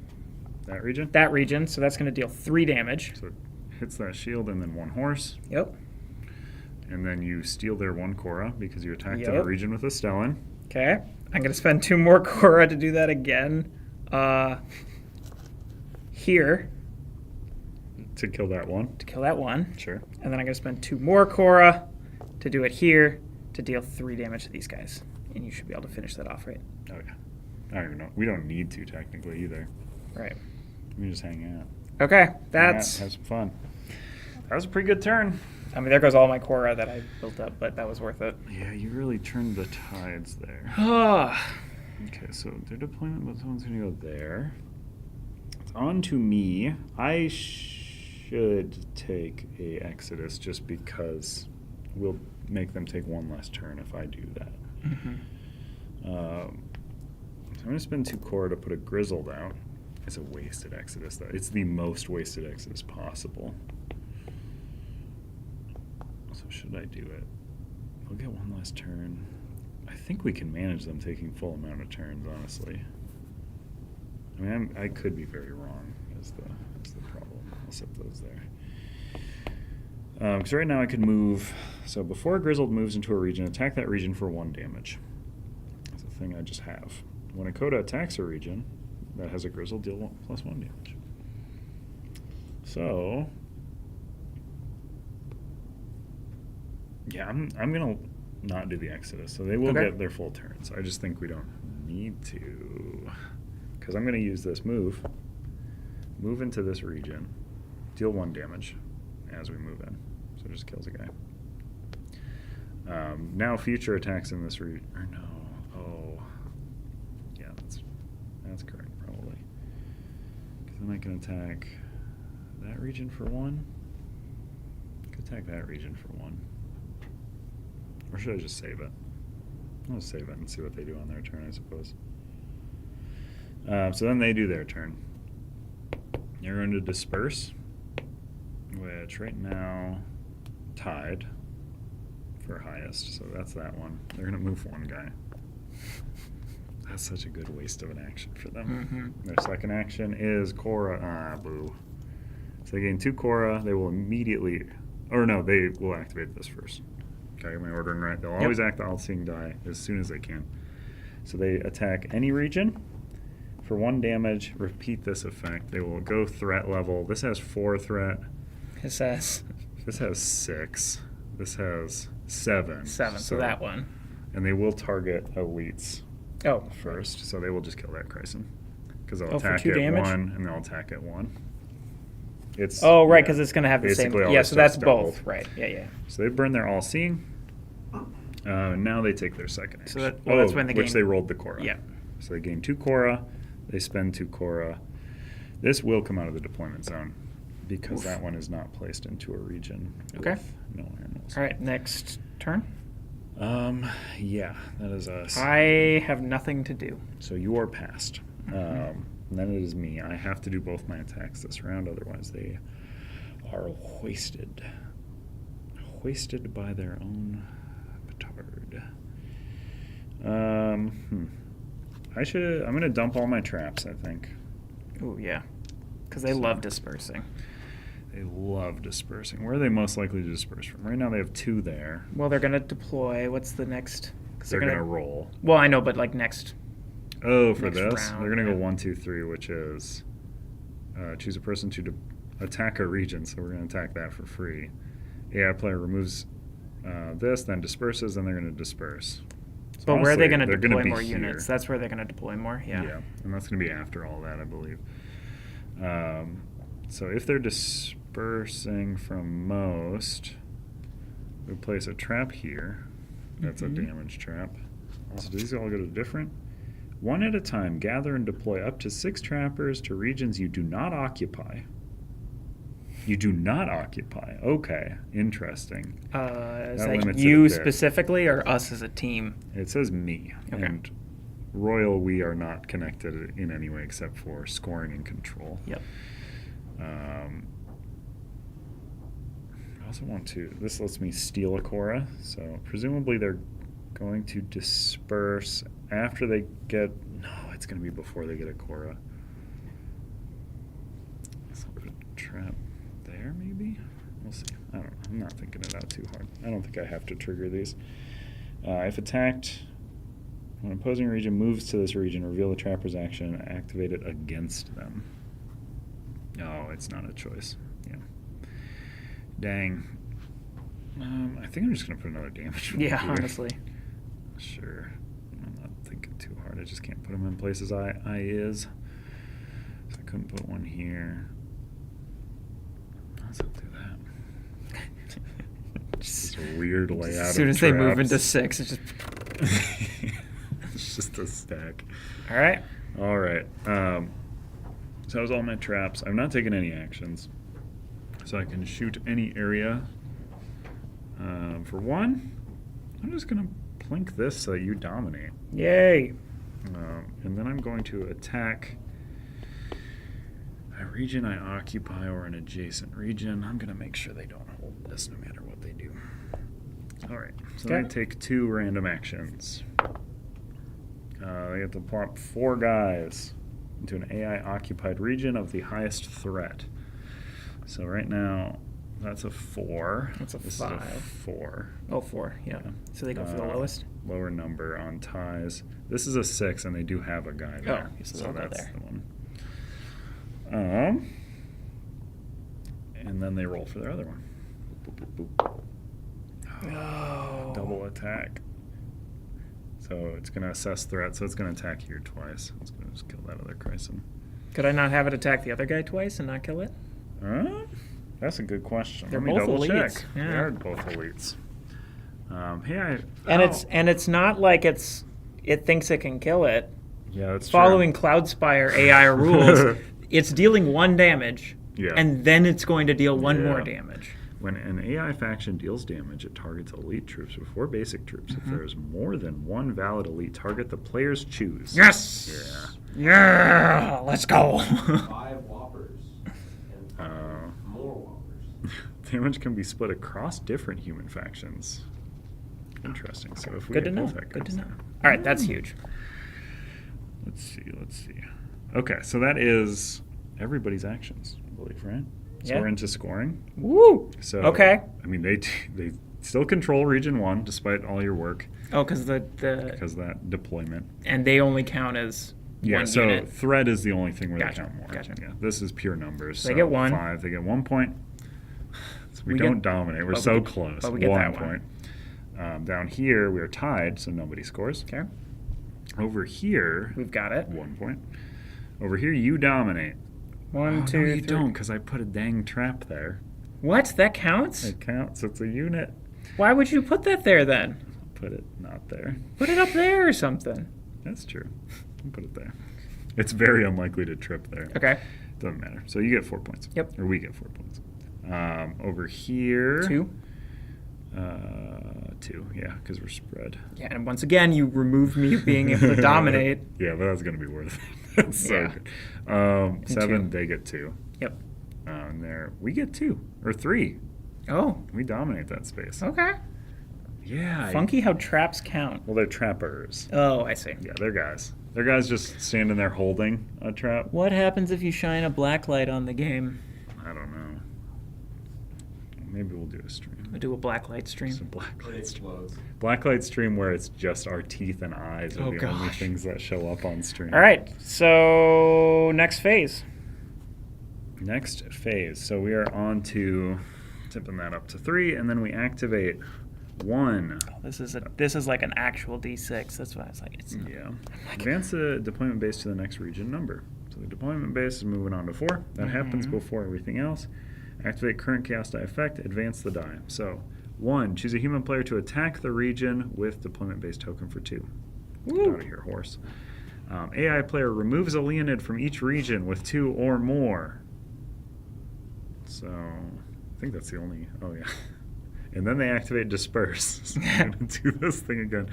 That region. that region. So that's going to deal 3 damage. So it hits that shield and then 1 horse. Yep. And then you steal their 1 Cora because you attacked a Yep. region with a Stellan. Okay. I'm going to spend 2 more Cora to do that again. Here To kill that 1. to kill that 1. Sure. And then I'm going to spend 2 more Cora to do it here to deal 3 damage to these guys. And you should be able to finish that off, right? Oh, yeah. I don't even know. We don't need to technically either. Right. We can just hang out. Okay. Hang That's... out, have some fun. That was a pretty good turn. I mean, there goes all my Cora that I built up, but that was worth it. Yeah, you really turned the tides there. Ah. Okay, so their deployment, but someone's going to go there. It's on to me. I should take a Exodus just because we'll make them take 1 less turn if I do that. Mhm. So I'm going to spend 2 Cora to put a Grizzled out. It's a wasted Exodus, though. It's the most wasted Exodus possible. So should I do it? We'll get 1 last turn. I think we can manage them taking full amount of turns, honestly. I mean, I could be very wrong is the problem. I'll set those there. Because right now I could move... So before Grizzled moves into a region, attack that region for 1 damage. That's a thing I just have. When a Coda attacks a region that has a Grizzled, deal +1 damage. So... Yeah, I'm going to not do the Exodus. So they will Okay. get their full turns. I just think we don't need to. Because I'm going to use this move into this region, deal 1 damage as we move in. So it just kills a guy. Now future attacks in this region, or no, oh, yeah, that's correct probably. Because then I can attack that region for 1. I could attack that region for 1. Or should I just save it? I'll just save it and see what they do on their turn, I suppose. So then they do their turn. They're going to disperse, which right now tied for highest, so that's that one. They're going to move 1 guy. That's such a good waste of an action for them. Mhm. Their second action is Cora. Ah, boo. So they gain 2 Cora. They will immediately, or no, they will activate this first. Okay, am I ordering right? They'll always act the all-seeing die as soon as they can. So they attack any region for 1 damage. Repeat this effect. They will go threat level. This has 4 threat. It says This has 6. This has 7. 7, so that one. And they will target elites Oh, first, so they will just kill that Chryson. Because they'll Oh, for attack 2 at damage? 1, and they'll attack at 1. It's Oh, right, yeah, because it's going to have the same. basically all Yeah, their so that's stuff's doubled. both. Right. Yeah, yeah. So they burn their all-seeing. Now they take their second action. So that's when they which gain- they rolled the Cora. Yeah. So they gain 2 Cora. They spend 2 Cora. This will come out of the deployment zone because that one is not placed into a region Okay. with no animals. All right, next turn. Yeah, that is us. I have nothing to do. So you are passed. And then it is me. I have to do both my attacks this round, otherwise they are hoisted. Hoisted by their own petard. I'm gonna dump all my traps, I think. Oh, yeah. Because they love dispersing. They love dispersing. Where are they most likely to disperse from? Right now they have 2 there. Well, they're going to deploy. What's the next? 'Cause They're gonna roll. Well, I know, but like next. Oh, for Next this? round, They're gonna yeah. go 1, 2, 3, which is choose a person to attack a region, so we're going to attack that for free. AI player removes this, then disperses, and they're going to disperse. So But where are they going to they're gonna deploy be more here. units? That's where they're going to deploy more. Yeah. And that's going to be after all that, I believe. So if they're dispersing from most, we place a trap here. That's a damage trap. So do these all go to different? One at a time, gather and deploy up to 6 trappers to regions you do not occupy. You do not occupy. Okay, interesting. Is That that limits it you a bit. specifically or us as a team? It says me. Okay. And Royal, we are not connected in any way except for scoring and control. Yep. I also want to, this lets me steal a Cora, so presumably they're going to disperse after they get, no, it's going to be before they get a Cora. So I'll put a trap there, maybe? We'll see. I don't know. I'm not thinking it out too hard. I don't think I have to trigger these. If attacked, when an opposing region moves to this region, reveal the trapper's action and activate it against them. Oh, it's not a choice. Yeah. Dang. I think I'm just going to put another damage one Yeah, here. honestly. Sure. I'm not thinking too hard. I just can't put them in places I is. So I couldn't put one here. Let's not do that. Just a weird layout. As soon of as they move traps. into 6, it's just. It's just a stack. All right. All right. So that was all my traps. I've not taken any actions. So I can shoot any area. For one, I'm just going to plink this so that you dominate. Yay. And then I'm going to attack a region I occupy or an adjacent region. I'm going to make sure they don't hold this no matter what they do. All right. So Okay. I take 2 random actions. They get to plop 4 guys into an AI-occupied region of the highest threat. So right now, that's a 4. That's a This 5. Is a 4. Oh, 4. Yeah. So they go for the lowest. Lower number on ties. This is a 6, and they do have a guy there. Oh, so so they'll go that's there. the one. And then they roll for their other one. Boop, boop, boop, boop. Oh. Double attack. So it's going to assess threat, so it's going to attack here twice. It's going to just kill that other Chryson. Could I not have it attack the other guy twice and not kill it? That's a good question. They're Let me both double elites. check. Yeah. They are both elites. And it's not like it thinks it can kill it. Yeah, that's Following true. Cloudspire AI rules, it's dealing 1 damage, Yeah. and then it's going to deal 1 more Yeah. damage. When an AI faction deals damage, it targets elite troops before basic troops. If there is more than 1 valid elite target, the players choose. Yes. Yeah. Let's go. 5 whoppers and 5 more whoppers. Damage can be split across different human factions. Interesting. So if we Good to have know. both that Good to guys know. there. All right, that's huge. Let's see. Okay, so that is everybody's actions, I believe, right? So Yeah. we're into scoring. Woo. So Okay. I mean, they still control Region 1 despite all your work Oh, because the because of that deployment. and they only count as Yeah, 1 so unit. threat is the only thing where Gotcha, they count more. gotcha. Yeah, this is pure numbers. They get 1. 5. They get 1 point. So we We don't get- dominate. We're but we so get- close. but we get 1 that one. point. Down here, we are tied, so nobody scores. Okay, Over here, we've got it. 1 point. Over here, you dominate. 1, Oh, 2, no, you 3. don't, because I put a dang trap there. What? That counts? It counts. It's a unit. Why would you put that there then? Put it not there. Put it up there or something. That's true. I'll put it there. It's very unlikely to trip there. Okay. Doesn't matter. So you get 4 points. Yep. Or we get 4 points. Over here. 2. 2. Yeah, because we're spread. Yeah, and once again, you removed me being able to dominate. Yeah, but that's going to be worth it. That's so Yeah. good. 2. 7, they get 2. Yep. And there, we get 2 or 3. Oh, We dominate that space. okay. Yeah. Funky how traps count. Well, they're trappers. Oh, I see. Yeah, they're guys. They're guys just standing there holding a trap. What happens if you shine a black light on the game? I don't know. Maybe we'll do a stream. We'll do a black light stream. Just a black It light stream. explodes. Blacklight stream where it's just our teeth and eyes are Oh, the only gosh. things that show up on stream. All right, so next phase. Next phase. So we are on to tipping that up to 3, and then we activate 1. Oh, this is like an actual D6. That's why I was like, it's not. Yeah. Advance the deployment base to the next region number. So the deployment base is moving on to 4. That happens before everything else. Activate current chaos die effect. Advance the die. So 1. Choose a human player to attack the region with deployment base token for 2. Get out of here, horse. AI player removes a Leonid from each region with 2 or more. So I think that's the only. Oh yeah. And then they activate disperse. So I'm gonna do this thing again.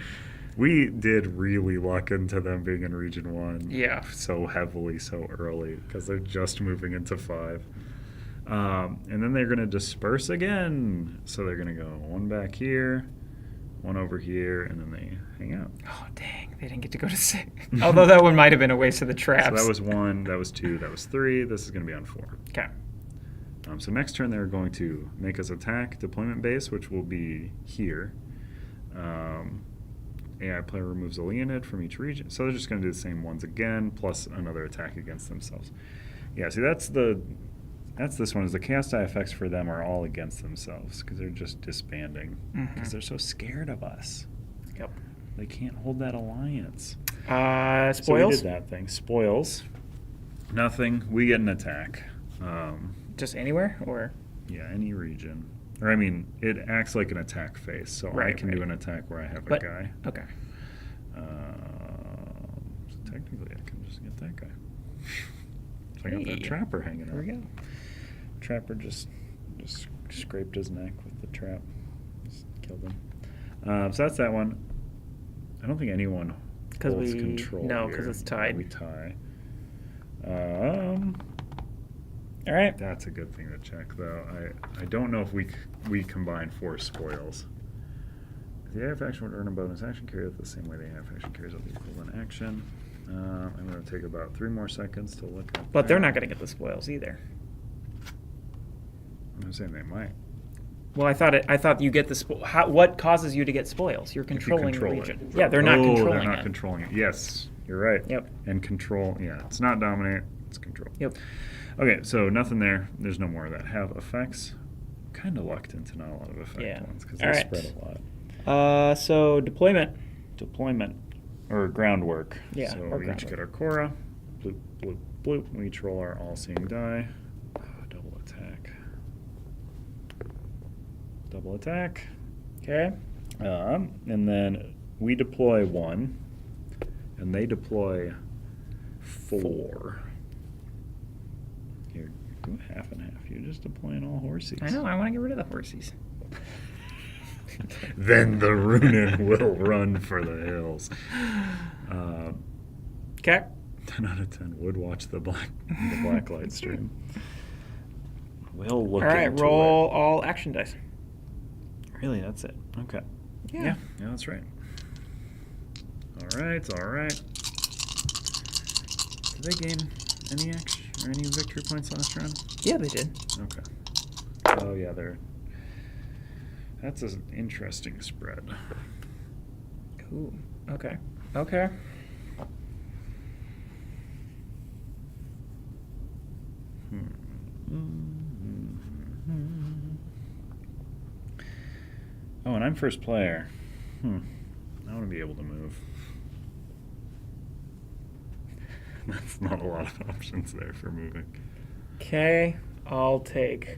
We did really luck into them being in region 1. Yeah. So heavily, so early, because they're just moving into 5. And then they're gonna disperse again. So they're gonna go 1 back here, 1 over here, and then they hang out. Oh, dang. They didn't get to go to 6. Although that one might have been a waste of the So traps. that was 1, that was 2, that was 3. This is gonna be on 4. Okay. So next turn they're going to make us attack deployment base, which will be here. AI player removes a Leonid from each region. So they're just going to do the same ones again, plus another attack against themselves. Yeah, see that's this one. Is the chaos die effects for them are all against themselves because they're just disbanding because they're so scared of us. Yep. They can't hold that alliance. Spoils? So we did that thing. Spoils. Nothing. We get an attack. Just anywhere, or? Yeah, any region. Or I mean, it acts like an attack phase, so I can do an attack where I have a guy. Okay. So technically, I can just get that guy. So I got that trapper hanging out. There we go. Trapper just scraped his neck with the trap. Just killed him. So that's that one. I don't think anyone holds control. No, because it's tied. We tie. All right. That's a good thing to check, though. I don't know if we combine 4 spoils. If the AF action would earn a bonus action carry the same way the AF action carries out the equivalent action. I'm going to take about 3 more seconds to look at But they're not going to get the spoils either. I'm saying they might. Well, I thought you get the what causes you to get spoils? You're controlling the control region. it. Yeah, they're not controlling they're not it. controlling it. Yes, you're right. Yep. And control, yeah, it's not dominate, it's control. Yep. Okay, so nothing there. There's no more of that. Have effects. Kind of lucked into not a lot of effect ones because they spread a lot. So deployment. Deployment or groundwork. Yeah, So or we each groundwork. get our Cora. Bloop, bloop, bloop. We each roll our all-seeing die. Double attack. Double attack. Okay. And then we deploy 1, and they deploy 4. You're doing half and half. You're just deploying all horses. I know. I want to get rid of the horsies. Then the Runin will run for the hills. Okay. 10 out of 10 would watch the black light stream. We'll look All right. into Roll all action dice. Really, that's it. Okay. Yeah. Yeah, that's right. All right. Did they gain any action or any victory points last round? Yeah, they did. Okay. Oh yeah, that's an interesting spread. Cool. Okay. Okay. Oh, and I'm first player. I want to be able to move. That's not a lot of options there for moving. Okay. I'll take.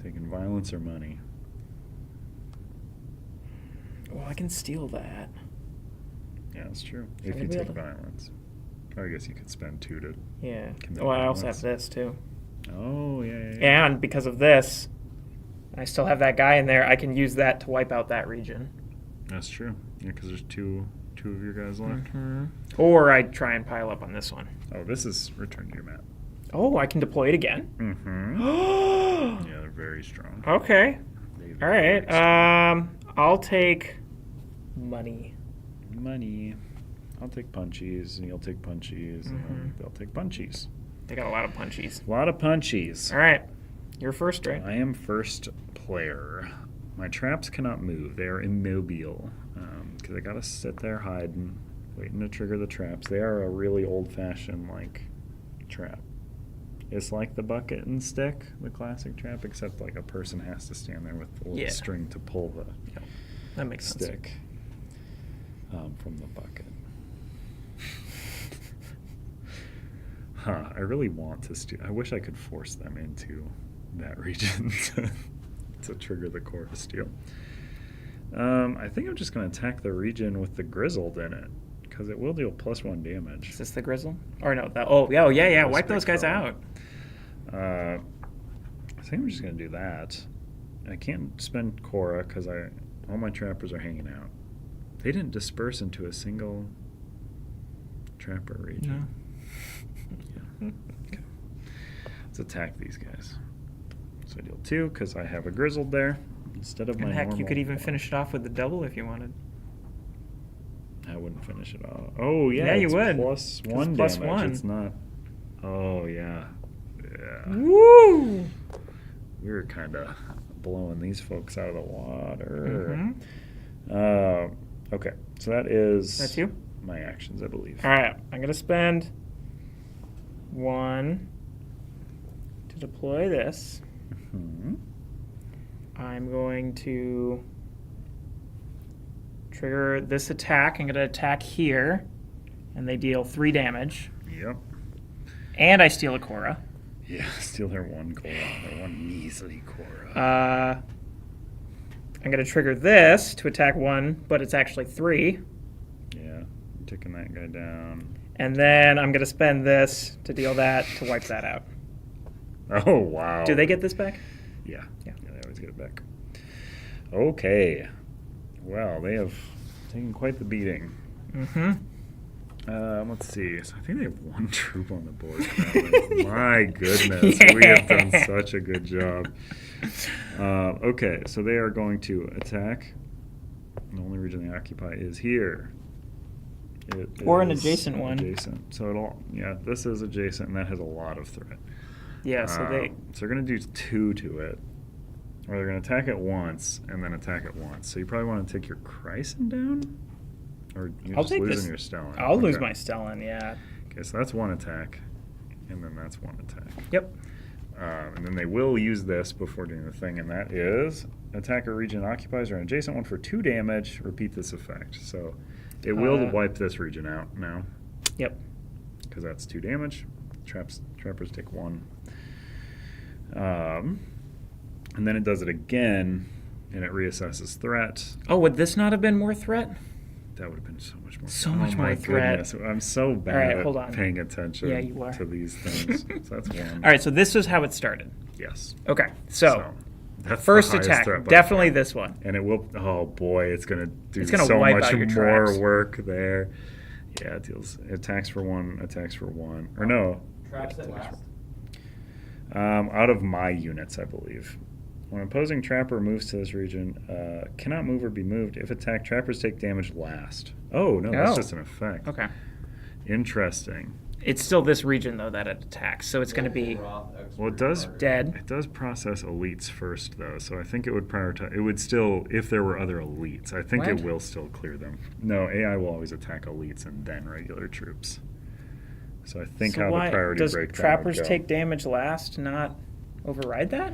Taking violence or money? Well, I can steal that. Yeah, that's true. So If you maybe take I'll- violence. I guess you could spend 2 to... Yeah. Commit Oh, I also violence. have this too. Oh, yeah. And because of this, I still have that guy in there. I can use that to wipe out that region. That's true. Yeah, because there's two of your guys left. Or I try and pile up on this one. Oh, this is return to your map. Oh, I can deploy it again. Mm-hmm. Yeah, they're very strong. Okay. They're All very right. strong. I'll take money. Money. I'll take punchies, and you'll take punchies, and then they'll take punchies. They got a lot of punchies. A lot of punchies. All right. You're first, right? I am first player. My traps cannot move. They are immobile because I gotta sit there hiding, waiting to trigger the traps. They are a really old-fashioned like trap. It's like the bucket and stick, the classic trap, except like a person has to stand there with a little Yeah. string to pull the That makes sense. stick from the bucket. I really want to steal. I wish I could force them into that region to trigger the core to steal. I think I'm just going to attack the region with the grizzled in it, because it will deal +1 damage. Is this the grizzle? Or no? Yeah. This Wipe those big guys fella. out. I think I'm just going to do that. I can't spend Cora because all my trappers are hanging out. They didn't disperse into a single trapper region. Yeah. Okay. Let's attack these guys. So I deal 2 because I have a grizzled there instead of my And heck, you normal could even one. finish it off with the double if you wanted. I wouldn't finish it off. Oh yeah, Yeah, you it's would. +1 'Cause damage. +1. It's not. Oh yeah, yeah. Woo! We were kind of blowing these folks out of the water. Mhm. Okay, so that is. That's you? My actions, I believe. All right, I'm going to spend 1 to deploy this. Mhm. I'm going to trigger this attack. I'm going to attack here, and they deal 3 damage. Yep. And I steal a Cora. Yeah, steal their 1 Cora, their 1 measly Cora. I'm going to trigger this to attack 1, but it's actually 3. Yeah, I'm taking that guy down. And then I'm going to spend this to deal that to wipe that out. Oh wow. Do they get this back? Yeah. Yeah. Yeah, they always get it back. Okay. Well, they have taken quite the beating. Mm-hmm. Let's see. So I think they have 1 troop on the board currently. My goodness, we have done such a good job. Okay, so they are going to attack. The only region they occupy is here. It Or an is adjacent one. Adjacent. So this is adjacent, and that has a lot of threat. Yeah, so they... So they're going to do 2 to it. Or they're going to attack it once, and then attack it once. So you probably want to take your Chryson down? Or you're I'll just take losing this. your Stellan? I'll lose Okay. my Stellan, yeah. Okay, so that's 1 attack, and then that's 1 attack. Yep. And then they will use this before doing the thing, and that is attacker region occupies or an adjacent one for 2 damage. Repeat this effect. So it will wipe this region out now. Yep. Because that's 2 damage. Trappers take 1. And then it does it again, and it reassesses threat. Oh, would this not have been more threat? That would have been so much more. So much my more threat. goodness. I'm so bad All right, at hold on. paying attention Yeah, you are. to these things. So that's 1. All right, so this is how it started. Yes. Okay, so that's first the highest attack, threat by definitely far. this one. And it will. Oh boy, it's gonna do It's gonna so wipe much out your more traps. work there. Yeah, it deals. It attacks for 1. Attacks for 1. Or no. Traps at last. Out of my units, I believe. When opposing trapper moves to this region, cannot move or be moved. If attacked, trappers take damage last. Oh no, that's Oh. just an effect. Okay. Interesting. It's still this region, though, that it attacks, so it's going to be Well, it does. dead. It does process elites first, though, so I think it would prioritize. It would still, if there were other elites, I think What? it will still clear them. No, AI will always attack elites and then regular troops. So I think So how why the priority does breakdown trappers would go. take damage last, not override that?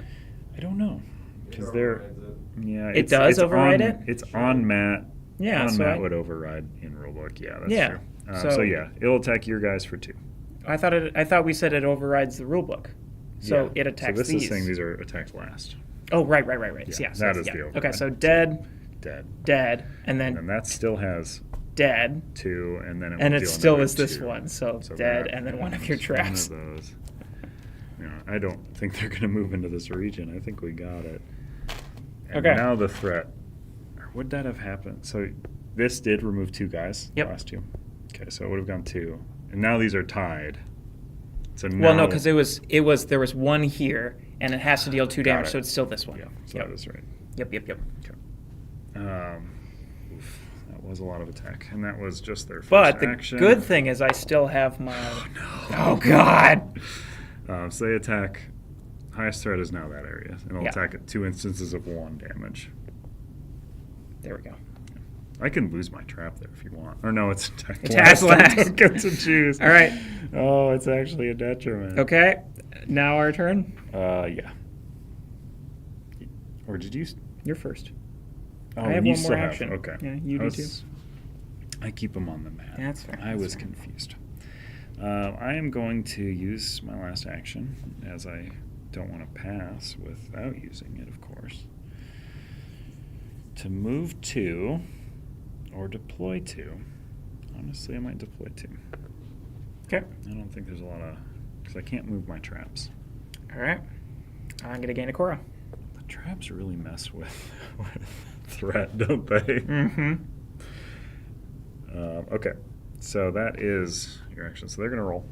I don't know, because they're. Yeah, It does override on, it? It's on Matt. Yeah, on so Matt I- would override in rulebook. Yeah, that's Yeah, true. so- So yeah, it'll attack your guys for 2. I thought we said it overrides the rule book, so Yeah. it attacks So this these. is saying these are attacked last. Oh, right. Yeah, Yeah, so that it's- is the yeah. override. Okay, so dead, Dead. and then And that still has dead, 2, and then it and will it deal still another is this 2. one. So, So dead, that and then one of your is traps. One of those. I don't think they're going to move into this region. I think we got it. And Okay. now the threat. Would that have happened? So this did remove 2 guys. Yep. Last 2. Okay, so it would have gone 2, and now these are tied. So now, Well, no, because there was one here, and it has to deal 2 Got damage, it. so it's still this one. Yeah, so Yep. that is right. Yep. That was a lot of attack, and that was just their first But the action. good thing is I still have my. Oh God! So they attack. Highest threat is now that area, and it'll Yeah. attack at 2 instances of 1 damage. There we go. I can lose my trap there if you want. Or no, it's attack Attack last. I last. don't get to choose. All right. Oh, it's actually a detriment. Okay. Now our turn. Yeah. Or did you? You're first. Oh, I have you one more still have- action. Okay. Yeah, you do too. I keep them on the map. Yeah, that's fair. I That's was fair. confused. I am going to use my last action, as I don't want to pass without using it, of course, to move 2 or deploy 2. Honestly, I might deploy 2. Okay. I don't think there's a lot of... because I can't move my traps. All right. I'm going to gain a Cora. The traps really mess with threat, don't they? Mm-hmm. Okay, so that is your action. So they're going to roll.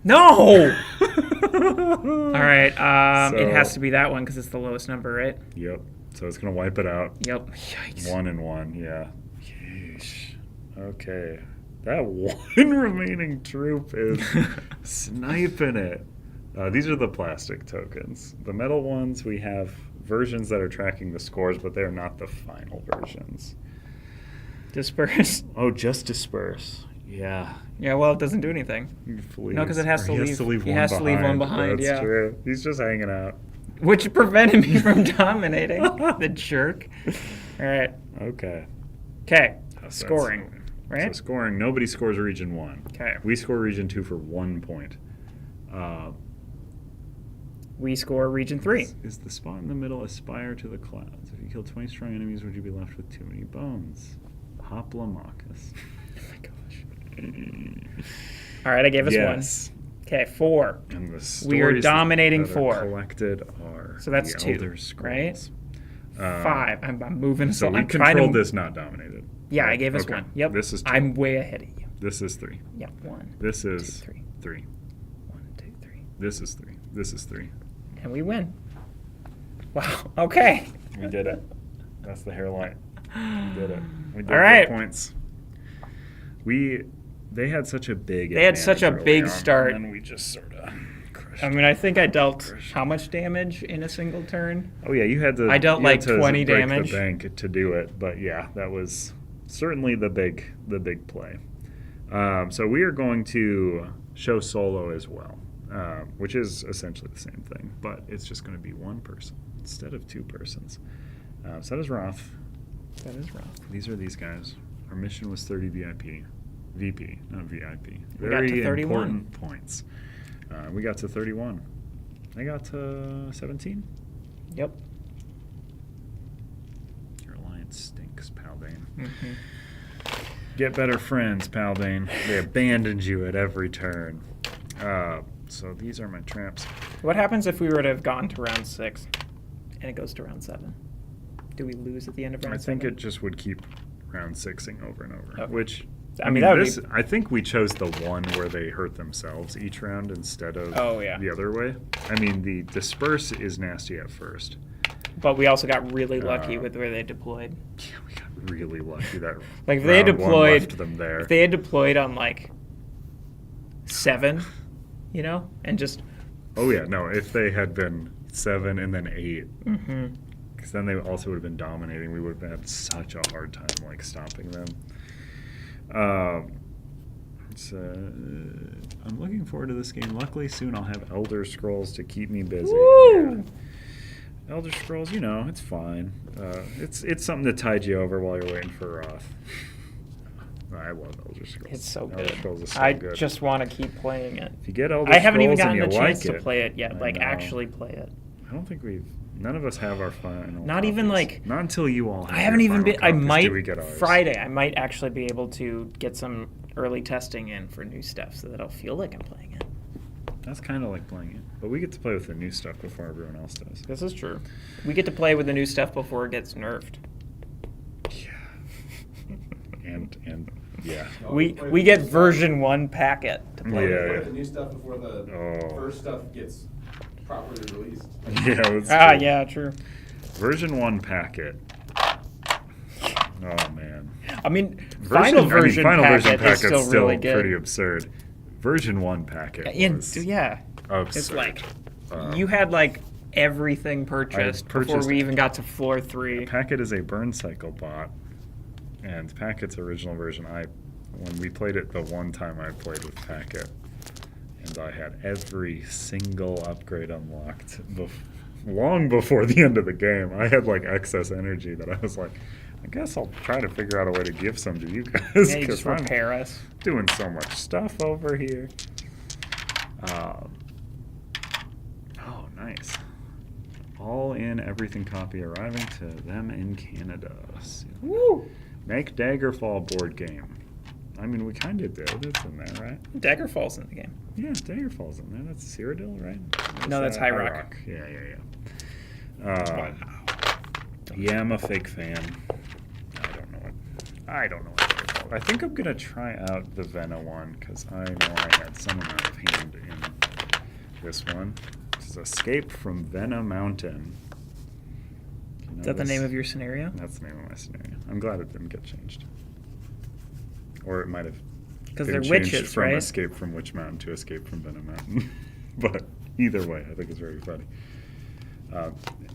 No! All right. It So- has to be that one because it's the lowest number, right? Yep. So it's going to wipe it out. Yep. Yikes. 1 and 1, yeah. Yeesh. Okay. That one remaining troop is sniping it. These are the plastic tokens. The metal ones, we have versions that are tracking the scores, but they're not the final versions. Disperse. Oh, just disperse. Yeah. Yeah, well, it doesn't do anything. Please. No, 'cause it has Or to he leave- has to leave he one has to behind. leave one behind, That's yeah. true. He's just hanging out. Which prevented me from dominating. The jerk. All right. Okay. Okay. That's- Scoring. Right? So scoring, nobody scores region 1. Okay. We score region 2 for 1 point. We score region 3. Is the spot in the middle aspire to the clouds? If you kill 20 strong enemies, would you be left with too many bones? Hoplamachus. Oh my gosh. All right, I gave us Yes. 1. Okay, 4. And the We are stories dominating that are 4. collected are So that's the 2, Elder right? Scrolls. 5. I'm moving. So we I'm trying controlled to. this, not dominated. Yeah, I Right, gave us okay. 1. Yep. This is 2. I'm way ahead of you. This is 3. Yep. 1. This is 2, 3. 3. 1, 2, 3. This is 3. This is 3. And we win. Wow. Okay. We did it. That's the hairline. We did it. We did All right. get points. They had such a big. They had such a advantage big early on, start. and then we just sort of crushed. I mean, I think I dealt how much damage in a single turn? Oh yeah, you had to. I dealt you had like to 20 break damage. the bank to do it, but yeah, that was certainly the big play. So we are going to show solo as well, which is essentially the same thing, but it's just going to be 1 person instead of 2 persons. So that is Wroth. That is wrong. These are these guys. Our mission was 30 VP, not VIP. We got to Very 31. important points. We got to 31. I got to 17. Yep. Your alliance stinks, Paldane. Mm-hmm. Get better friends, Paldane. They abandoned you at every turn. So these are my traps. What happens if we were to have gone to round 6 and it goes to round 7? Do we lose at the end of round I 7? think it just would keep round 6ing over and over. Okay. Which, I mean, that would this, be- I think we chose the one where they hurt themselves each round instead of Oh, yeah. the other way. I mean, the disperse is nasty at first. But we also got really lucky Uh, with where they deployed. Yeah, we got really lucky that Like if they had round one deployed, left them there. if they had deployed on like 7, you know, and just. Oh yeah, no. If they had been 7 and then 8, Mm-hmm. because then they also would have been dominating. We would have had such a hard time like stopping them. I'm looking forward to this game. Luckily, soon I'll have Elder Scrolls to keep me busy. Woo! Yeah. Elder Scrolls, you know, it's fine. It's something to tide you over while you're waiting for Wroth. I love Elder Scrolls. It's so Elder good. Scrolls is so I good. just want to keep playing it. If you get Elder I haven't even Scrolls gotten and a you chance like to play it yet. I Like know. actually play it. I don't think none of us have our final. Not even, copies. like- Not until you all. Have I haven't your even final been. I copies might do we get ours. Friday. I might actually be able to get some early testing in for new stuff, so that I'll feel like I'm playing it. That's kind of like playing it, but we get to play with the new stuff before everyone else does. This is true. We get to play with the new stuff before it gets nerfed. Yeah. and yeah. We get version 1 packet to play Yeah, with. yeah. The new stuff before the Oh. first stuff gets properly released. Yeah. That's Ah, true. yeah, true. Version 1 packet. Oh man. I mean, final version packet is still really good. pretty absurd. Version 1 packet. Was Yeah, absurd. it's like Um, you had like everything purchased before purchased- we even got to floor 3. Packet is a burn cycle bot, and Packet's original version, when we played it the one time I played with Packet, and and I had every single upgrade unlocked long before the end of the game. I had like excess energy that I was like, I guess I'll try to figure out a way to give some to you guys. Yeah, you just 'cause I'm repair us. doing so much stuff over here. Oh, nice. All in everything copy arriving to them in Canada. Woo! Make Daggerfall board game. I mean, we kind of did. It's in there, right? Daggerfall's in the game. Yeah, Daggerfall's in there. That's Cyrodiil, right? No, that's High Rock. Yeah. Yeah, I'm a fake fan. I don't know what they're called. I think I'm gonna try out the Vena one because I know I had some amount of hand in this one. This is Escape from Vena Mountain. Is that the name of your scenario? That's the name of my scenario. I'm glad it didn't get changed. Or it might have. Because been they're changed witches, from right? Escape from Witch Mountain to Escape from Venom Mountain. But either way, I think it's very funny.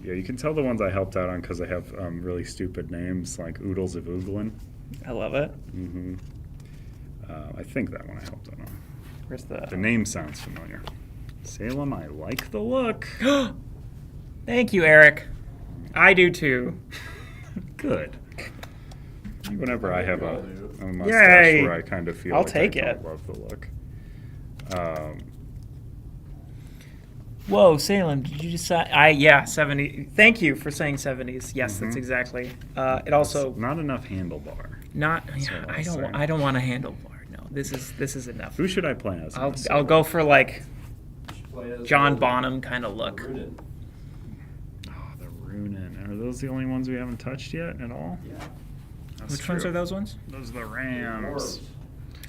Yeah, you can tell the ones I helped out on because they have really stupid names like Oodles of Ooglin. I love it. Mm-hmm. I think that one I helped out on. Where's the... The name sounds familiar. Salem, I like the look. Thank you, Eric. I do too. Good. Whenever I have a mustache Yay! where I kind of feel I'll like take I it. don't love the look. Whoa, Salem, did you decide? Yeah, 70. Thank you for saying 70s. Yes, that's Mhm. exactly. It also It's not enough handlebar. not. That's Yeah, what I I'm don't. saying. I don't want a handlebar. No, this is enough. Who should I play as? in I'll this? I'll go for like You should play as John the Bonham kind of look. Runin. Oh, the Runin. Are those the only ones we haven't touched yet at all? Yeah. That's Which ones true. are those ones? Those are the Rams.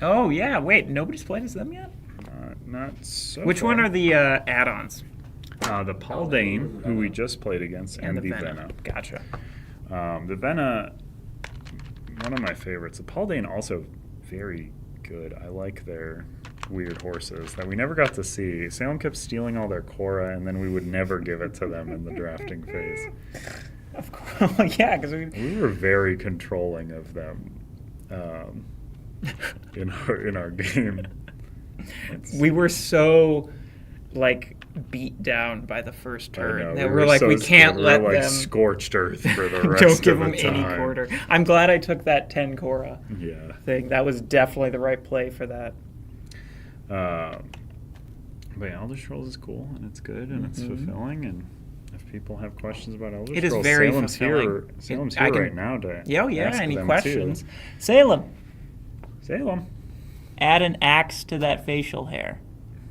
Oh yeah, wait, nobody's played as them yet. Not so. Which far. one are the add-ons? The Paldane, who we just played against, and the Vena. Gotcha. The Vena, one of my favorites. The Paldane also very good. I like their weird horses that we never got to see. Salem kept stealing all their Cora, and then we would never give it to them in the drafting phase. Of course, yeah, because We were very controlling of them in our game. we were so like beat down by the first I turn know, that we're like so we can't scared. let we were like them. scorched earth for the rest Don't give of them the any time. quarter. I'm glad I took that 10 Cora Yeah. thing. That was definitely the right play for that. But yeah, Elder Scrolls is cool and it's good and it's Mhm. fulfilling. And if people have questions about Elder It is Scrolls, very Salem's fulfilling. here. Salem's I here can- right now to Yeah, oh, yeah. ask Any them questions? too. Salem, Salem. add an axe to that facial hair.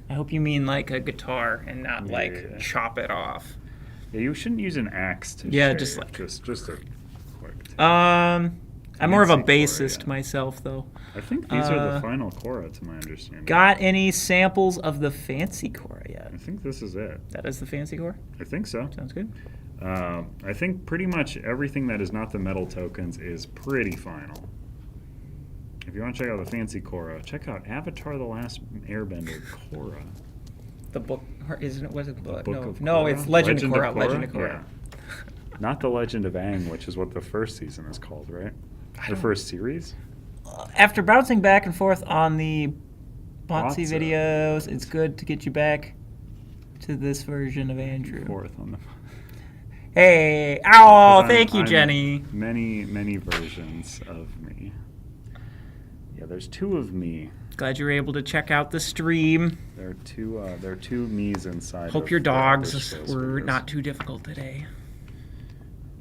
I hope you mean like a guitar and not like Yeah. chop it off. Yeah, you shouldn't use an axe to Yeah, shave. just like- just a quick tip. I'm more of a Fancy Cora, bassist yeah. myself, though. I think these are the uh, final Cora, to my understanding. Got any samples of the fancy core yet? I think this is it. That is the fancy core? I think so. Sounds good. I think pretty much everything that is not the metal tokens is pretty final. If you want to check out the fancy Cora, check out Avatar: The Last Airbender Cora. The book, or isn't it? Was it the book? Book No, of no, Korra? it's Legend of Korra. Legend of Korra. Yeah. Not the Legend of Aang, which is what the first season is called, right? The don't- first series? After bouncing back and forth on the Botsy Botsa. videos, it's good to get you back to this version of Andrew. Fourth on the. Hey, oh, Because thank you, I'm Jenny. Many versions of me. Yeah, there's two of me. Glad you were able to check out the stream. There are two me's inside. Hope of your the Elder dogs Scrolls were videos. not too difficult today.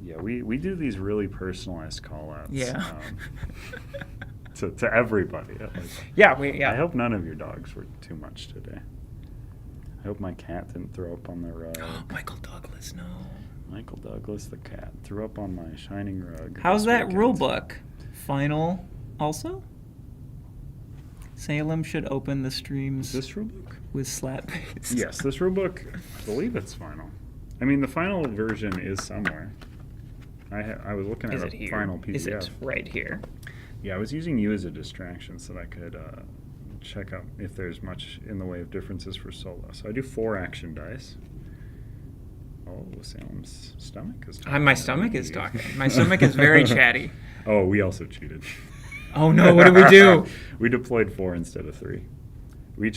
Yeah, we do these really personalized call-outs. Yeah. To everybody. Like, Yeah, I hope none of your dogs were too much today. I hope my cat didn't throw up on the rug. Michael Douglas, no. Michael Douglas, the cat, threw up on my shining rug. How's this that weekend. rule book? Final also? Salem should open the streams Is this rulebook? with slap paste. Yes, this rulebook, I believe it's final. I mean, the final version is somewhere. I was looking Is at it a here? final PDF. Is it right here? Yeah, I was using you as a distraction so that I could check out if there's much in the way of differences for solo. So I do 4 action dice. Oh, Salem's stomach is talking. My stomach is talking. My stomach is very chatty. Oh, we also cheated. Oh no, what did we do? We deployed 4 instead of 3. We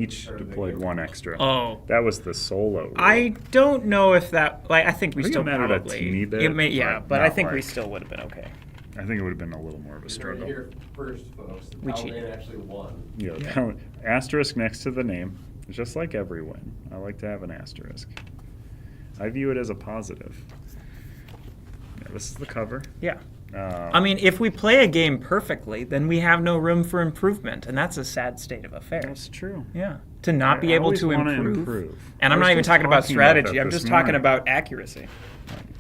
each deployed one extra. Oh. That was the solo rule. I don't know if that, like, I think we I think still it mattered a probably. teeny bit, It may, yeah, but but I not think we like- still would have been okay. I think it would have been a little more of a Right struggle. here first, folks. The We Paladin cheated. actually won. You know, asterisk next to the name, just like every win. I like to have an asterisk. I view it as a positive. Yeah, this is the cover. Yeah. Uh, I mean, if we play a game perfectly, then we have no room for improvement, and that's a sad state of affairs. that's true. Yeah. To not I be able always to wanna improve. improve. And I I'm was not even just talking about talking about that strategy. I'm this just talking morning. about accuracy.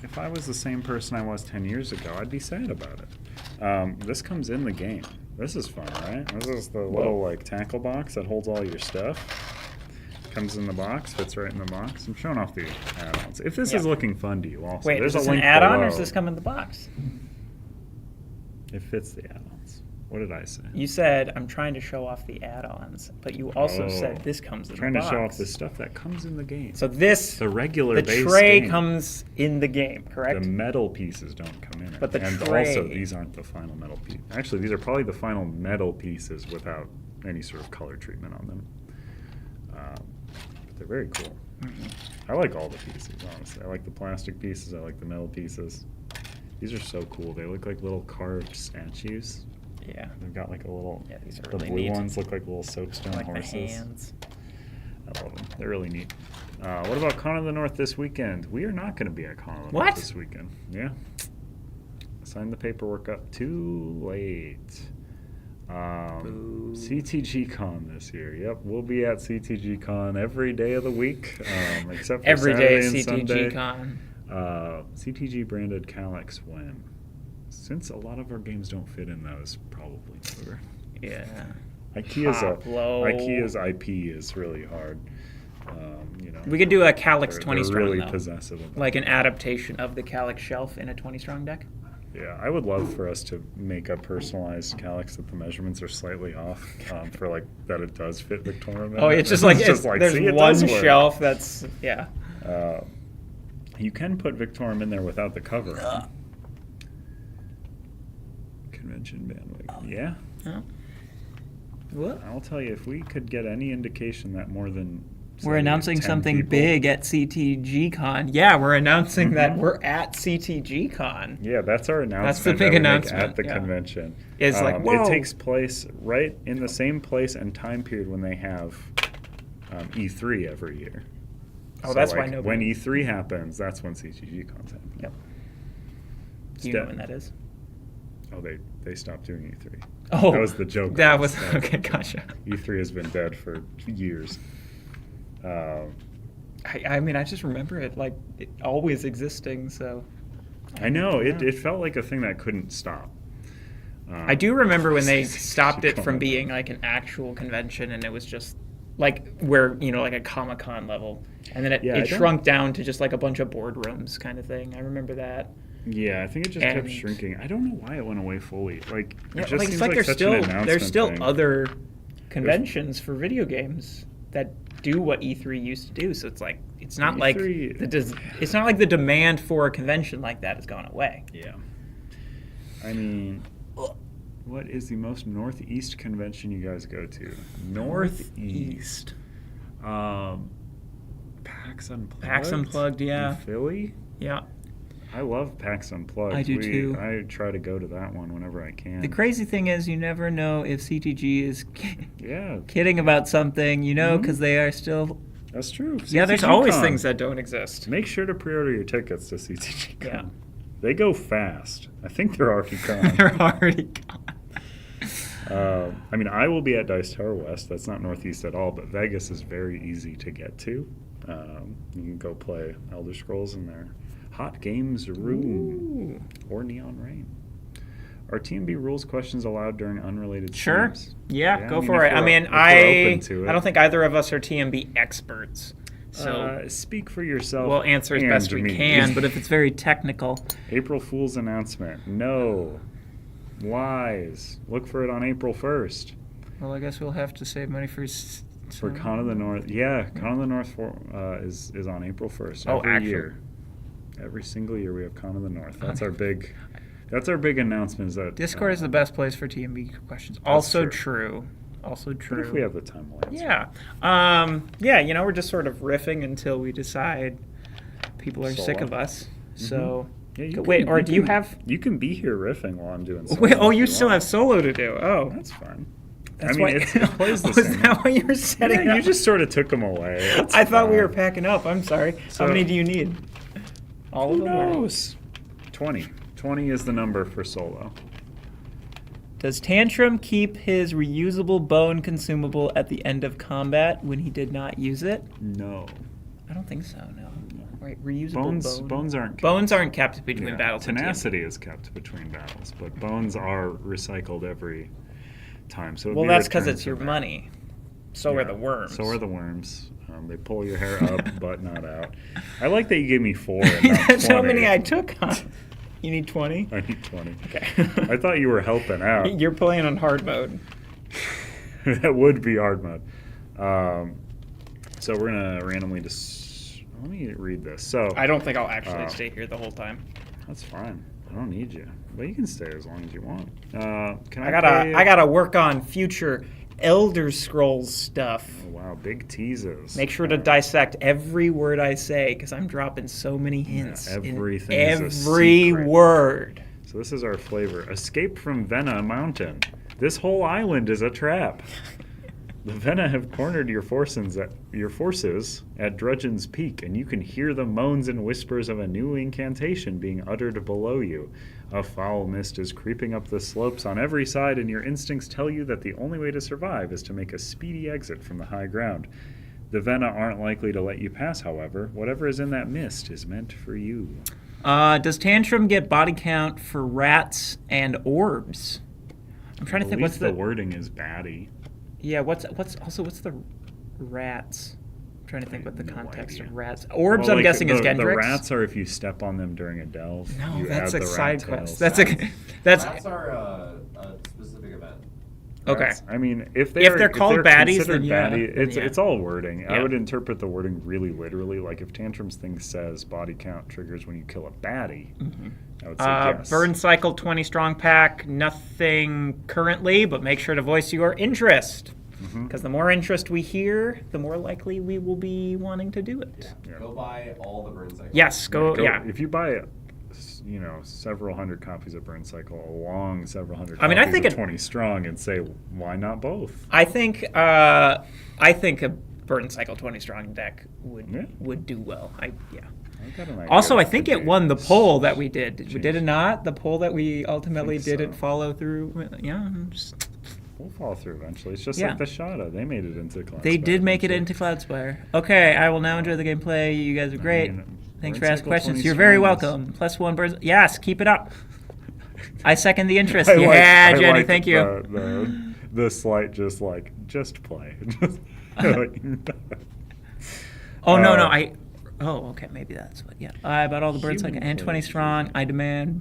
If I was the same person I was 10 years ago, I'd be sad about it. This comes in the game. This is fun, right? This is the little like tackle box that holds all your stuff. Comes in the box, fits right in the box. I'm showing off the add-ons. If this is Yeah. looking fun to you, also, Wait, there's is this a an link add-on or below. does this come in the box? It fits the add-ons. What did I say? You said, I'm trying to show off the add-ons, but you also Oh. said this comes in Trying the to box. show off the stuff that comes in the game. So this, the regular the base tray game. comes in the game, correct? The metal pieces don't come in it. But the and tray- also, these aren't the final metal pieces. Actually, these are probably the final metal pieces without any sort of color treatment on them. But they're very cool. I like all the pieces, honestly. I like the plastic pieces. I like the metal pieces. These are so cool. They look like little carved statues. Yeah. They've got like a little. Yeah, these are the really blue neat. ones look like little soapstone I like horses. the hands. I love them. They're really neat. What about Con of the North this weekend? We are not going to be at Con of the What? North this weekend. Yeah. Signed the paperwork up too late. Boo. CTG Con this year. Yep, we'll be at CTG Con every day of the week, except for Every day Saturday and Sunday. CTG Con. CTG branded Calyx when? Since a lot of our games don't fit in those, probably never. Yeah. IKEA's Hoplo. IP is really hard. You know, We could do a Calyx they're 20 strong, really though. possessive of Like an adaptation of the Calyx shelf in a 20 strong deck. Yeah, I would love for us to make a personalized Calyx that the measurements are slightly off for like that it does fit Victorian. Oh, it's just like, there's see, it one does work. shelf that's, yeah. You can put Victorium in there without the cover. on. Convention bandwagon. Yeah, Oh. What? I'll tell you, if we could get any indication that more than We're say, announcing 10 something people- big at CTG Con. Yeah, we're announcing that Mhm. we're at CTG Con. Yeah, that's our announcement. That's the big that we make announcement, at the yeah. convention. It's like, whoa. It takes place right in the same place and time period when they have E3 every year. Oh, that's why like, nobody- when E3 happens, that's when CTG Con's happening. Yep. It's Do you know de- when that is? Oh, they stopped doing E3. Oh, that was the joke. That on was, this. okay, gotcha. E3 has been dead for years. I mean, I just remember it like it always existing, so. I know Yeah. it felt like a thing that couldn't stop. I do remember when they CTG stopped it from Con. being like an actual convention and it was just like where, you know, like a Comic-Con level. And then Yeah, I it don't- shrunk down to just like a bunch of boardrooms kind of thing. I remember that. Yeah, I think it just kept And- shrinking. I don't know why it went away fully. Like, Yeah, it just like, seems it's like like there's such still an announcement there's still thing. other conventions for video games that do what E3 used to do. So it's like it's not like E3 it's not like the demand for a convention like that has gone away. Yeah. I mean, what is the most northeast convention you guys go to? Northeast. PAX Unplugged. PAX Unplugged, yeah. In Philly. Yeah. I love PAX Unplugged. I do too. I try to go to that one whenever I can. The crazy thing is, you never know if CTG is Yeah, kidding about something, you know, Mhm. because they are still. that's true. Yeah, there's CTG always Con. things that don't exist. Make sure to pre-order your tickets to CTG Con. Yeah. They go fast. I think they're already gone. They're already gone. I mean, I will be at Dice Tower West. That's not Northeast at all, but Vegas is very easy to get to. You can go play Elder Scrolls in their Hot Games room or Neon Rain. Are TMB rules questions allowed during unrelated Sure. streams? Yeah, go I mean, for if it. I we're- mean, if we're open to I it. don't think either of us are TMB experts. So Speak for yourself. we'll answer as and best we me. can, but if it's very technical. April Fool's announcement. No. Lies. Look for it on April 1st. Well, I guess we'll have to save money for. For Con of the North. Yeah, Con of the North is on April 1st. Oh, every actually. year. Every single year we have Con of the North. That's our big announcement. Is that Discord is the best place for TMB questions. Also true. true. Also But true. if we have the time, we'll answer. Yeah. Yeah, we're just sort of riffing until we decide people are sick Solo. of us. So, Yeah, you wait, can- or do you can- have... You can be here riffing while I'm doing solo Wait, oh, if you still want. have solo to do. Oh, That's fine. that's I mean, why... it plays the Was same. that why you were setting Yeah, up? you just sort of took them away. It's I thought we were fine. packing up. I'm sorry. So- How many do you need? All Who of them? or- knows? 20. 20 is the number for solo. Does Tantrum keep his reusable bone consumable at the end of combat when he did not use it? No. I don't think so, no. Right, reusable Bones aren't kept. Bones aren't kept between Yeah, battles. in TNT. Tenacity is kept between battles, but bones are recycled every time. So it'd Well, be that's because returned it's to your there. money. So are Yeah, the worms. So are the worms. They pull your hair up, but not out. I like that you gave me 4 and not That's 20. how many I took, huh? You need 20? I need 20. Okay. I thought you were helping out. You're playing on hard mode. That would be hard mode. So we're gonna randomly let me read this. So I don't think I'll actually Uh, stay here the whole time. that's fine. I don't need you, but you can stay as long as you want. Can I? I gotta work on future Elder Scrolls stuff. Oh, wow, big teases. Make sure to dissect every word I say because I'm dropping so many hints. in everything is a every secret. word. So this is our flavor. Escape from Vena Mountain. This whole island is a trap. The Vena have cornered your forces at Drudgeon's Peak, and you can hear the moans and whispers of a new incantation being uttered below you. A foul mist is creeping up the slopes on every side, and your instincts tell you that the only way to survive is to make a speedy exit from the high ground. The Vena aren't likely to let you pass, however. Whatever is in that mist is meant for you. Does Tantrum get body count for rats and orbs? I'm trying to think. What's the wording is baddie. Yeah. What's the rats? I'm trying to think what the No context idea. of rats. Orbs. Well, I'm like, guessing is the Gendrix. rats are if you step on them during a delve. No, you that's add a the side rat quest. tails. That's Rats are a specific event. okay. Rats- I mean, if they're called baddies, considered then yeah, baddie, then it's yeah. it's all wording. I Yeah. would interpret the wording really literally. Like if Tantrum's thing says body count triggers when you kill a baddie, I would say yes. Burn cycle 20 strong pack. Nothing currently, but make sure to voice your interest. Because the more interest we hear, the more likely we will be wanting to do it. Go buy all the burn cycles. Yes, yeah. If you buy, several hundred copies of Burn Cycle along several hundred I mean, I copies think of it- 20 strong and say, why not both? I think a burn cycle 20 strong deck Yeah. would do well. I got an idea Also, I for think it won the James. poll that we did. Did it not? The poll that we ultimately think didn't so. follow through. Yeah, We'll fall through eventually. It's just Yeah. like the Shada. They made it into Cloud they Spire did make it eventually. into Cloudspire. Okay, I will now enjoy the gameplay. You guys are great. mean, Thanks Burn for asking Cycle questions. 20 You're very strong is- welcome. +1 burns. Yes, keep it up. I second the interest. I Yeah, like- I Jenny, like thank you. The slight just play. Oh no, Uh, okay, maybe that's what. Yeah, I bought all the birds like Human and 20 flavors. strong. I demand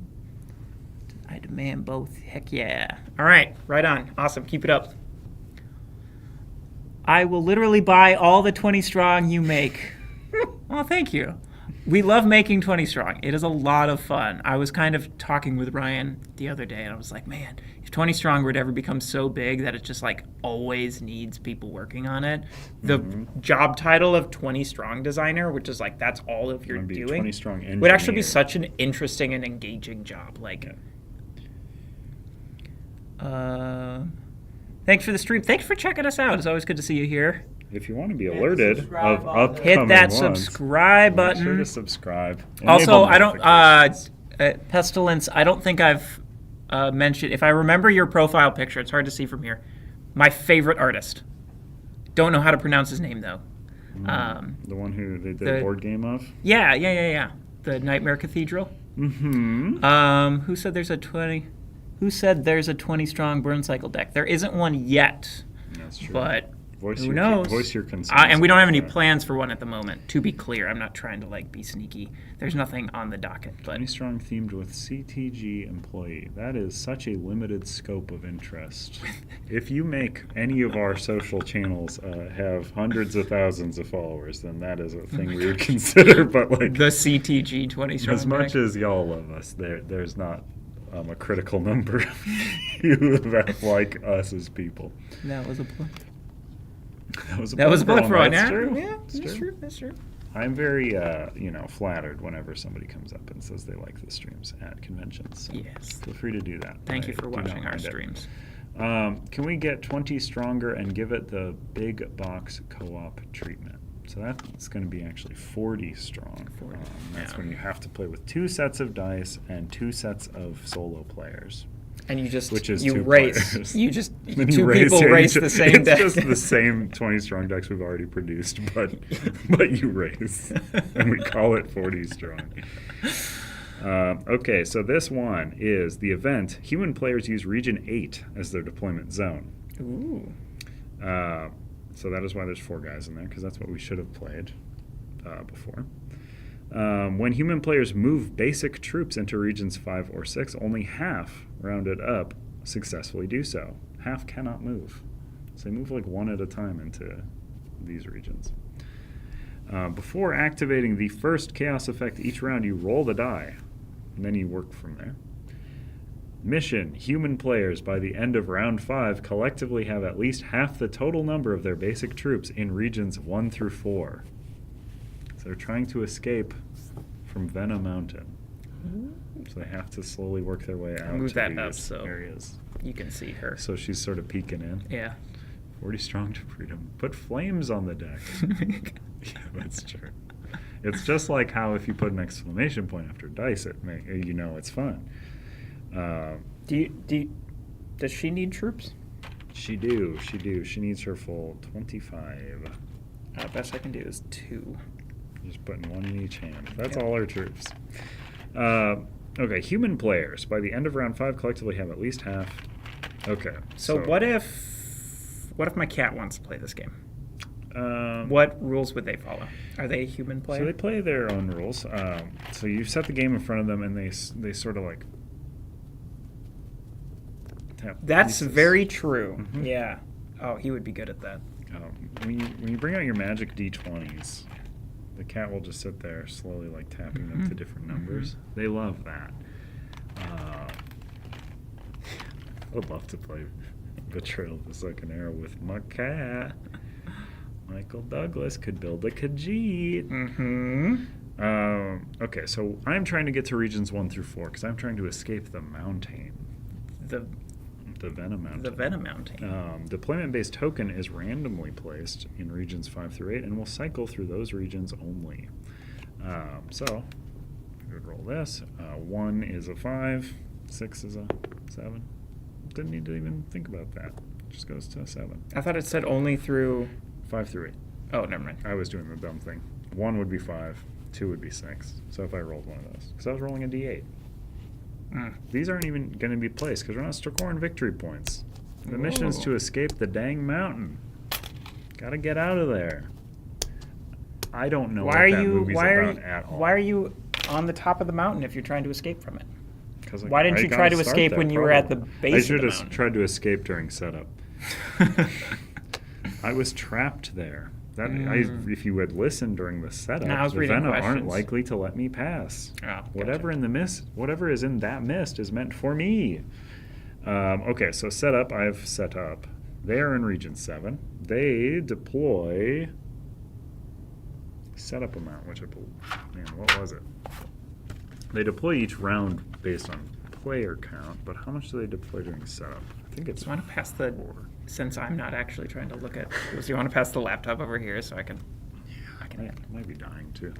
both. Heck yeah! All right, right on. Awesome. Keep it up. I will literally buy all the 20 strong you make. Oh, thank you. We love making 20 strong. It is a lot of fun. I was kind of talking with Ryan the other day, and I was like, man, if 20 strong were to ever become so big that it just like always needs people working on it, the job title of 20 strong designer, which is like that's all of you're Wanna be doing, 20 strong would actually be engineer. such an interesting and engaging job. Like, thanks for the stream. Thanks for checking us out. It's always good to see you here. If you want to be Hit the alerted subscribe of button. upcoming Hit that ones, subscribe make sure button. to subscribe. Also, Enable I don't notifications. Pestilence. I don't think I've mentioned. If I remember your profile picture, it's hard to see from here. My favorite artist. Don't know how to pronounce his name though. The one who they did the- a board game of. Yeah. The Nightmare Cathedral. Mm-hmm. Who said there's a 20? Who said there's a 20 strong burn cycle deck? There isn't one yet, That's true. but Voice who your, knows? Voice your concerns. And we don't have any about that. plans for one at the moment. To be clear, I'm not trying to like be sneaky. There's nothing on the docket, but 20 strong themed with CTG employee. That is such a limited scope of interest. If you make any of our social channels have hundreds of thousands of followers, then that is a thing we would consider. But like the CTG 20 strong as much deck. as y'all love us, there's not a critical number you that like us as people. That was a plug. That was a plug for one. That's Yeah, true. yeah, That's that's true. true. That's true. I'm very, flattered whenever somebody comes up and says they like the streams at conventions. So Yes. feel free to do that. Thank you I for do not watching our mind it. streams. Can we get 20 stronger and give it the big box co-op treatment? So that's going to be actually 40 strong. 40, That's yeah. when you have to play with 2 sets of dice and 2 sets of solo players. And you just Which is you 2 race. players. You just Then you two people yeah, race you the ju- same deck. It's just the same 20 strong decks we've already produced, but you race, and we call it 40 strong. Okay, so this one is the event. Human players use Region 8 as their deployment zone. Ooh. So that is why there's 4 guys in there, because that's what we should have played before. When human players move basic troops into regions 5 or 6, only half, rounded up, successfully do so. Half cannot move. So they move like 1 at a time into these regions. Before activating the first chaos effect each round, you roll the die, and then you work from there. Mission: human players by the end of round 5 collectively have at least half the total number of their basic troops in regions 1 through 4. So they're trying to escape from Venom Mountain. So they have to slowly work their way out Move to that these up so areas. you can see her. So she's sort of peeking in. Yeah. 40 strong to freedom. Put flames on the deck. Yeah, that's true. It's just like how if you put an exclamation point after dice, it's fun. Does she need troops? She do. She needs her full 25. Best I can do is 2. Just putting 1 in each hand. That's Yep. all her troops. Okay, human players by the end of round 5 collectively have at least half. Okay. So what if my cat wants to play this game? What rules would they follow? Are they a human player? So they play their own rules. So you set the game in front of them, and they sort of like tap. That's pieces. very true. Mhm. Yeah. Oh, he would be good at that. When you bring out your magic D20s, the cat will just sit there slowly like tapping them to different numbers. They love that. I would love to play Betrayal of the Second Arrow with my cat. Michael Douglas could build a Khajiit. Mm-hmm. Okay, so I'm trying to get to regions 1 through 4 because I'm trying to escape the mountain. The Venom Mountain. The Venom Mountain. Deployment-based token is randomly placed in regions 5 through 8 and will cycle through those regions only. So, we would roll this. 1 is a 5, 6 is a 7. Didn't need to even think about that. It just goes to a 7. I thought it said only through. 5 through 8. Oh, never mind. I was doing the dumb thing. 1 would be 5, 2 would be 6. So if I rolled one of those, because I was rolling a D8. These aren't even going to be placed because we're not scoring victory points. The mission is to escape the dang mountain. Gotta get out of there. I don't know what that movie's about at all. Why are you on the top of the mountain if you're trying to escape from it? 'Cause Why didn't I you gotta try to start escape there, when you were at the probably. base I of should the have mountain? tried to escape during setup. I was trapped there. If you had listened during the setup, No, I was the reading Venom aren't questions. likely to let me pass. Oh, gotcha. Whatever is in that mist is meant for me. Okay, so setup, I've set up. They are in region 7. They deploy setup amount, which what was it? They deploy each round based on player count, but how much do they deploy during setup? I think it's Do you want to pass the? 4. Since I'm not actually trying to look at. Do you want to pass the laptop over here so I can? Might be dying too.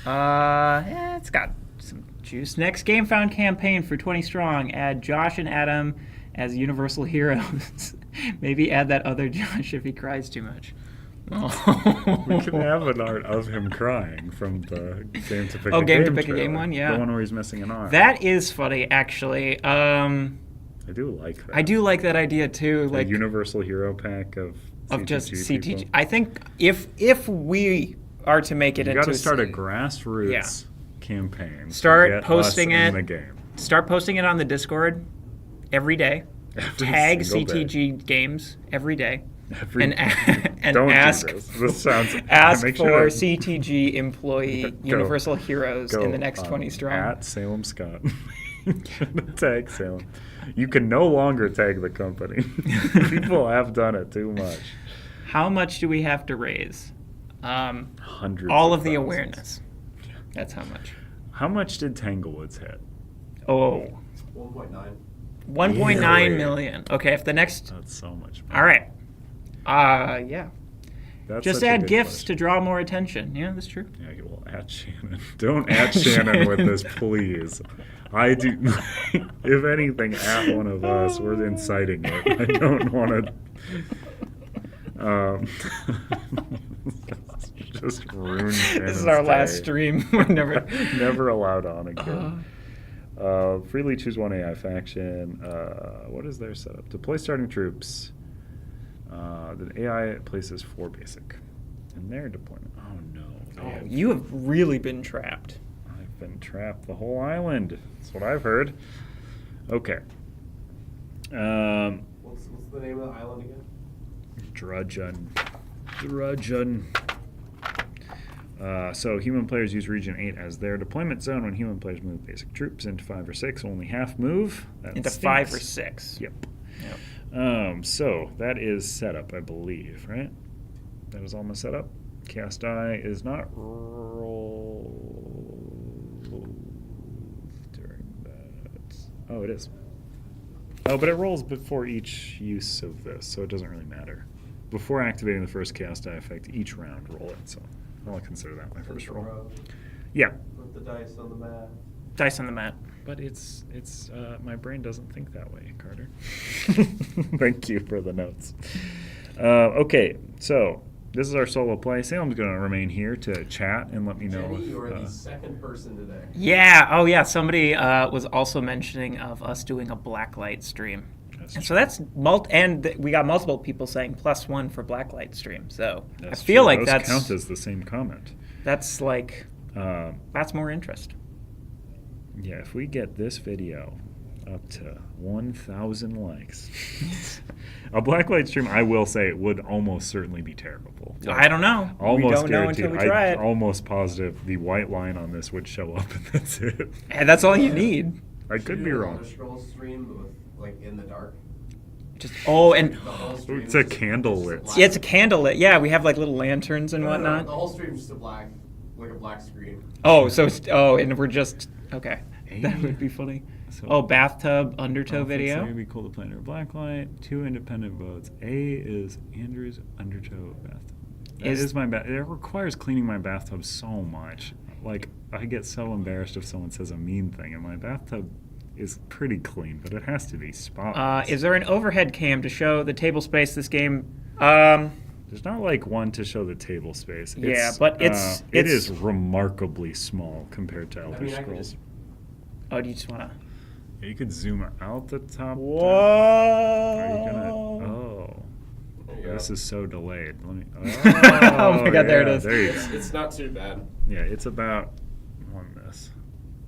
It's got some juice. Next game found campaign for 20 strong. Add Josh and Adam as universal heroes. Maybe add that other Josh if he cries too much. We can have an art of him crying from the Game to Pick a Game Game to Pick a trailer. Game one, yeah. The one where he's missing an arm. That is funny, actually. I do like that. I do like that idea too. A Like universal hero pack of just CTG CTG. people. I think if we are to make it You into got to start a grassroots Yeah. campaign. to Start get posting us it. in the game. Start posting it on the Discord every day. Every Tag single day. CTG games every day. Every- and Don't ask do this. This sounds. ask make for sure- CTG employee Go- universal heroes in go the next 20 strong. At Salem Scott. Tag Salem. You can no longer tag the company. People have done it too much. How much do we have to raise? Hundreds. All of the thousands. awareness. That's how much. How much did Tanglewoods hit? Oh, 1.9. 1.9 Really? million. Okay, if the next. That's so much money. All right. Yeah. That's Just such a add good gifts question. to draw more attention. Yeah, that's true. Yeah, you will add Shannon. Don't add Shannon with this, please. I do. If anything, at one of us, we're inciting it. I don't want to. Just ruin. This is our last stream. We're Never allowed on again. Freely choose one AI faction. What is their setup? Deploy starting troops. The AI places 4 basic. In their deployment. Oh no. They have- You have really been trapped. I've been trapped the whole island. That's what I've heard. Okay. What's the name of the island again? Drudgeon. So human players use Region 8 as their deployment zone. When human players move basic troops into 5 or 6, only half move. That Into stinks. 5 or 6. Yep. Yep. So that is set up, I believe, right? That is almost set up. Cast die is not rolled during that. Oh, it is. Oh, but it rolls before each use of this, so it doesn't really matter. Before activating the first cast die effect, each round roll it. So I'll consider that my first roll. Yeah, Put the dice on the mat. Dice on the mat. but it's my brain doesn't think that way, Carter. Thank you for the notes. Okay, so this is our solo play. Salem's going to remain here to chat and let me know. Jenny, if, you are the second person today. Yeah. Oh, yeah. Somebody was also mentioning of us doing a blacklight stream. And so that's we got multiple people saying +1 for blacklight stream. So That's I feel true. like Those that's count as the same comment. that's like that's more interest. Yeah, if we get this video up to 1,000 likes, a blacklight stream, I will say, it would almost certainly be terrible. I don't know. Almost we don't know guaranteed. until we try it. Almost positive the white line on this would show up, and that's it. And that's all you need. I could be wrong. Scroll stream with like in the dark. Just The and whole stream It's a is just candlelit. black. yeah, it's a candlelit. Yeah, we have like little lanterns and No, no, no, whatnot. the whole stream's just like a black screen. Oh, so it's and we're just okay. That Hey. would be funny. So- Oh, bathtub undertow video. It'd be cool to play under blacklight. 2 independent votes. A is Andrew's undertow bathtub. That Is- is my bath. It requires cleaning my bathtub so much. Like, I get so embarrassed if someone says a mean thing, and my bathtub is pretty clean, but it has to be spotless. Is there an overhead cam to show the table space this game? There's not like one to show the table space. Yeah, but it it's- is remarkably small compared to Elder I mean, I could Scrolls. just- Oh, do you just want to? You could zoom out the top. Whoa! Are you gonna? Oh, There you this go. is so delayed. Let me. Oh my God, there it yeah, is. There you go. It's not too bad. Yeah, it's about one this.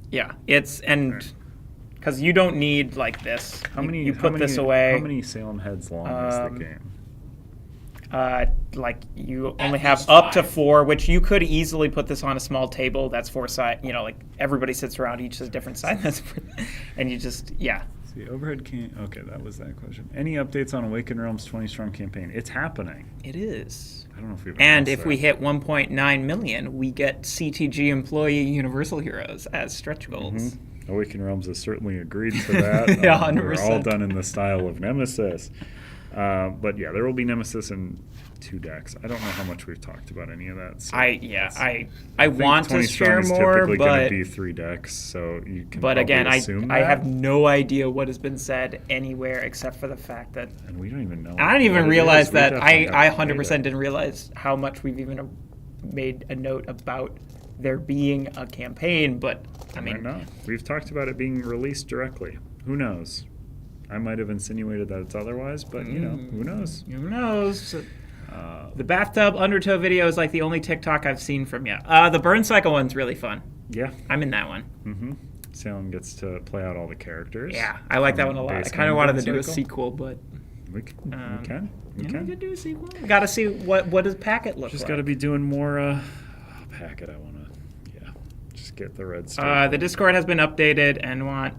Yeah, it's and because you don't need like this. How many? You how put many- this away. How many Salem heads long is the game? Like you At only have least up to 5. 4, which you could easily put this on a small table. That's 4 side. You know, like everybody sits around, each has a different side. That's and you just See, overhead can. Okay, that was that question. Any updates on Awakened Realms 20 strong campaign? It's happening. It is. I don't know if we've. And announced if we that. hit 1.9 million, we get CTG employee Universal Heroes as stretch goals. Mhm. Awakened Realms has certainly agreed to that. Yeah, We're all 100%. done in the style of Nemesis. But yeah, there will be Nemesis in 2 decks. I don't know how much we've talked about any of that. So I think want to 20 share strong is more, typically going but to be 3 decks, so you can. but probably again, assume I that. have no idea what has been said anywhere except for the fact that And we don't even know. I didn't even what it realize is. We that definitely I haven't 100% played it. didn't realize how much we've even made a note about there being a campaign. But I mean, no, we've talked about it being released directly. Who knows? I might have insinuated that it's otherwise, but you know, who knows? who knows? Uh, The bathtub undertow video is like the only TikTok I've seen from you. The burn cycle one's really fun. yeah. I'm in that one. Mm-hmm. Salem gets to play out all the characters. Yeah, I like that one a lot. I Base kind of game wanted burn to do a cycle. sequel, but We can. Um, we can. We yeah, can. we could do a sequel. Got to see what does packet look Just like. got to be doing more packet. I want to, yeah, just get the red stuff. The Discord has been updated and want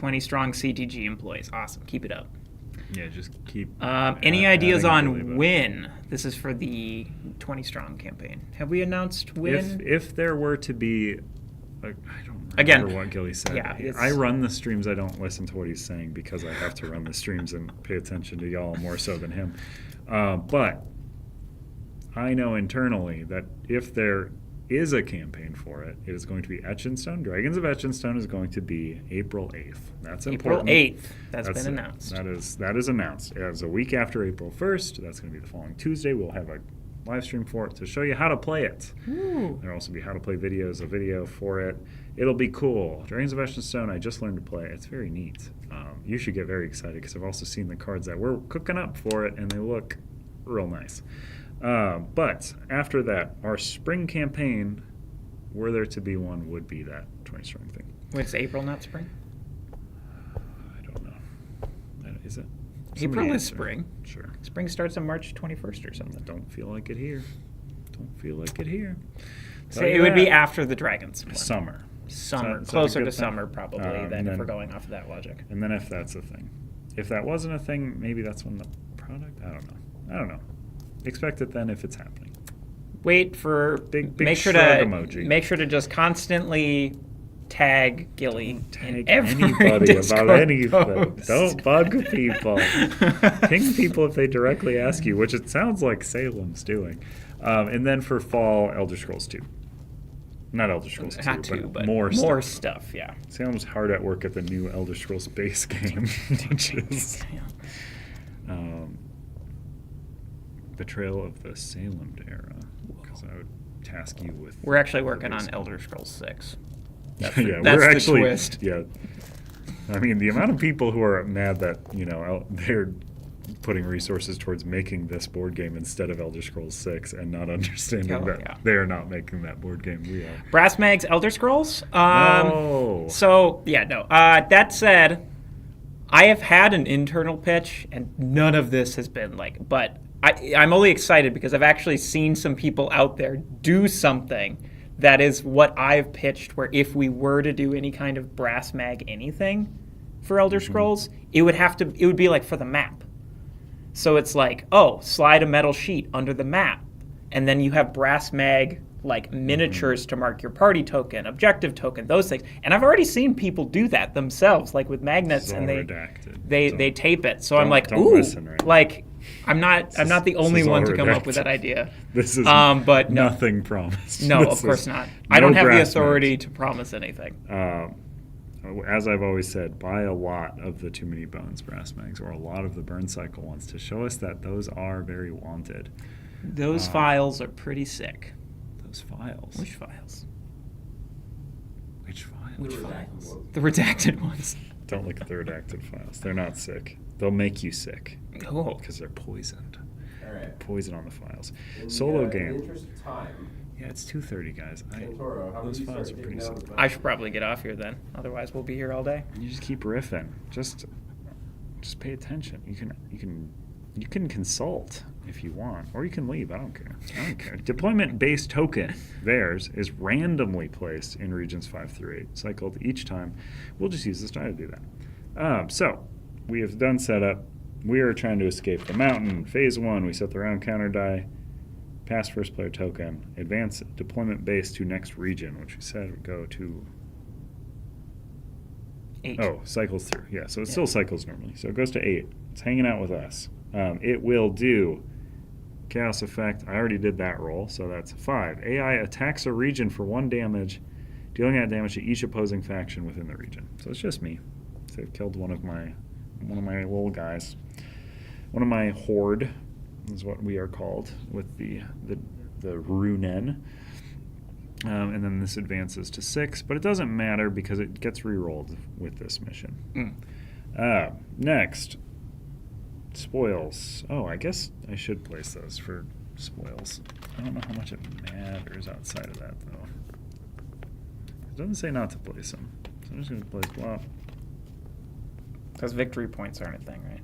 20 strong CTG employees. Awesome. Keep it up. Yeah, just keep. Any ideas adding on really, when? This is for the 20 strong campaign. Have we announced when? If there were to be, I don't remember Again, what Gilly said. yeah, it's- I run the streams. I don't listen to what he's saying because I have to run the streams and pay attention to y'all more so than him. But I know internally that if there is a campaign for it, it is going to be Etchinstone. Dragons of Etchinstone is going to be April 8th. That's April important. 8th. That's been it. announced. That is announced. As a week after April 1st, that's going to be the following Tuesday. We'll have a live stream for it to show you how to play it. Ooh. There'll also be how to play videos, a video for it. It'll be cool. Dragons of Etchinstone, I just learned to play. It's very neat. You should get very excited because I've also seen the cards that we're cooking up for it, and they look real nice. But after that, our spring campaign, were there to be one, would be that 20 strong thing. Wait, it's April, not spring? I don't know. Is it? April Somebody is answer. spring. Sure. Spring starts on March 21st or something. Don't feel like it here. Don't feel like it here. So Tell you it would be that. after the Dragons one. Summer. Summer. Is that a Closer good to thing? summer, probably, And than if then- we're going off of that logic. And then if that's a thing. If that wasn't a thing, maybe that's when the product, I don't know. Expect it then if it's happening. Wait for Big make sure shrug to emoji. make sure to just constantly tag Gilly Tag in every anybody Discord about anything. post. Don't bug people. Ping people if they directly ask you, which it sounds like Salem's doing. And then for fall, Elder Scrolls 2. Not Elder Scrolls 2, Not two, but more stuff. Yeah. Salem's hard at work at the new Elder Scrolls base game, which is Betrayal of the Salem era. Because I would task you with. We're actually the working base on game. Elder Scrolls 6. Yeah, that's we're the actually. twist. Yeah. I mean, the amount of people who are mad that, they're putting resources towards making this board game instead of Elder Scrolls 6 and not understanding Oh, that yeah. they are not making that board game. We are. Brass Mags Elder Scrolls. No. So yeah, no. That said, I have had an internal pitch, and none of this has been like. But I'm only excited because I've actually seen some people out there do something that is what I've pitched. Where if we were to do any kind of brass mag anything for Elder Scrolls, it would be like for the map. So it's like, slide a metal sheet under the map, and then you have brass mag like miniatures to mark your party token, objective token, those things. And I've already seen people do that themselves, like with magnets, It's and all they redacted. tape it. So I'm Don't- like, don't ooh, listen right now. like I'm not the only is all one to come up with redacted. that idea. This is but no. nothing promised. No, This of course is not. no I don't have the brass authority mags. to promise anything. As I've always said, buy a lot of the Too Many Bones brass mags or a lot of the Burn Cycle ones to show us that those are very wanted. Those files are pretty sick. Those files. Which files? Which files? Which redacted files? ones. The redacted ones. Don't look at the redacted files. They're not sick. They'll make you sick Cool. because they're poisoned. All right. Poison on the files. In the, Solo In the game. interest of time, Yeah, it's 2:30, guys. Santoro, how Those would you files start are pretty taking down sick. the I should probably get off here then. Otherwise, we'll be here all day. You just keep riffing. Just pay attention. You can consult if you want, or you can leave. I don't care. Deployment-based token, theirs, is randomly placed in regions 5 through 8, cycled each time. We'll just use this die to do that. So we have done setup. We are trying to escape the mountain. Phase 1, we set the round counter die. Pass first player token. Advance deployment base to next region, which we said would go to. 8. Oh, cycles through. Yeah, so it Yeah. still cycles normally. So it goes to 8. It's hanging out with us. It will do Chaos Effect. I already did that roll, so that's 5. AI attacks a region for 1 damage, dealing that damage to each opposing faction within the region. So it's just me. So they've killed one of my little guys. One of my horde is what we are called with the Runen. And then this advances to 6, but it doesn't matter because it gets re-rolled with this mission. Next, spoils. Oh, I guess I should place those for spoils. I don't know how much it matters outside of that, though. It doesn't say not to place them, so I'm just going to place blah. Because victory points aren't a thing, right?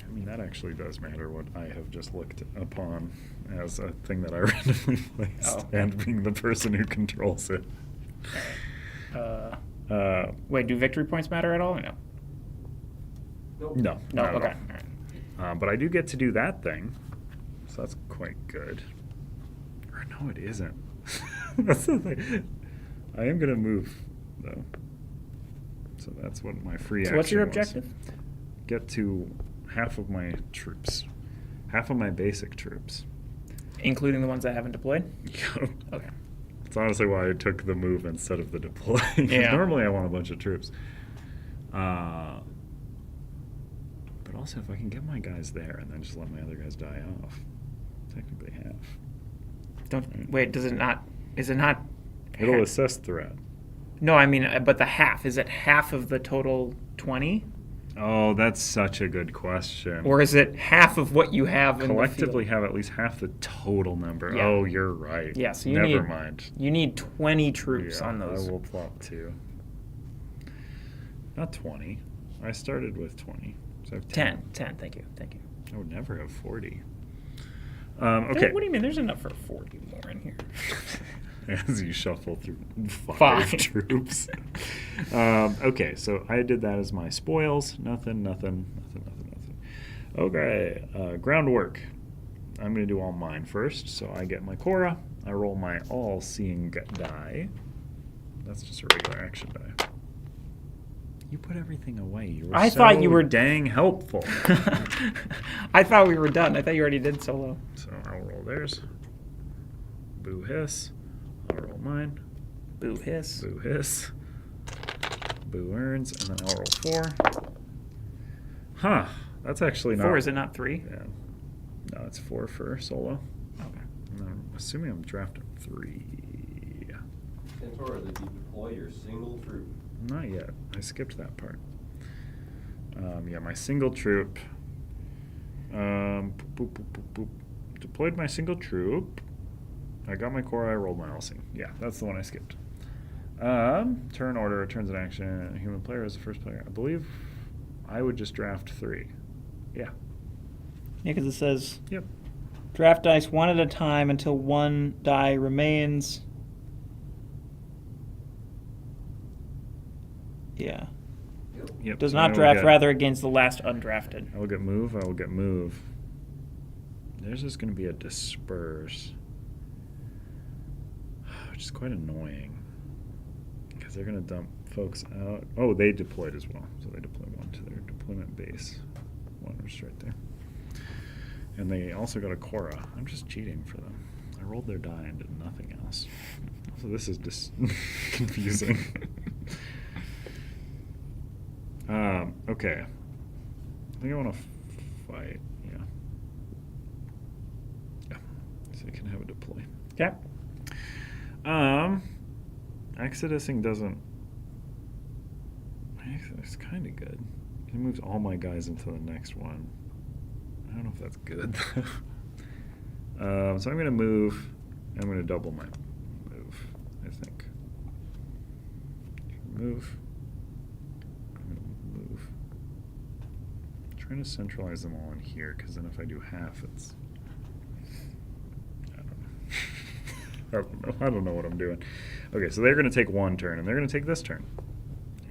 I mean, that actually does matter what I have just looked upon as a thing that I randomly placed, Oh. and being the person who controls it. Wait, do victory points matter at all or no? Nope. No. No, not at okay. all. All right. But I do get to do that thing, so that's quite good. Or no, it isn't. That's the thing. I am gonna move though, so that's what my free. So what's your action was. objective? Get to half of my troops, half of my basic troops. Including the ones that haven't deployed? Okay. Okay. That's honestly why I took the move instead of the deploy. 'Cause Yeah. normally I want a bunch of troops. But also, if I can get my guys there and then just let my other guys die off, technically half. Wait, does it not, is it not? It'll half? assess threat. No, I mean, but the half, is it half of the total 20? Oh, that's such a good question. Or is it half of what you have in collectively the field? have at least half the total number. Yeah. Oh, you're right. Yeah, so you Never need, mind. You need 20 troops Yeah, on those. I will plot 2. Not 20. I started with 20. So I have 10. 10, thank you. I would never have 40. There- Okay. What do you mean? There's enough for 40 more in here. As you shuffle through 5 Five. troops. Okay, so I did that as my spoils. Nothing. Okay, groundwork. I'm going to do all mine first. So I get my Cora. I roll my all-seeing die. That's just a regular action die. You put everything away. You were I thought you were dang helpful. I thought we were done. I thought you already did solo. So I'll roll theirs. Boo hiss. I'll roll mine. Boo hiss. Boo hiss. Boo earns, and then I'll roll 4. Huh. That's actually not. 4, is it not 3? Yeah. No, it's 4 for solo. Okay. And I'm assuming I'm drafting 3. Centaur, did you deploy your single troop? Not yet. I skipped that part. Yeah, my single troop. Boop, boop, boop, boop, boop. Deployed my single troop. I got my core. I rolled my all-seeing. Yeah, that's the one I skipped. Turn order, turns an action. Human player is the first player. I believe I would just draft 3. Yeah. Yeah, because it says Yep. draft dice one at a time until one die remains. Yeah. Yep. Does so not I will draft, get- rather against the last undrafted. I will get move. I will get move. There's just going to be a disperse, which is quite annoying because they're going to dump folks out. Oh, they deployed as well, so they deploy 1 to their deployment base. 1 was right there, and they also got a Cora. I'm just cheating for them. I rolled their die and did nothing else. So this is just confusing. Okay. I think I want to fight. Yeah. Yeah. So you can have a deploy. Okay. Exodusing doesn't. It's kind of good. It moves all my guys into the next one. I don't know if that's good. So I'm going to move. I'm going to double my move, I think. Move. I'm going to move. I'm trying to centralize them all in here, because then if I do half, it's... I don't know what I'm doing. Okay, so they're going to take 1 turn, and they're going to take this turn.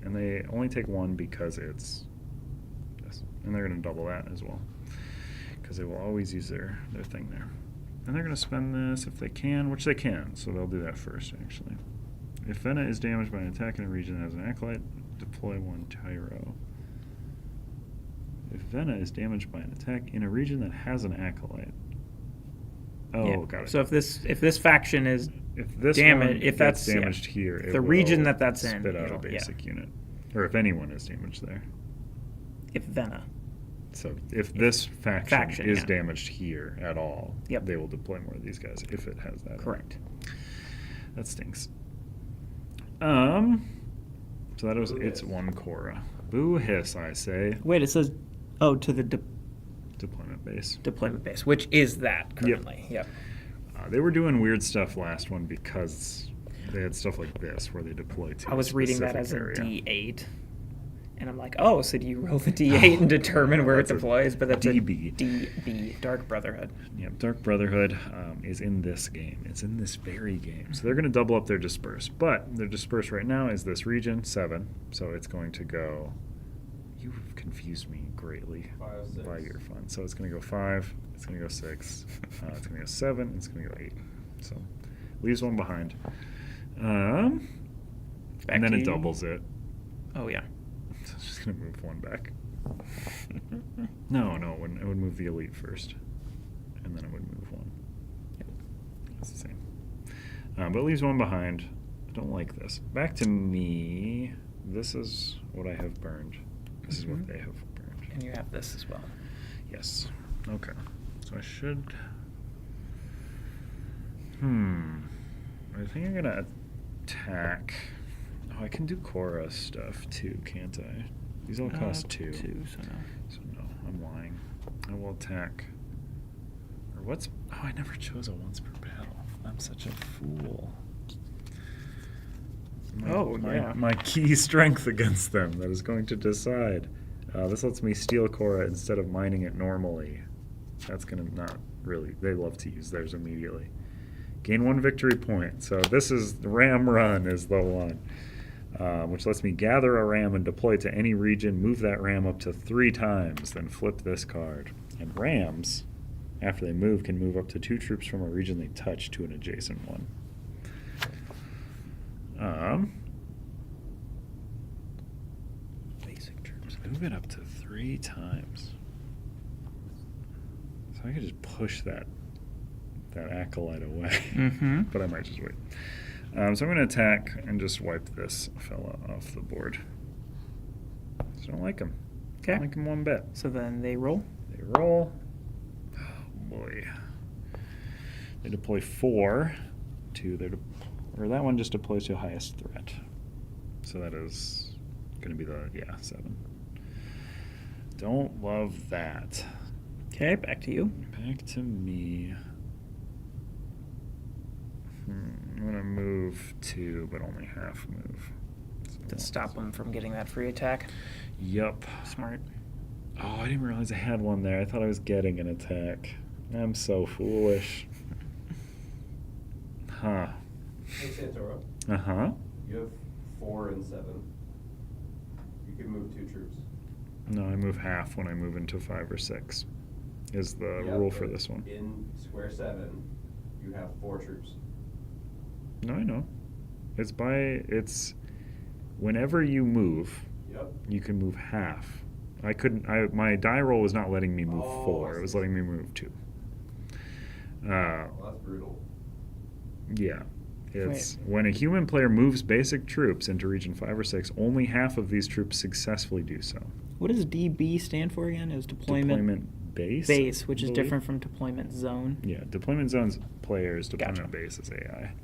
And they only take 1 because it's this. And they're going to double that as well, because they will always use their thing there. And they're going to spend this if they can, which they can, so they'll do that first, actually. If Vena is damaged by an attack in a region that has an acolyte, deploy 1 Tyro. If Vena is damaged by an attack in a region that has an acolyte. Oh, Yeah. got it. So if this faction is If this damage, one if gets that's yeah. damaged here, it the will region that's in, spit out a it'll- yeah. basic unit, or if anyone is damaged there. if Vena. So if this faction is yeah. damaged here at all, Yep. they will deploy more of these guys if it has that. in it. Correct. That stinks. So that was Boo it's hiss. 1 Cora. Boo hiss, I say. Wait, it says, oh, to the Deployment base. deployment base, which is that currently. Yep. They were doing weird stuff last one because they had stuff like this where they deploy to I was a reading that specific as a area. D8, And I'm like, oh, so do you roll the D8 and determine where it That's a deploys? But that's DB. a DB, Dark Brotherhood. Yep, Dark Brotherhood is in this game. It's in this very game. So they're going to double up their disperse. But their disperse right now is this region, 7. So it's going to go... You've confused me greatly 5, 6. by your fun. So it's going to go 5, it's going to go 6, it's going to go 7, it's going to go 8. So leaves one behind. And then to it you. doubles it. Oh, yeah. So it's just going to move one back. No, it wouldn't. It would move the elite first. And then it would move one. It's the same. But it leaves one behind. I don't like this. Back to me. This is what I have burned. This is what they have burned. And you have this as well. Yes. Okay. So I should... I think I'm going to attack... Oh, I can do Korra stuff too, can't I? These all cost 2. 2, so no. So no, I'm lying. I will attack. Or what's... Oh, I never chose a once per battle. I'm such a fool. My key strength against them that is going to decide. This lets me steal Korra instead of mining it normally. That's going to not really... They love to use theirs immediately. Gain 1 victory point. So this is... Ram Run is the one. Which lets me gather a ram and deploy to any region, move that ram up to 3 times, then flip this card. And rams, after they move, can move up to 2 troops from a region they touch to an adjacent one. Basic troops. Move it up to 3 times. So I could just push that acolyte away. Mm-hmm. But I might just wait. So I'm going to attack and just wipe this fella off the board. Just don't like him. Okay. Don't like him one bit. So then they roll. They roll. Oh boy. They deploy 4 to their... Or that one just deploys to highest threat. So that is going to be the... Yeah, 7. Don't love that. Okay, back to you. Back to me. I'm going to move 2, but only half move. So To stop them from getting that free attack. Yup. Smart. Oh, I didn't realize I had one there. I thought I was getting an attack. I'm so foolish. Huh. Hey, Santoro, Uh-huh. you have 4 and 7. You can move 2 troops. No, I move half when I move into 5 or 6. Is the Yeah, rule for but this one. In square 7, you have 4 troops. No, I know. It's whenever you move, Yep. you can move half. My die roll was not letting me move Oh, 4. I It was see. letting me move 2. Well, that's brutal. Yeah. It's when a human player moves basic troops into region 5 or 6, only half of these troops successfully do so. What does DB stand for again? It was deployment base? base, which I is believe. different from deployment zone. Yeah, deployment zones players, deployment Gotcha. base is AI.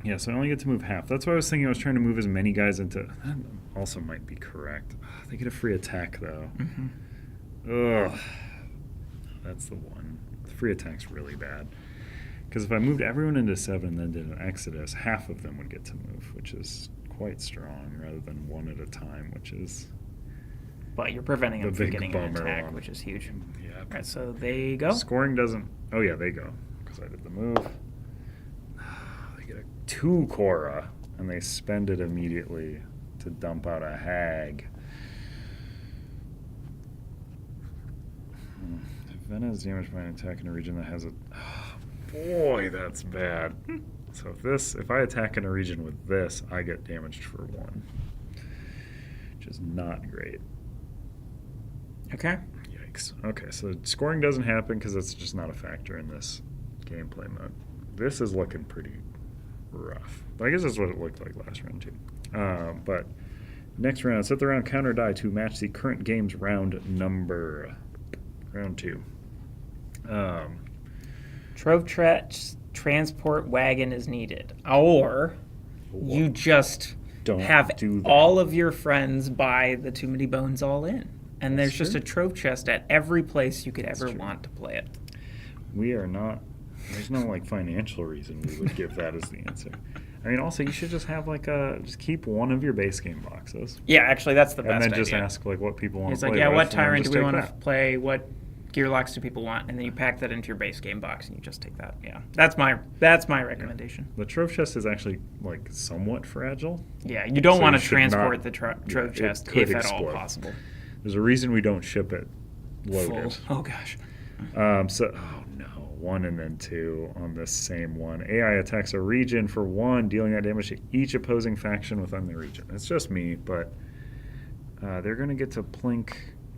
Yeah, so I only get to move half. That's why I was thinking I was trying to move as many guys into... That also might be correct. They get a free attack, though. Mm-hmm. Ugh. That's the one. The free attack's really bad. Because if I moved everyone into 7 and then did an Exodus, half of them would get to move, which is quite strong, rather than 1 at a time, which is... But you're preventing them The from big getting an bummer attack, one. which is huge. Yeah. All right, so they go. Scoring doesn't... Oh, yeah, they go. Because I did the move. They get a 2 Korra, and they spend it immediately to dump out a hag. If Vena is damaged by an attack in a region that has a... Oh, boy, that's bad. So if I attack in a region with this, I get damaged for 1. Which is not great. Okay. Yikes. Okay, so scoring doesn't happen because it's just not a factor in this gameplay mode. This is looking pretty rough. But I guess that's what it looked like last round, too. But next round, set the round counter die to match the current game's round number. Round 2. Trove transport wagon is needed. Or you just Don't have do that. all of your friends buy the Too Many Bones all in. And That's there's just true. a trove chest at every place you could That's ever true. want to play it. We are not... There's no, financial reason we would give that as the answer. I mean, also you should just have like just keep one of your base game boxes, Yeah, actually, that's the best and then just idea. ask like what people want It's to like, play yeah, with, what and then tyrant do just we take want to that. play? What gear locks do people want? And then you pack that into your base game box, and you just take that. Yeah, that's my recommendation. The trove chest is actually like somewhat fragile. Yeah, you don't So want you to should transport not- the yeah, trove it chest could if at all explode. possible. There's a reason we don't ship it loaded. Full. Oh gosh. Oh no, 1 and then 2 on this same one. AI attacks a region for 1, dealing that damage to each opposing faction within the region. It's just me, but they're gonna get to plink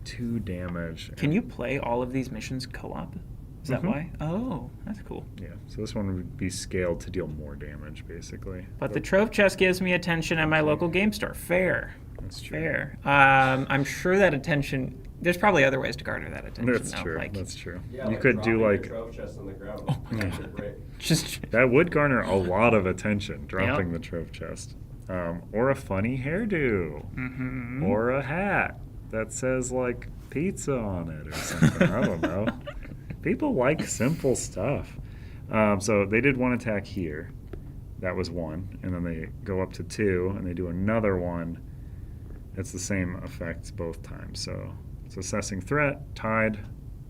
2 damage. Can you play all of these missions co-op? Is that Mhm. why? Oh, that's cool. Yeah, so this one would be scaled to deal more damage, basically. But the trove chest gives me attention at my local game store. Fair. That's true. Fair. I'm sure that attention. There's probably other ways to garner that attention. That's though. true. Like, That's true. Yeah, You could do dropping a like trove chest on the ground. Oh my That's God. a break. just that would garner a lot of attention, dropping Yep. the trove chest, or a funny hairdo, Mhm. or a hat that says like pizza on it or something. I don't know. People like simple stuff. So they did 1 attack here. That was 1, and then they go up to 2, and they do another one. It's the same effect both times. So it's assessing threat, tied.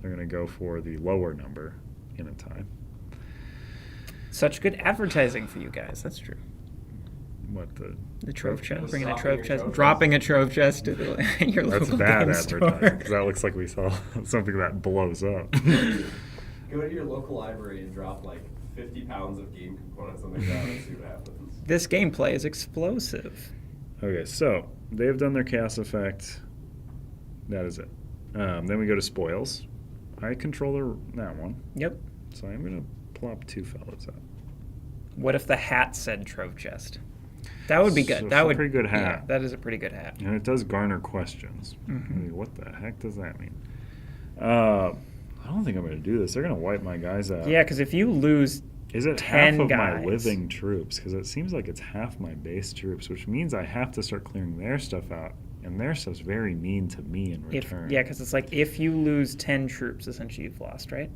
They're going to go for the lower number in a tie. such good advertising for you guys. That's true. What The trove chest, Just bringing a dropping trove your chest, trove dropping a trove chest to your That's local bad game advertising. store. 'Cause that looks like we saw something that blows up. Go to your local library and drop like 50 pounds of game components on the ground and see what happens. This gameplay is explosive. Okay, so they've done their cast effect. That is it. Then we go to spoils. I control that one, Yep. so I'm going to plop 2 fellows out. What if the hat said trove chest? That would be good. So that it's a would pretty good Yeah, hat. that is a pretty good hat. And it does garner questions. Mhm. I mean, what the heck does that mean? I don't think I'm going to do this. They're going to wipe my guys out. Yeah, because if you lose, Is it 10 half of guys. my living troops? Because it seems like it's half my base troops, which means I have to start clearing their stuff out. And their stuff's very mean to me in if return. yeah, because it's like if you lose 10 troops, essentially you've lost, right?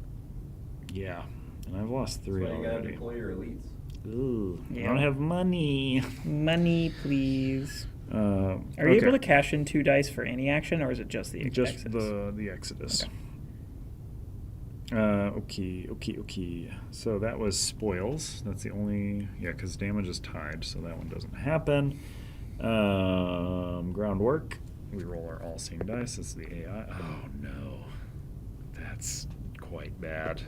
Yeah. And I've lost 3 That's why you gotta already. deploy your elites. Ooh, I Yeah. don't have money. Money, please. Are you able to cash in 2 dice for any action, or is it just the Just Exodus? the Exodus. Okay. Okay. So that was spoils. That's the only, because damage is tied, so that one doesn't happen. Groundwork. We roll our all-seeing dice. This is the AI. Oh no, that's quite bad.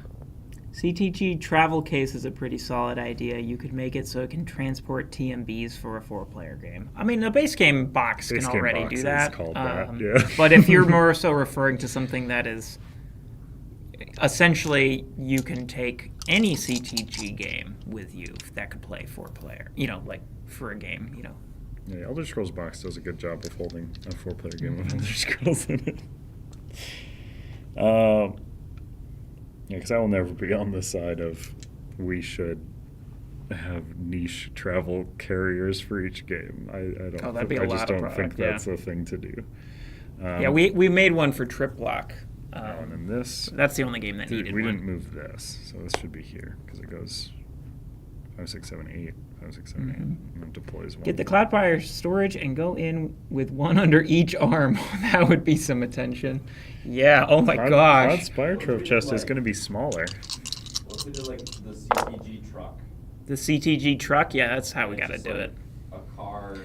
CTG travel case is a pretty solid idea. You could make it so it can transport TMBs for a 4-player game. I mean, the base game box Base can game already box do is that. called that, yeah. But if you're more so referring to something that is essentially you can take any CTG game with you that could play 4-player, like for a game, Yeah, Elder Scrolls box does a good job of holding a 4-player game with Elder Scrolls in it. Yeah, because I will never be on the side of we should have niche travel carriers for each game. I don't. Oh, that'd be a I just lot of don't product, think that's the thing to do. yeah, we made one for Trip Block. And then this. That's the only game that Dude, needed we one. didn't move this, so this should be here because it goes 5, 6, 7, 8. 5, 6, 7, 8. And it deploys one. Get the Cloudfire storage and go in with one under each arm. That would be some attention. Yeah. Oh my Cloud gosh. Spire Trove chest is going to be smaller. What if we did like the CTG truck? The CTG truck. Yeah, that's how we It's got to just do like it. A car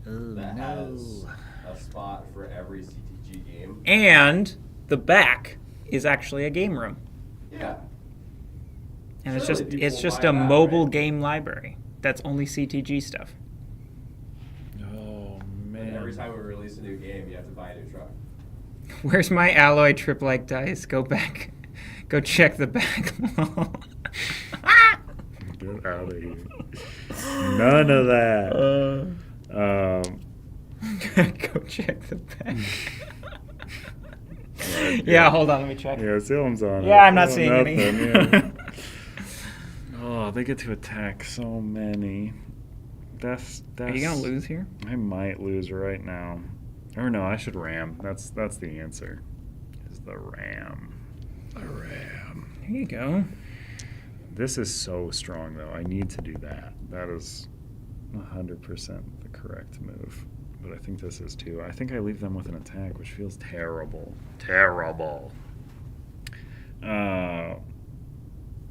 that has a spot for every CTG game. And the back is actually a game room, Yeah. and it's Surely just people it's will just buy a that, mobile right? game library that's only CTG stuff. Oh, And every time we release a new game, you have to buy a new truck. Where's my alloy trip-like dice? Go back. Go check the back. Get out of here. None of that. Go check the back. Yeah, hold on, let me check. Yeah, Salem's on it. Yeah, I'm not Oh, seeing nothing, any. yeah. Oh, they get to attack so many. That's. Are you gonna lose here? I might lose right now. Or no, I should ram. That's the answer. Is the ram. The ram. There you go. This is so strong though. I need to do that. That is 100% the correct move. But I think this is too. I think I leave them with an attack, which feels terrible. Terrible.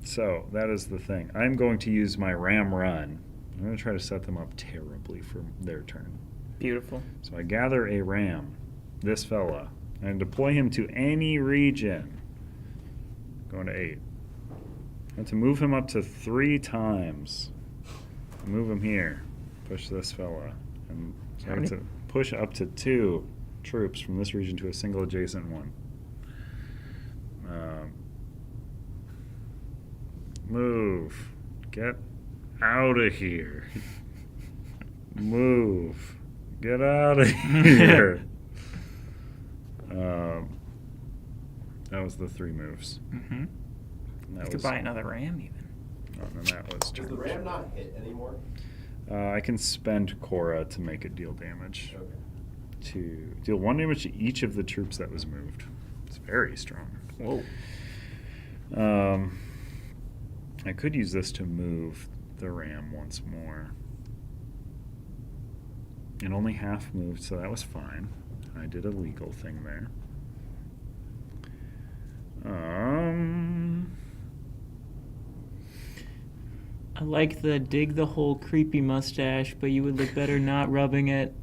So that is the thing. I'm going to use my ram run. I'm going to try to set them up terribly for their turn. Beautiful. So I gather a ram, this fella, and deploy him to any region. Going to 8. And to move him up to 3 times. Move him here. Push this fella. And so I get to push up to 2 troops from this region to a single adjacent one. Move. Get out of here. Move. Get out of here. That was the 3 moves. Mm-hmm. And that You could was, buy another ram even. oh, and then that was Does the ram not hit anymore? I can spend Cora to make it deal damage. Okay. To deal 1 damage to each of the troops that was moved. It's very strong. Whoa. I could use this to move the ram once more. It only half moved, so that was fine. I did a legal thing there. I like the dig the hole creepy mustache, but you would look better not rubbing it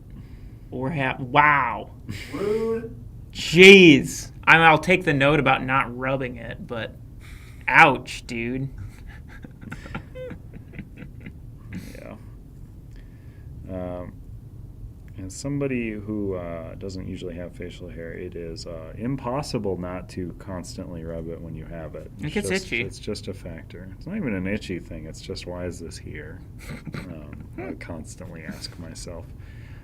or wow. Rude. Jeez. I'll take the note about not rubbing it, but ouch, dude. Yeah. As somebody who doesn't usually have facial hair, it is impossible not to constantly rub it when you have it. It gets itchy. It's just a factor. It's not even an itchy thing. It's just, why is this here? I constantly ask myself.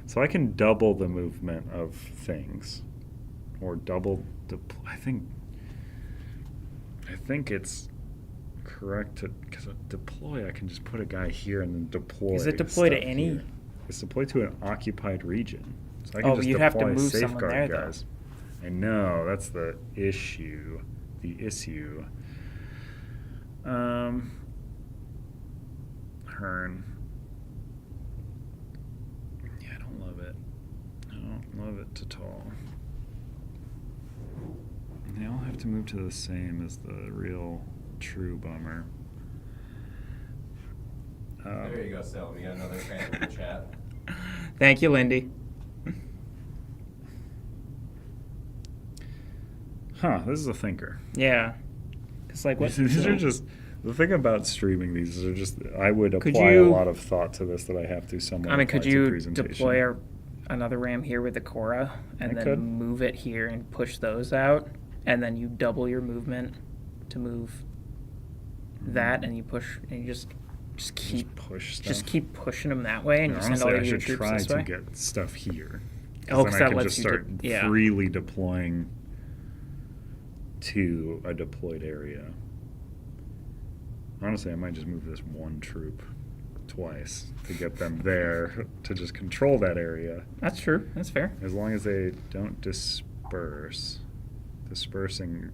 So I can double the movement of things, or double. I think it's correct to, because deploy, I can just put a guy here and then deploy. Is it deploy to stuff any? here. It's deployed to an occupied region. So I can Oh, just you'd have to deploy move someone safeguard there, though. guys. I know, that's the issue. The issue. Hearn. Yeah, I don't love it. I don't love it at all. They all have to move to the same as the real true bummer. There you go, Selma. You got another fan in the chat. Thank you, Lindy. Huh, this is a thinker. Yeah. It's like what? These are just, the thing about streaming these are just, I would Could apply a you- lot of thought to this that I have to somewhere. I mean, could apply to you presentation. deploy another ram here with the Cora and I then could. move it here and push those out, and then you double your movement to move that, and you push and you just keep push stuff. just keep pushing them that way, and you send Honestly, all I your should troops try this to way. get stuff here. Oh, 'cause then I that can lets just you start yeah. freely deploying to a deployed area. Honestly, I might just move this 1 troop twice to get them there to just control that area. That's true. That's fair. As long as they don't disperse. Dispersing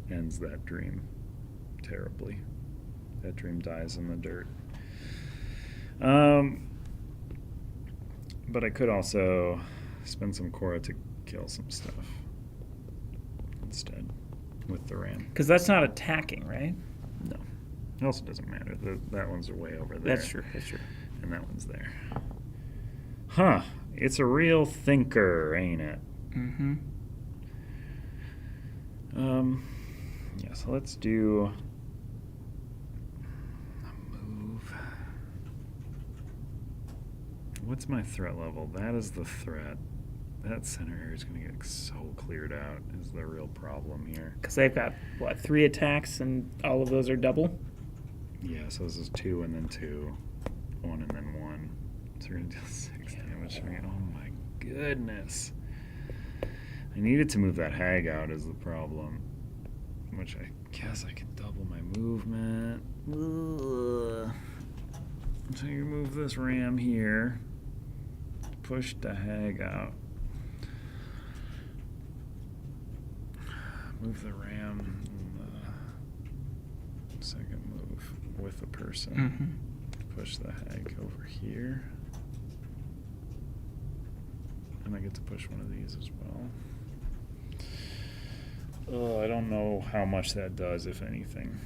ends that dream terribly. That dream dies in the dirt. But I could also spend some Cora to kill some stuff instead with the ram. Because that's not attacking, right? No. It also doesn't matter. That one's way over there. That's true. That's true. And that one's there. Huh. It's a real thinker, ain't it? Mm-hmm. Yeah, so let's do a move. What's my threat level? That is the threat. That center area is going to get so cleared out is the real problem here. Because they've got, what, 3 attacks, and all of those are double? Yeah, so this is 2 and then 2. 1 and then 1. So we're going to deal 6 damage to me. Oh my goodness. I needed to move that hag out is the problem. Which I guess I could double my movement. Ugh. So you move this ram here. Push the hag out. Move the ram in the second move with the person. Mm-hmm. Push the hag over here. and I get to push one of these as well. Oh, I don't know how much that does, if anything.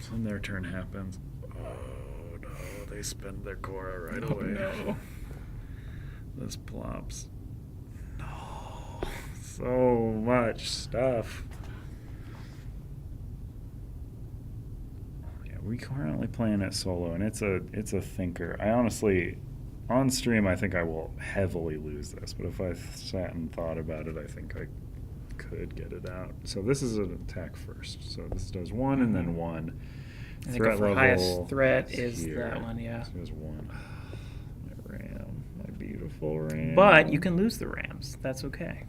So when their turn happens, oh no, they spend their Cora right away. No. This plops. No, so much stuff. Yeah, we currently playing it solo, and it's a thinker. I honestly, on stream, I think I will heavily lose this, but if I sat and thought about it, I think I could get it out. So this is an attack first. So this does 1 and then 1. I think the highest threat is that one, yeah. So there's 1. My ram, my beautiful ram. But you can lose the Rams. That's okay.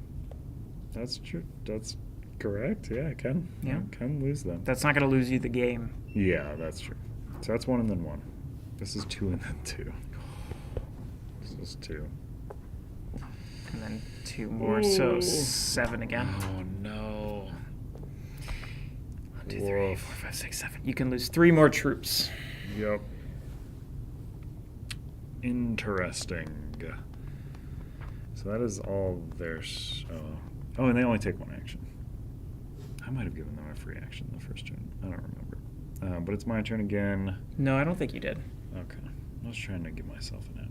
That's true. That's correct. Yeah, I can. Yeah. I can lose them. That's not going to lose you the game. Yeah, that's true. So that's 1 and then 1. This is 2 and then 2. This is 2. And then 2 more, so 7 again. Oh no. 1, 2, 3, 4, 5, 6, 7. You can lose 3 more troops. Yep. Interesting. So that is all theirs. Oh, and they only take 1 action. I might have given them a free action the first turn. I don't remember. But it's my turn again. No, I don't think you did. Okay. I was trying to give myself an out.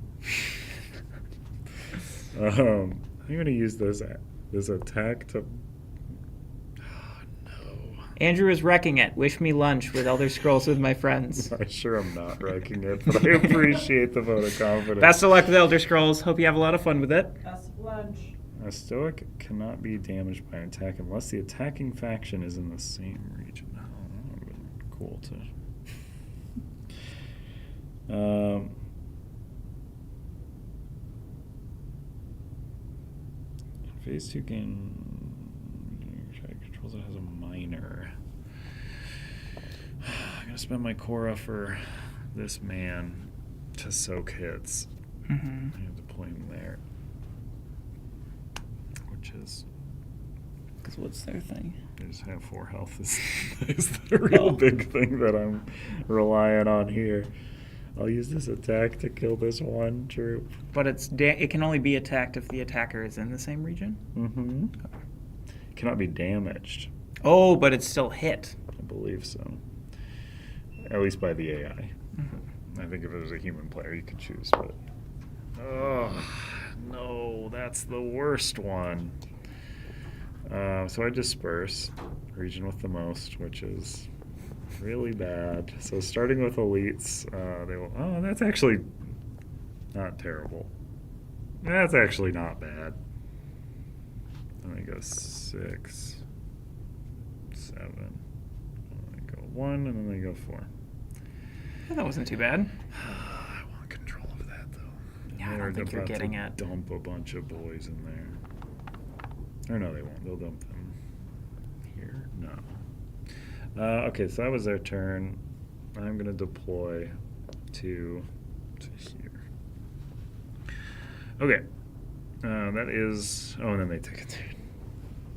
I'm going to use this attack to... Oh, no. Andrew is wrecking it. Wish me lunch with Elder Scrolls with my friends. I'm sure I'm not wrecking it, but I appreciate the vote of confidence. Best of luck with Elder Scrolls. Hope you have a lot of fun with it. Best of lunch. A stoic cannot be damaged by an attack unless the attacking faction is in the same region. Oh, that would have been cool to... Phase 2 controls it has a minor. I'm going to spend my Cora for this man to soak hits. Mm-hmm. I have to deploy him there. Which is... Because what's their thing? They just have 4 health is the real big thing that I'm relying on here. I'll use this attack to kill this 1 troop. But it can only be attacked if the attacker is in the same region? Mm-hmm. Cannot be damaged. Oh, but it's still hit. I believe so. At least by the AI. Mm-hmm. I think if it was a human player, you could choose, but... Oh, no, that's the worst one. So I disperse. Region with the most, which is really bad. So starting with elites, they will... Oh, that's actually not terrible. That's actually not bad. Then they go 6, 7. And they go 1, and then they go 4. That wasn't too bad. I want control of that, though. Yeah, I don't think you're getting it. Dump a bunch of boys in there. Or no, they won't. They'll dump them here. No. Okay, so that was their turn. I'm going to deploy to here. Okay. That is... Oh, and then they take a turn.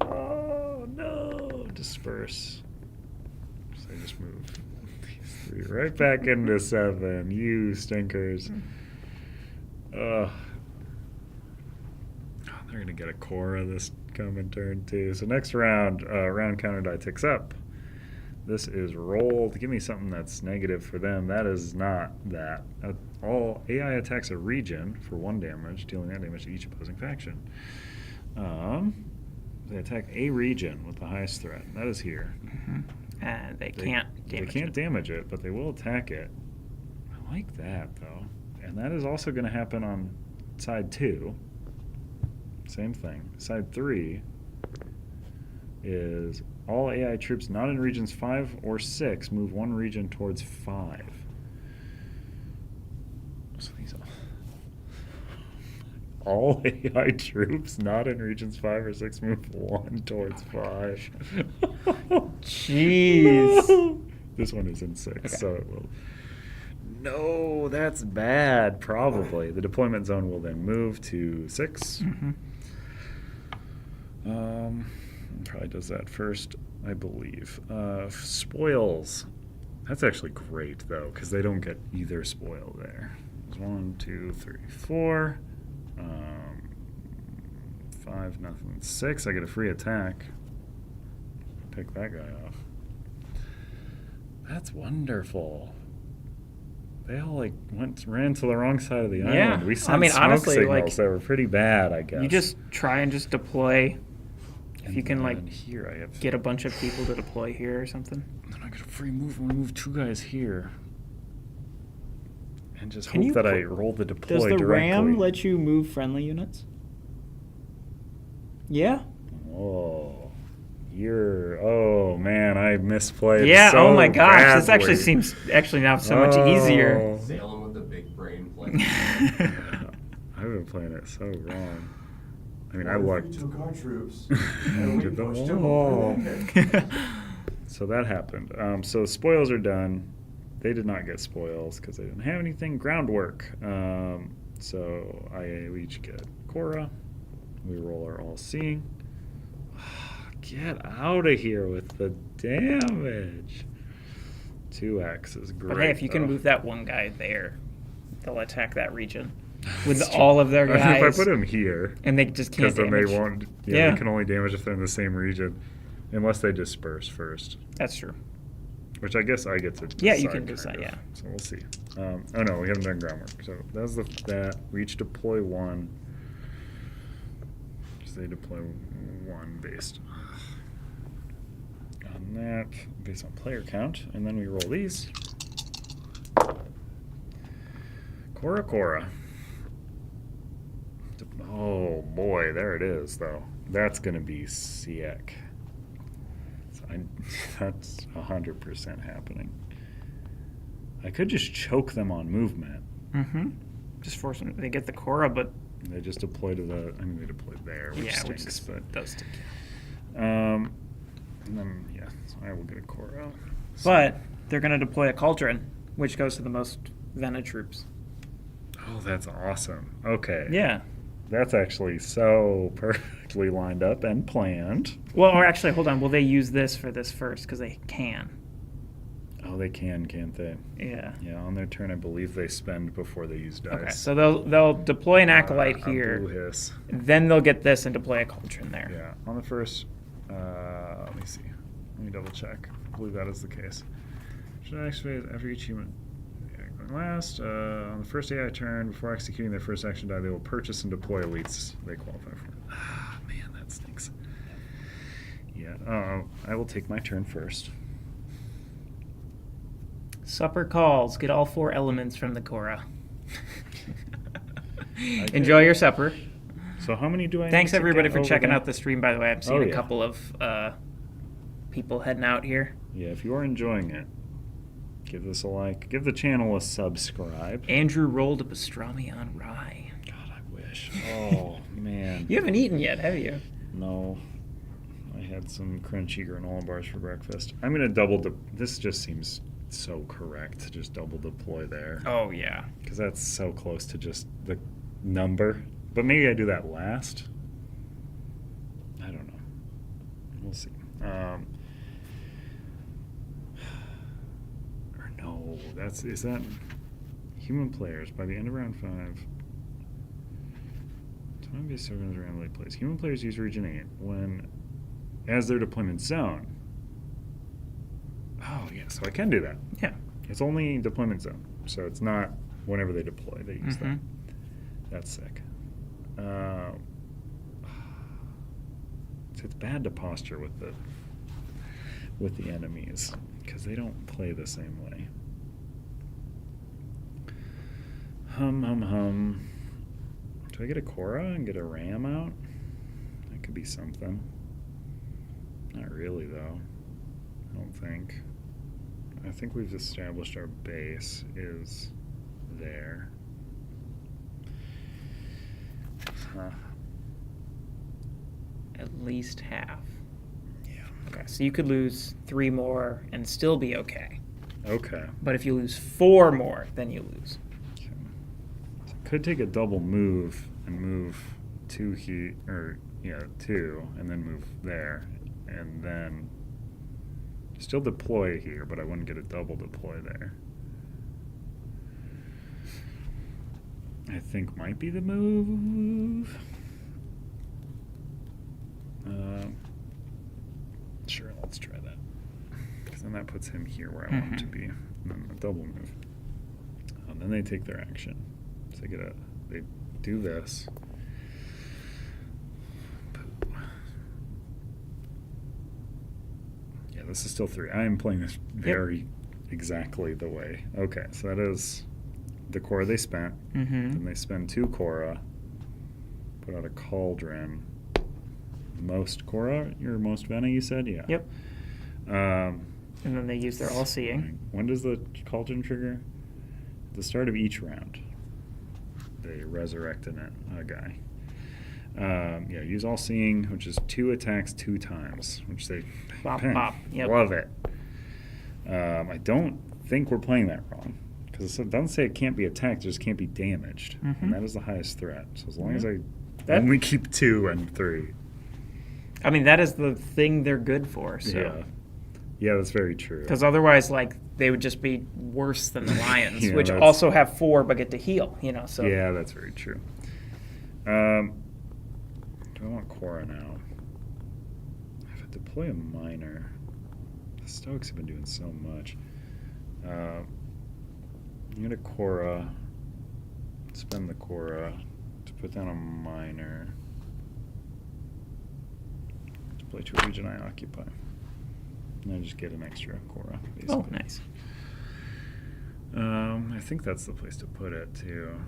Oh, no. Disperse. So I just move these 3 right back into 7. You stinkers. Ugh. They're going to get a Cora this coming turn, too. So next round, round counter die ticks up. This is rolled. Give me something that's negative for them. That is not that. All AI attacks a region for 1 damage, dealing that damage to each opposing faction. They attack a region with the highest threat. That is here. Mm-hmm. And they can't damage They can't it. damage it, but they will attack it. I like that, though. And that is also going to happen on side 2. Same thing. Side 3 is all AI troops not in regions 5 or 6 move 1 region towards 5. So these all AI troops not in regions 5 or 6 move 1 towards 5. Jeez. No. This one is in 6, Okay. so it will. No, that's bad. Probably the deployment zone will then move to 6. Mm-hmm. Probably does that first, I believe. Spoils. That's actually great, though, because they don't get either spoil there. There's 1, 2, 3, 4. 5, nothing. 6, I get a free attack. Pick that guy off. That's wonderful. They all like ran to the wrong side of the Yeah. island. We I sent mean, smoke honestly, signals like, that were pretty bad, I guess. You just try and just deploy. If you can like And here I have get a bunch of people to deploy here or something. Then I get a free move when we move 2 guys here. And just Can hope you that I put- roll the deploy Does the directly. ram let you move friendly units? Yeah. Oh, oh man, I misplayed. Yeah. So oh my gosh, this actually badly. seems actually now so much easier. Oh. Salem with the big brain play. I've been playing it so wrong. I mean, I lucked. took our troops. Did them all. So that happened. So spoils are done. They did not get spoils because they didn't have anything. Groundwork. So we each get Cora. We roll our all-seeing. Get out of here with the damage. 2x is great. But hey, if you can though. move that one guy there, they'll attack that region with all of their I mean, guys. if I put him here, and they just can't because then damage. they won't. Yeah. They can only damage if they're in the same region, unless they disperse first. That's true. Which I guess I get to decide. Yeah, you can kind decide, of. yeah. So we'll see. Oh no, we haven't done groundwork. So that's that. We each deploy 1. So they deploy 1 based on that, based on player count. And then we roll these. Cora. Oh boy, there it is though. That's gonna be sick. That's 100% happening. I could just choke them on movement. Mm-hmm. Just force them. They get the Cora, but They just deploy to the. I mean, they deployed there, which yeah, stinks. which is, But does stink. and then yeah, so I will get a Cora. But they're going to deploy a Cauldron, which goes to the most Vena troops. Oh, that's awesome. Okay. Yeah. That's actually so perfectly lined up and planned. Well, or actually, hold on. Will they use this for this first? Because they can. Oh, they can, can't they? Yeah. Yeah, on their turn, I believe they spend before they use dice. Okay, so they'll deploy an Acolyte A here. blue hiss. Then they'll get this and deploy a Cauldron there. Yeah, on the first, let me see. Let me double check. I believe that is the case. Should I activate after each human going last? On the first AI turn, before executing their first action die, they will purchase and deploy elites they qualify for. Ah, man, that stinks. Yeah, I will take my turn first. Supper calls. Get all 4 elements from the Cora. Enjoy your supper. So how many do I Thanks need to everybody get for over checking there? out the stream, by the way. I'm seeing Oh, a yeah. couple of people heading out here. Yeah, if you are enjoying it, give this a like. Give the channel a subscribe. Andrew rolled a pastrami on rye. God, I wish. Oh, man. You haven't eaten yet, have you? No. I had some crunchy granola bars for breakfast. I'm going to this just seems so correct to just double deploy there. Oh, yeah. Because that's so close to just the number. But maybe I do that last. I don't know. We'll see. Or no, is that human players by the end of round 5. Time-based tokens randomly placed. Human players use Region 8 when as their deployment zone. Oh yeah, so I can do that. Yeah. It's only deployment zone, so it's not whenever they deploy they use that. Mhm. That's sick. It's bad to posture with the enemies because they don't play the same way. Hum. Do I get a Cora and get a ram out? That could be something. Not really though. I don't think. I think we've established our base is there. Huh. At least half. Yeah. Okay, so you could lose 3 more and still be okay. Okay. But if you lose 4 more, then you lose. So could take a double move and move 2 here, or 2, and then move there, and then still deploy here, but I wouldn't get a double deploy there. I think might be the move. puts him here where I want him to be. And then a double move. Then they take their action. So they do this. Yeah, this is still 3. I am playing this very exactly the way. Okay, so that is the Cora they spent. Then they spend 2 Cora. Put out a Cauldron. Most Cora, your most Vena, you said? Yeah. Yep. And then they use their all-seeing. When does the Cauldron trigger? At the start of each round. They resurrect a guy. Yeah, use all-seeing, which is 2 attacks 2 times, which they Bop, bop. Yep. love it. I don't think we're playing that wrong. Because it doesn't say it can't be attacked, it just can't be damaged. And that is the highest threat. So as long as I only keep 2 and 3. I mean, that is the thing they're good for. So. Yeah, that's very true. Because otherwise, like, they would just be worse than the Lions, Yeah, which that's- also have 4 but get to heal, So Yeah, that's very true. Do I want Cora now? If I deploy a miner, the Stoics have been doing so much. You get a Cora, spend the Cora to put down a miner. Deploy to a region I occupy. And I just get an extra Cora, basically. Oh, nice. I think that's the place to put it, too.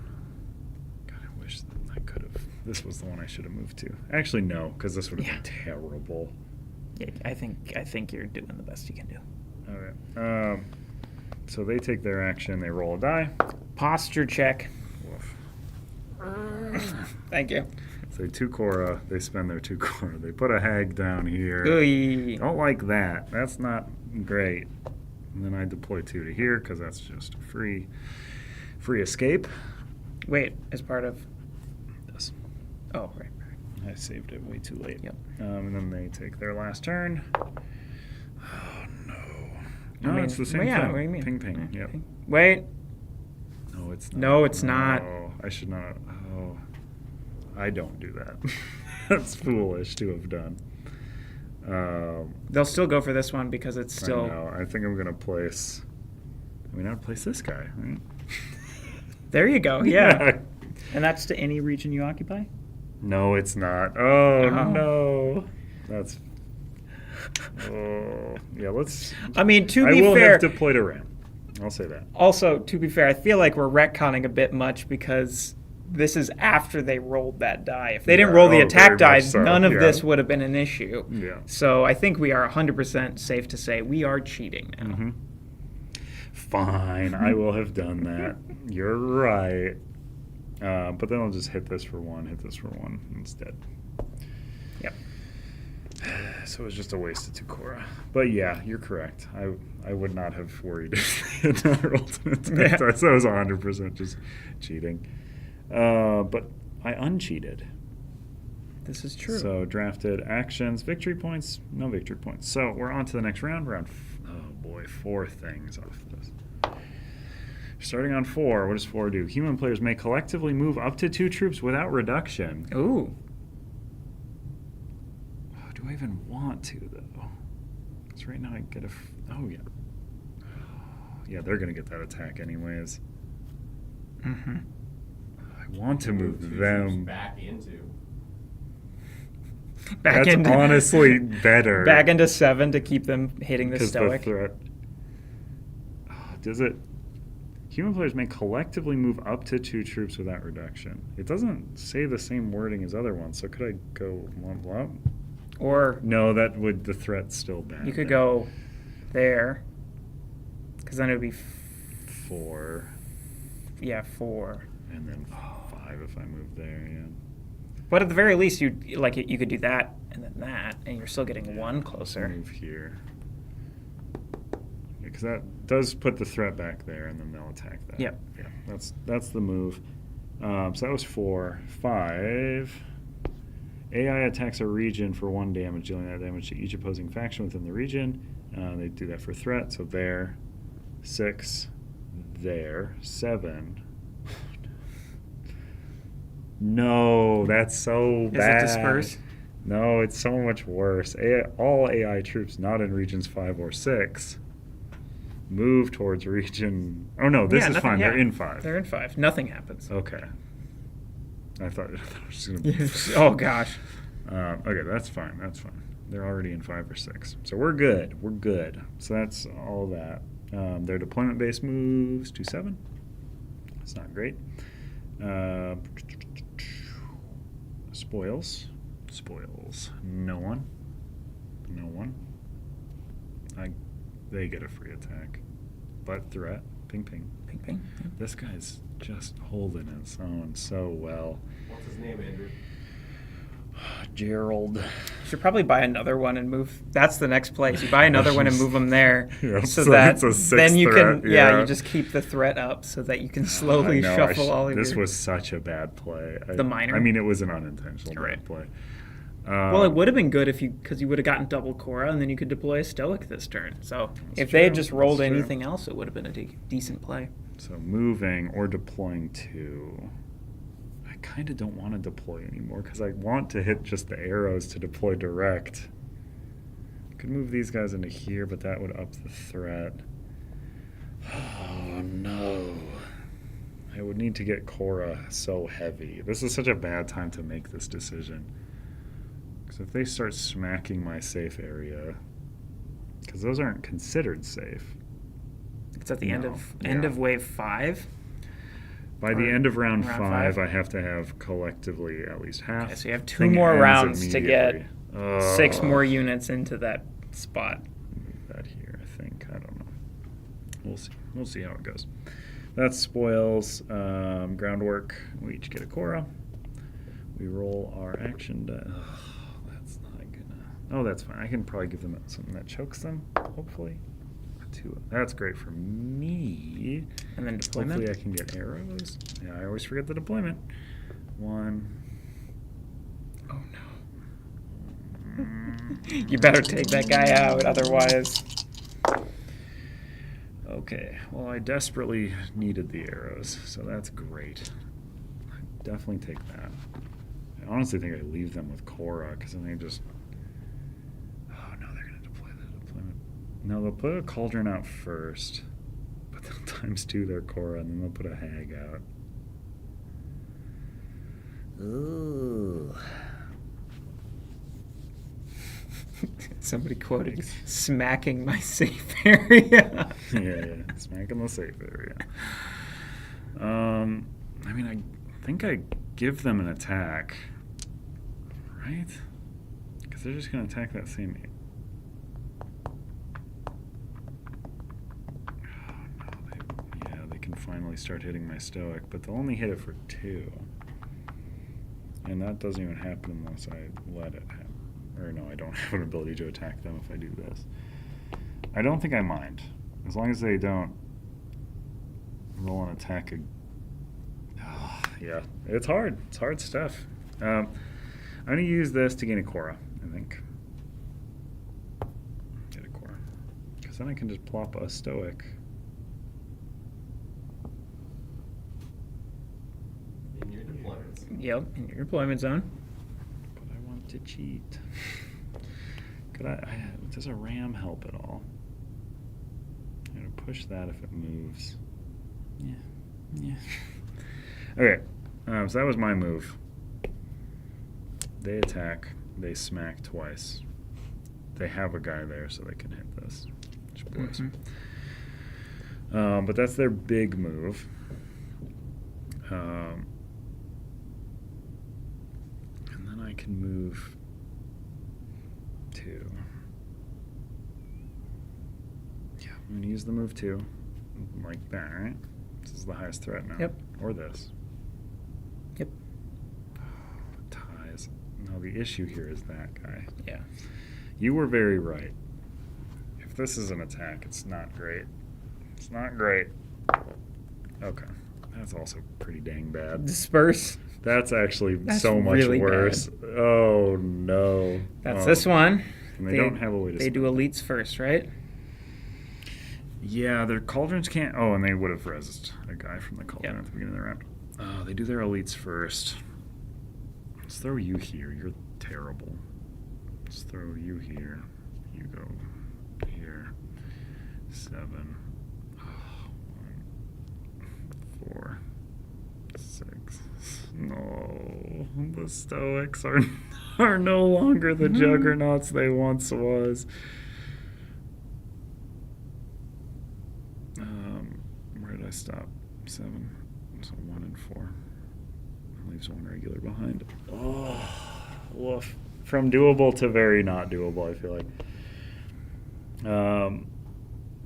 God, I wish that I could have. This was the one I should have moved to. Actually, no, because this would have been terrible. Yeah, I think you're doing the best you can do. Okay. So they take their action. They roll a die. Posture check. Woof. Thank you. So 2 Cora. They spend their 2 Cora. They put a hag down here. Ooh. Don't like that. That's not great. And then I deploy 2 to here because that's just a free escape. Wait, as part of. This. Oh, right. I saved it way too late. Yep. And then they take their last turn. Oh, no. No, I mean, it's the same well, yeah, thing. what do you mean? Ping, ping. Yeah, Yep. ping. Wait. No, it's not. No, it's not. Oh, I should not. Oh, I don't do that. That's foolish to have done. They'll still go for this one because it's still. I know. I think I'm going to place. I'd place this guy, right? There you go. Yeah. And that's to any region you occupy? No, it's not. Oh, Oh. no. That's. Oh, yeah, let's. I mean, to I be will fair. have deployed a ram. I'll say that. Also, to be fair, I feel like we're retconning a bit much because this is after they rolled that die. If they didn't roll the attack die, very much so, none of yeah. this would have been an issue. Yeah. So I think we are 100% safe to say we are cheating now. Mm-hmm. Fine, I will have done that. You're right. But then I'll just hit this for 1 instead. Yep. So it was just a waste of 2 Cora. But yeah, you're correct. I would not have worried if they had not rolled an attack die. So I was 100% just cheating. But I uncheated. This is true. So drafted actions, victory points, no victory points. So we're on to the next round. Oh boy, 4 things off this. Starting on 4, what does 4 do? Human players may collectively move up to 2 troops without reduction. Ooh. Oh, do I even want to, though? Because right now I get a... Oh, yeah. Yeah, they're going to get that attack anyways. Mm-hmm. I want to move 2 troops them. back into. That's honestly better. Back into 7 to keep them hitting the 'Cause stoic. threat... Oh, does it... Human players may collectively move up to 2 troops without reduction. It doesn't say the same wording as other ones, so could I go 1 up? Or No, that would... The threat's still bad. you could go there. Because then it would be 4, 4. and then 5 if I move there, yeah. But at the very least, you could do that and then that, and you're still getting 1 closer. Move here. Because that does put the threat back there, and then they'll attack that. Yep. Yeah, that's the move. So that was 4. 5. AI attacks a region for 1 damage, dealing that damage to each opposing faction within the region. They do that for threat, so there. 6. There. 7. No, that's so bad. Is it disperse? No, it's so much worse. All AI troops not in regions 5 or 6 Move towards region. Oh no, this Yeah, is nothing- fine. yeah. They're in 5. They're in 5. Nothing happens. Okay. I thought it was just gonna. Oh gosh. Okay, that's fine. That's fine. They're already in 5 or 6, so we're good. We're good. So that's all that. Their deployment-based moves to 7. It's not great. Spoils. Spoils. No one. No one. They get a free attack. But threat. Ping ping. Ping ping. This guy's just holding his own so well. What's his name, Andrew? Gerald. You should probably buy another one and move. That's the next place. You buy another one and move them there, Yeah, so so that it's a 6th then you threat, can. yeah. You just keep the threat up so that you can I slowly know, shuffle all of This your. was such a bad play. The minor? I mean, it was an unintentional Right. bad play. Well, it would have been good because you would have gotten double Cora, and then you could deploy a Stoic this turn. So That's if they had true, just rolled that's true. anything else, it would have been a decent play. So moving or deploying 2. I kind of don't want to deploy anymore because I want to hit just the arrows to deploy direct. Could move these guys into here, but that would up the threat. Oh no. I would need to get Cora so heavy. This is such a bad time to make this decision. Because if they start smacking my safe area, because those aren't considered safe. It's at the end No, of yeah. wave 5. By the Or end of round round 5, five? I have to have collectively at least half. Okay, so you have 2 Thing more ends rounds to get immediately. 6 more units into that spot. Move that here, I think. I don't know. We'll see. We'll see how it goes. That spoils groundwork. We each get a Cora. We roll our action. That's not gonna. Oh, that's fine. I can probably give them something that chokes them. Hopefully. 2. That's great for me. And then deployment. Hopefully, I can get arrows. Yeah, I always forget the deployment. 1. Oh no. You better take that guy out, otherwise. Okay, well, I desperately needed the arrows, so that's great. I definitely take that. I honestly think I leave them with Cora, because then they just... Oh, no, they're going to deploy the deployment. No, they'll put a Cauldron out first, but they'll ×2 their Cora, and then they'll put a Hag out. Ooh. Somebody quoted, smacking my safe area. Yeah, smacking the safe area. I mean, I think I give them an attack, right? Because they're just going to attack that same. Oh no! They can finally start hitting my Stoic, but they'll only hit it for 2, and that doesn't even happen unless I let it happen. Or no, I don't have an ability to attack them if I do this. I don't think I mind. As long as they don't roll an attack. Yeah, it's hard. It's hard stuff. I'm going to use this to gain a Cora, I think. Get a Cora. Because then I can just plop a Stoic. In your deployments. Yep, in your deployment zone. But I want to cheat. Does a ram help at all? I'm going to push that if it moves. Yeah. Okay, so that was my move. They attack. They smack twice. They have a guy there, so they can hit this. Which blows. But that's their big move. And then I can move 2. Yeah, I'm going to use the move 2. Like that, right? This is the highest threat now. Yep. Or this. Yep. Ties. No, the issue here is that guy. Yeah. You were very right. If this is an attack, it's not great. It's not great. Okay. That's also pretty dang bad. Disperse. That's actually That's so much really worse. Oh, no. That's Oh. this one. And they don't have a way to They do smack. elites first, right? Yeah, their cauldrons can't... Oh, and they would have rezzed a guy from the cauldron Yep. at the beginning of the round. Oh, they do their elites first. Let's throw you here. You're terrible. Let's throw you here. You go here. 7. 4, 6. No, the Stoics are no longer the juggernauts they once was. Where did I stop? 7. So 1 and 4. Leaves one regular behind. Oh, woof. From doable to very not doable, I feel like.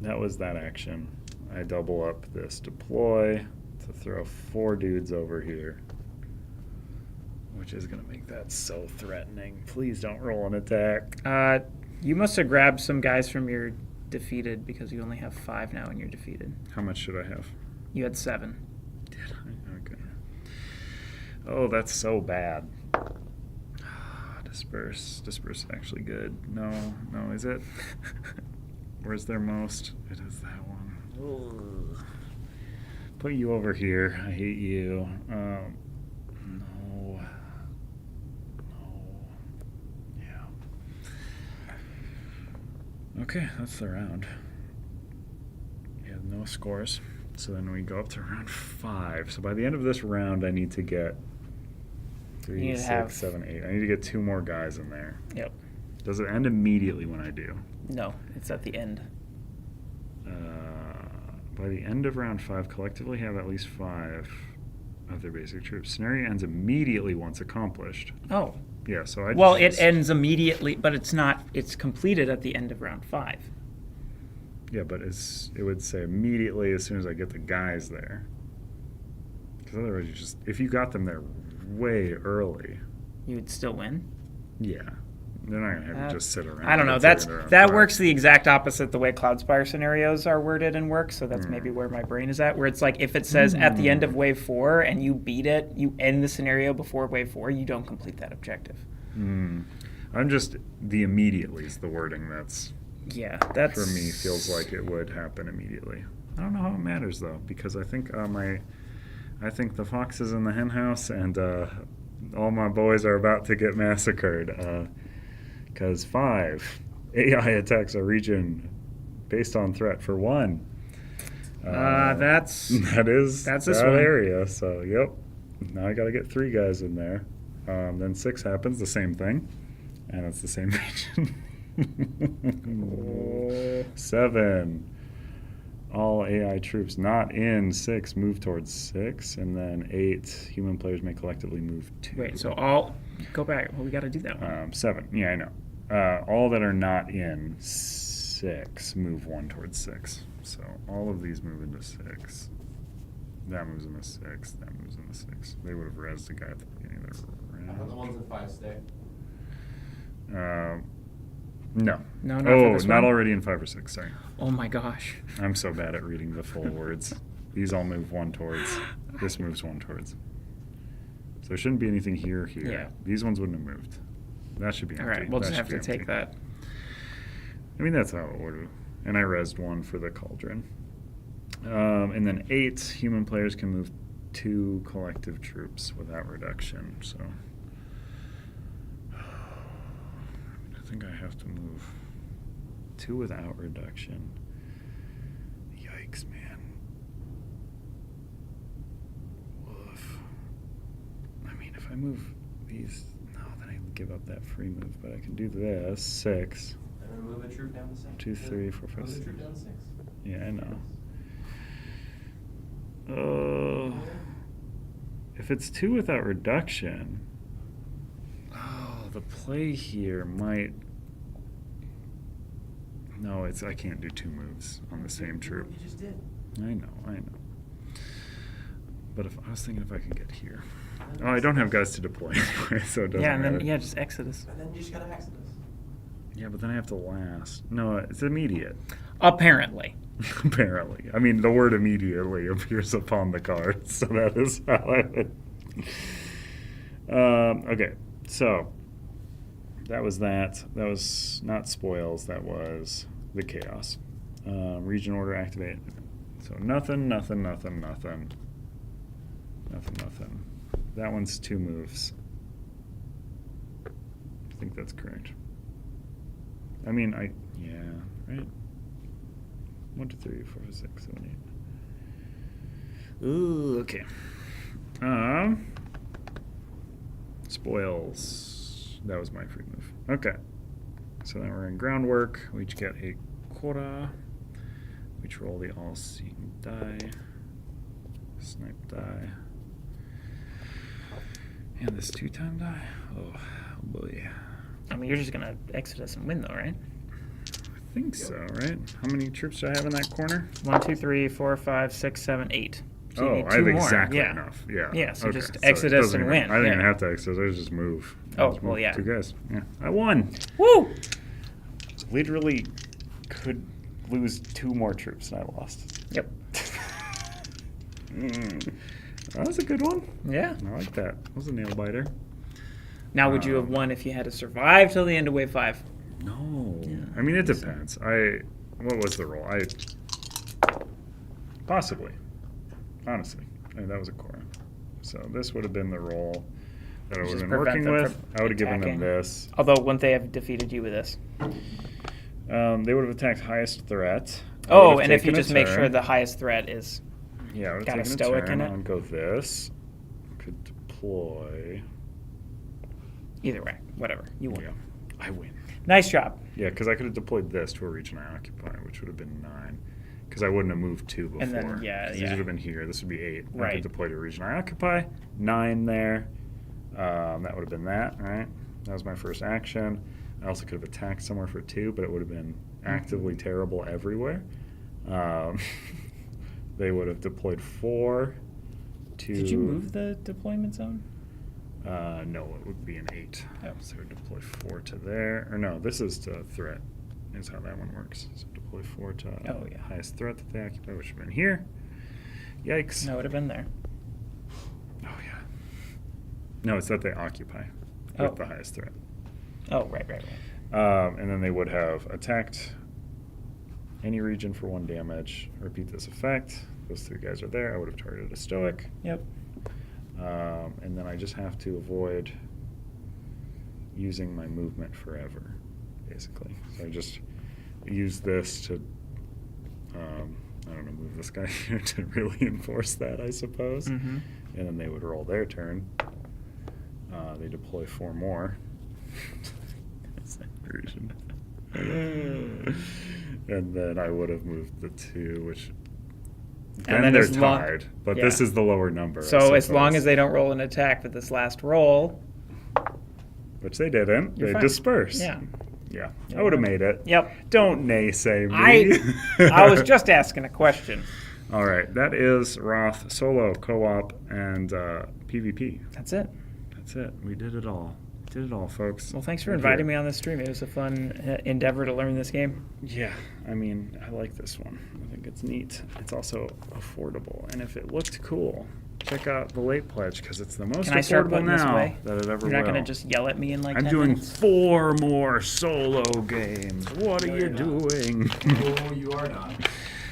That was that action. I double up this deploy to throw 4 dudes over here, which is going to make that so threatening. Please don't roll an attack. You must have grabbed some guys from your defeated because you only have 5 now and you're defeated. How much should I have? You had 7. Did I? Okay. Oh, that's so bad. Disperse. Disperse is actually good. No, is it? Where's their most? It is that one. Ugh. Put you over here. I hate you. No. Yeah. Okay, that's the round. Yeah, no scores. So then we go up to round 5. So by the end of this round, I need to get 3, You 6, 7, 8. I need to get 2 more guys in there. Yep. Does it end immediately when I do? No, it's at the end. By the end of round 5, collectively have at least 5 of their basic troops. Scenario ends immediately once accomplished. Oh. Yeah, so I Well, just, it ends immediately, but it's not. It's completed at the end of round 5. Yeah, but it would say immediately as soon as I get the guys there. Because otherwise, if you got them there way early, You would still win. yeah, they're not gonna have you just sit around. I don't know. That's it, That works the exact opposite the way Cloudspire scenarios are worded and work. So that's maybe where my brain is at. Where it's like if it says at the end of wave 4 and you beat it, you end the scenario before wave 4. You don't complete that objective. I'm just the immediately is the wording that's That's for me feels like it would happen immediately. I don't know how it matters though because I think I think the fox is in the hen house and all my boys are about to get massacred. Because 5 AI attacks a region based on threat for 1. That's that this one. area. So yep. Now I got to get 3 guys in there. Then 6 happens, the same thing, and it's the same region. 7. All AI troops not in 6 move towards 6, and then 8 human players may collectively move 2. Wait, so go back. Well, we got to do that one. 7. Yeah, I know. All that are not in 6 move 1 towards 6. So all of these move into 6. That moves into 6. That moves into 6. They would have rezzed the guy at the beginning of their round. Are the ones in 5 stay? No. No, not Oh, for this not one? already in 5 or 6. Sorry. Oh my gosh. I'm so bad at reading the full words. These all move 1 towards. This moves 1 towards. So there shouldn't be anything here. Yeah. These ones wouldn't have moved. That should be All empty. right, we'll That just have should to be take empty. that. I mean, that's how it would. And I rezzed 1 for the cauldron. And then 8 human players can move 2 collective troops without reduction. So I think I have to move 2 without reduction. Yikes, man. Woof. I mean, if I move these, no, then I give up that free move. But I can do this. 6. And then move a troop down to 6. 2, 3, 4, 5, Move a 6. troop down to 6. Yeah, I know. If it's 2 without reduction, the play here might. No, I can't do 2 moves on the same troop. You just did. I know. But if I was thinking if I can get here. Oh, I don't have guys to deploy anyway, so it doesn't Yeah, and matter. then just Exodus. And then you just gotta Exodus. Yeah, but then I have to last. No, it's immediate. Apparently. Apparently. I mean, the word immediately appears upon the card, so that is how I would. Okay, so that was that. That was not spoils, that was the chaos. Region order activate. So nothing. That one's 2 moves. I think that's correct. I mean, right? 1, 2, 3, 4, 5, 6, 7, Ooh, okay. Spoils. That was my free move. Okay. So then we're in groundwork. We each get a quota. We each roll the all-seeing die. Snipe die. And this 2-time die. Oh boy. I mean, you're just gonna Exodus and win, though, right? I think so, right? How many troops do I have in that corner? 1, 2, 3, 4, 5, 6, 7, 8. So you need I have 2 more. exactly Yeah. enough. Yeah. Yeah, so Okay. just it Exodus doesn't and even- win. I didn't even Yeah. have to Exodus. I just move. Oh, Just well, move yeah. 2 guys. Yeah. I won. Woo! Literally could lose 2 more troops and I lost. Yep. That was a good one. Yeah. I like that. That was a nail biter. Now, would you have won if you had to survive till the end of wave 5? No. Yeah. I mean, it depends. What was the roll? Possibly. Honestly. That was a core. So this would have been the roll that I would have Just been working prevent them with. from I would have given them attacking. this. Although, wouldn't they have defeated you with this? They would have attacked highest threat. I Oh, would have and if you taken a just make sure turn. the highest threat is... Yeah, I would got a have taken stoic a turn. in it. I'd go this. Could deploy. Either way, whatever. You win. Yeah, I win. Nice job. Yeah, because I could have deployed this to a region I occupy, which would have been 9. Because I wouldn't have moved 2 before. And then, yeah, 'Cause yeah. These would have been here. This would be 8. I Right. could deploy to a region I occupy. 9 there. That would have been that, right? That was my first action. I also could have attacked somewhere for 2, but it would have been actively terrible everywhere. They would have deployed 4 to... Did you move the deployment zone? No, it would be an 8. Oh. So deploy 4 to there. Or no, this is to threat, is how that one works. So deploy 4 to Oh, yeah. highest threat that they occupy, which would have been here. Yikes. No, it would have been there. Oh, yeah. No, it's that they occupy with Oh. the highest threat. Oh, right. And then they would have attacked any region for 1 damage. Repeat this effect. Those 3 guys are there. I would have targeted a stoic. Yep. And then I just have to avoid using my movement forever, basically. So I just use this to, I don't know, move this guy here to really enforce that, I suppose. Mm-hmm. And then they would roll their turn. They deploy 4 more. That's that version. And then I would have moved the 2, which... And then then they're as long- tied, but yeah. this is the lower number. I So as long suppose. as they don't roll an attack for this last roll... Which they didn't. You're They fine. dispersed. Yeah. Yeah. I would have made it. Yep. Don't naysay me. I was just asking a question. All right. That is Wroth, solo, co-op, and PvP. That's it. That's it. We did it all. Did it all, folks. Well, thanks for We're inviting here. me on this stream. It was a fun endeavor to learn this game. Yeah. I mean, I like this one. I think it's neat. It's also affordable. And if it looked cool, check out the late pledge because it's the most Can I start affordable putting this now away? that it ever You're not will. going to just yell at me in like I'm 10 doing minutes? 4 more solo games. What No, are you you're not. doing? No, you are not.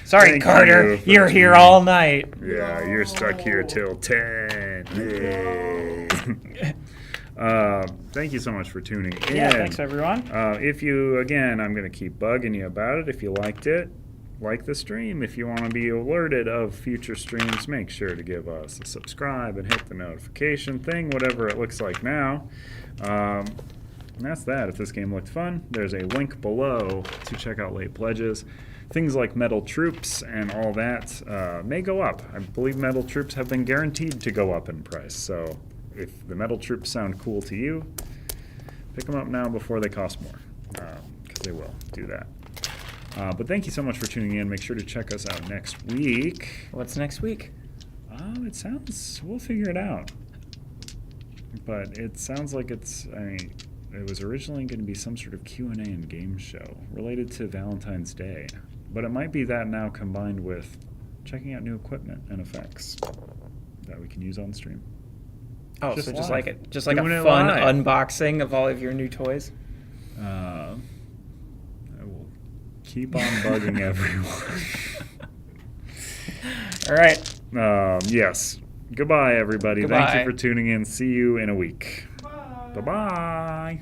Sorry, Thank Carter. you for You're here tuning in. all night. Yeah, you're stuck here till 10. Yay. Thank you so much for tuning in. Yeah, thanks, everyone. If you, again, I'm going to keep bugging you about it. If you liked it, like the stream. If you want to be alerted of future streams, make sure to give us a subscribe and hit the notification thing, whatever it looks like now. And that's that. If this game looked fun, there's a link below to check out late pledges. Things like metal troops and all that may go up. I believe metal troops have been guaranteed to go up in price. So if the metal troops sound cool to you, pick them up now before they cost more, because they will do that. But thank you so much for tuning in. Make sure to check us out next week. What's next week? It sounds, we'll figure it out. But it sounds like it's, I mean, it was originally going to be some sort of Q&A and game show related to Valentine's Day. But it might be that now combined with checking out new equipment and effects that we can use on stream. Oh, Just so just live. like a Doing it fun live. unboxing of all of your new toys. I will keep on bugging everyone. All right. Yes. Goodbye, everybody. Thank Goodbye. you for tuning in. See you in a week. Bye. Bye-bye.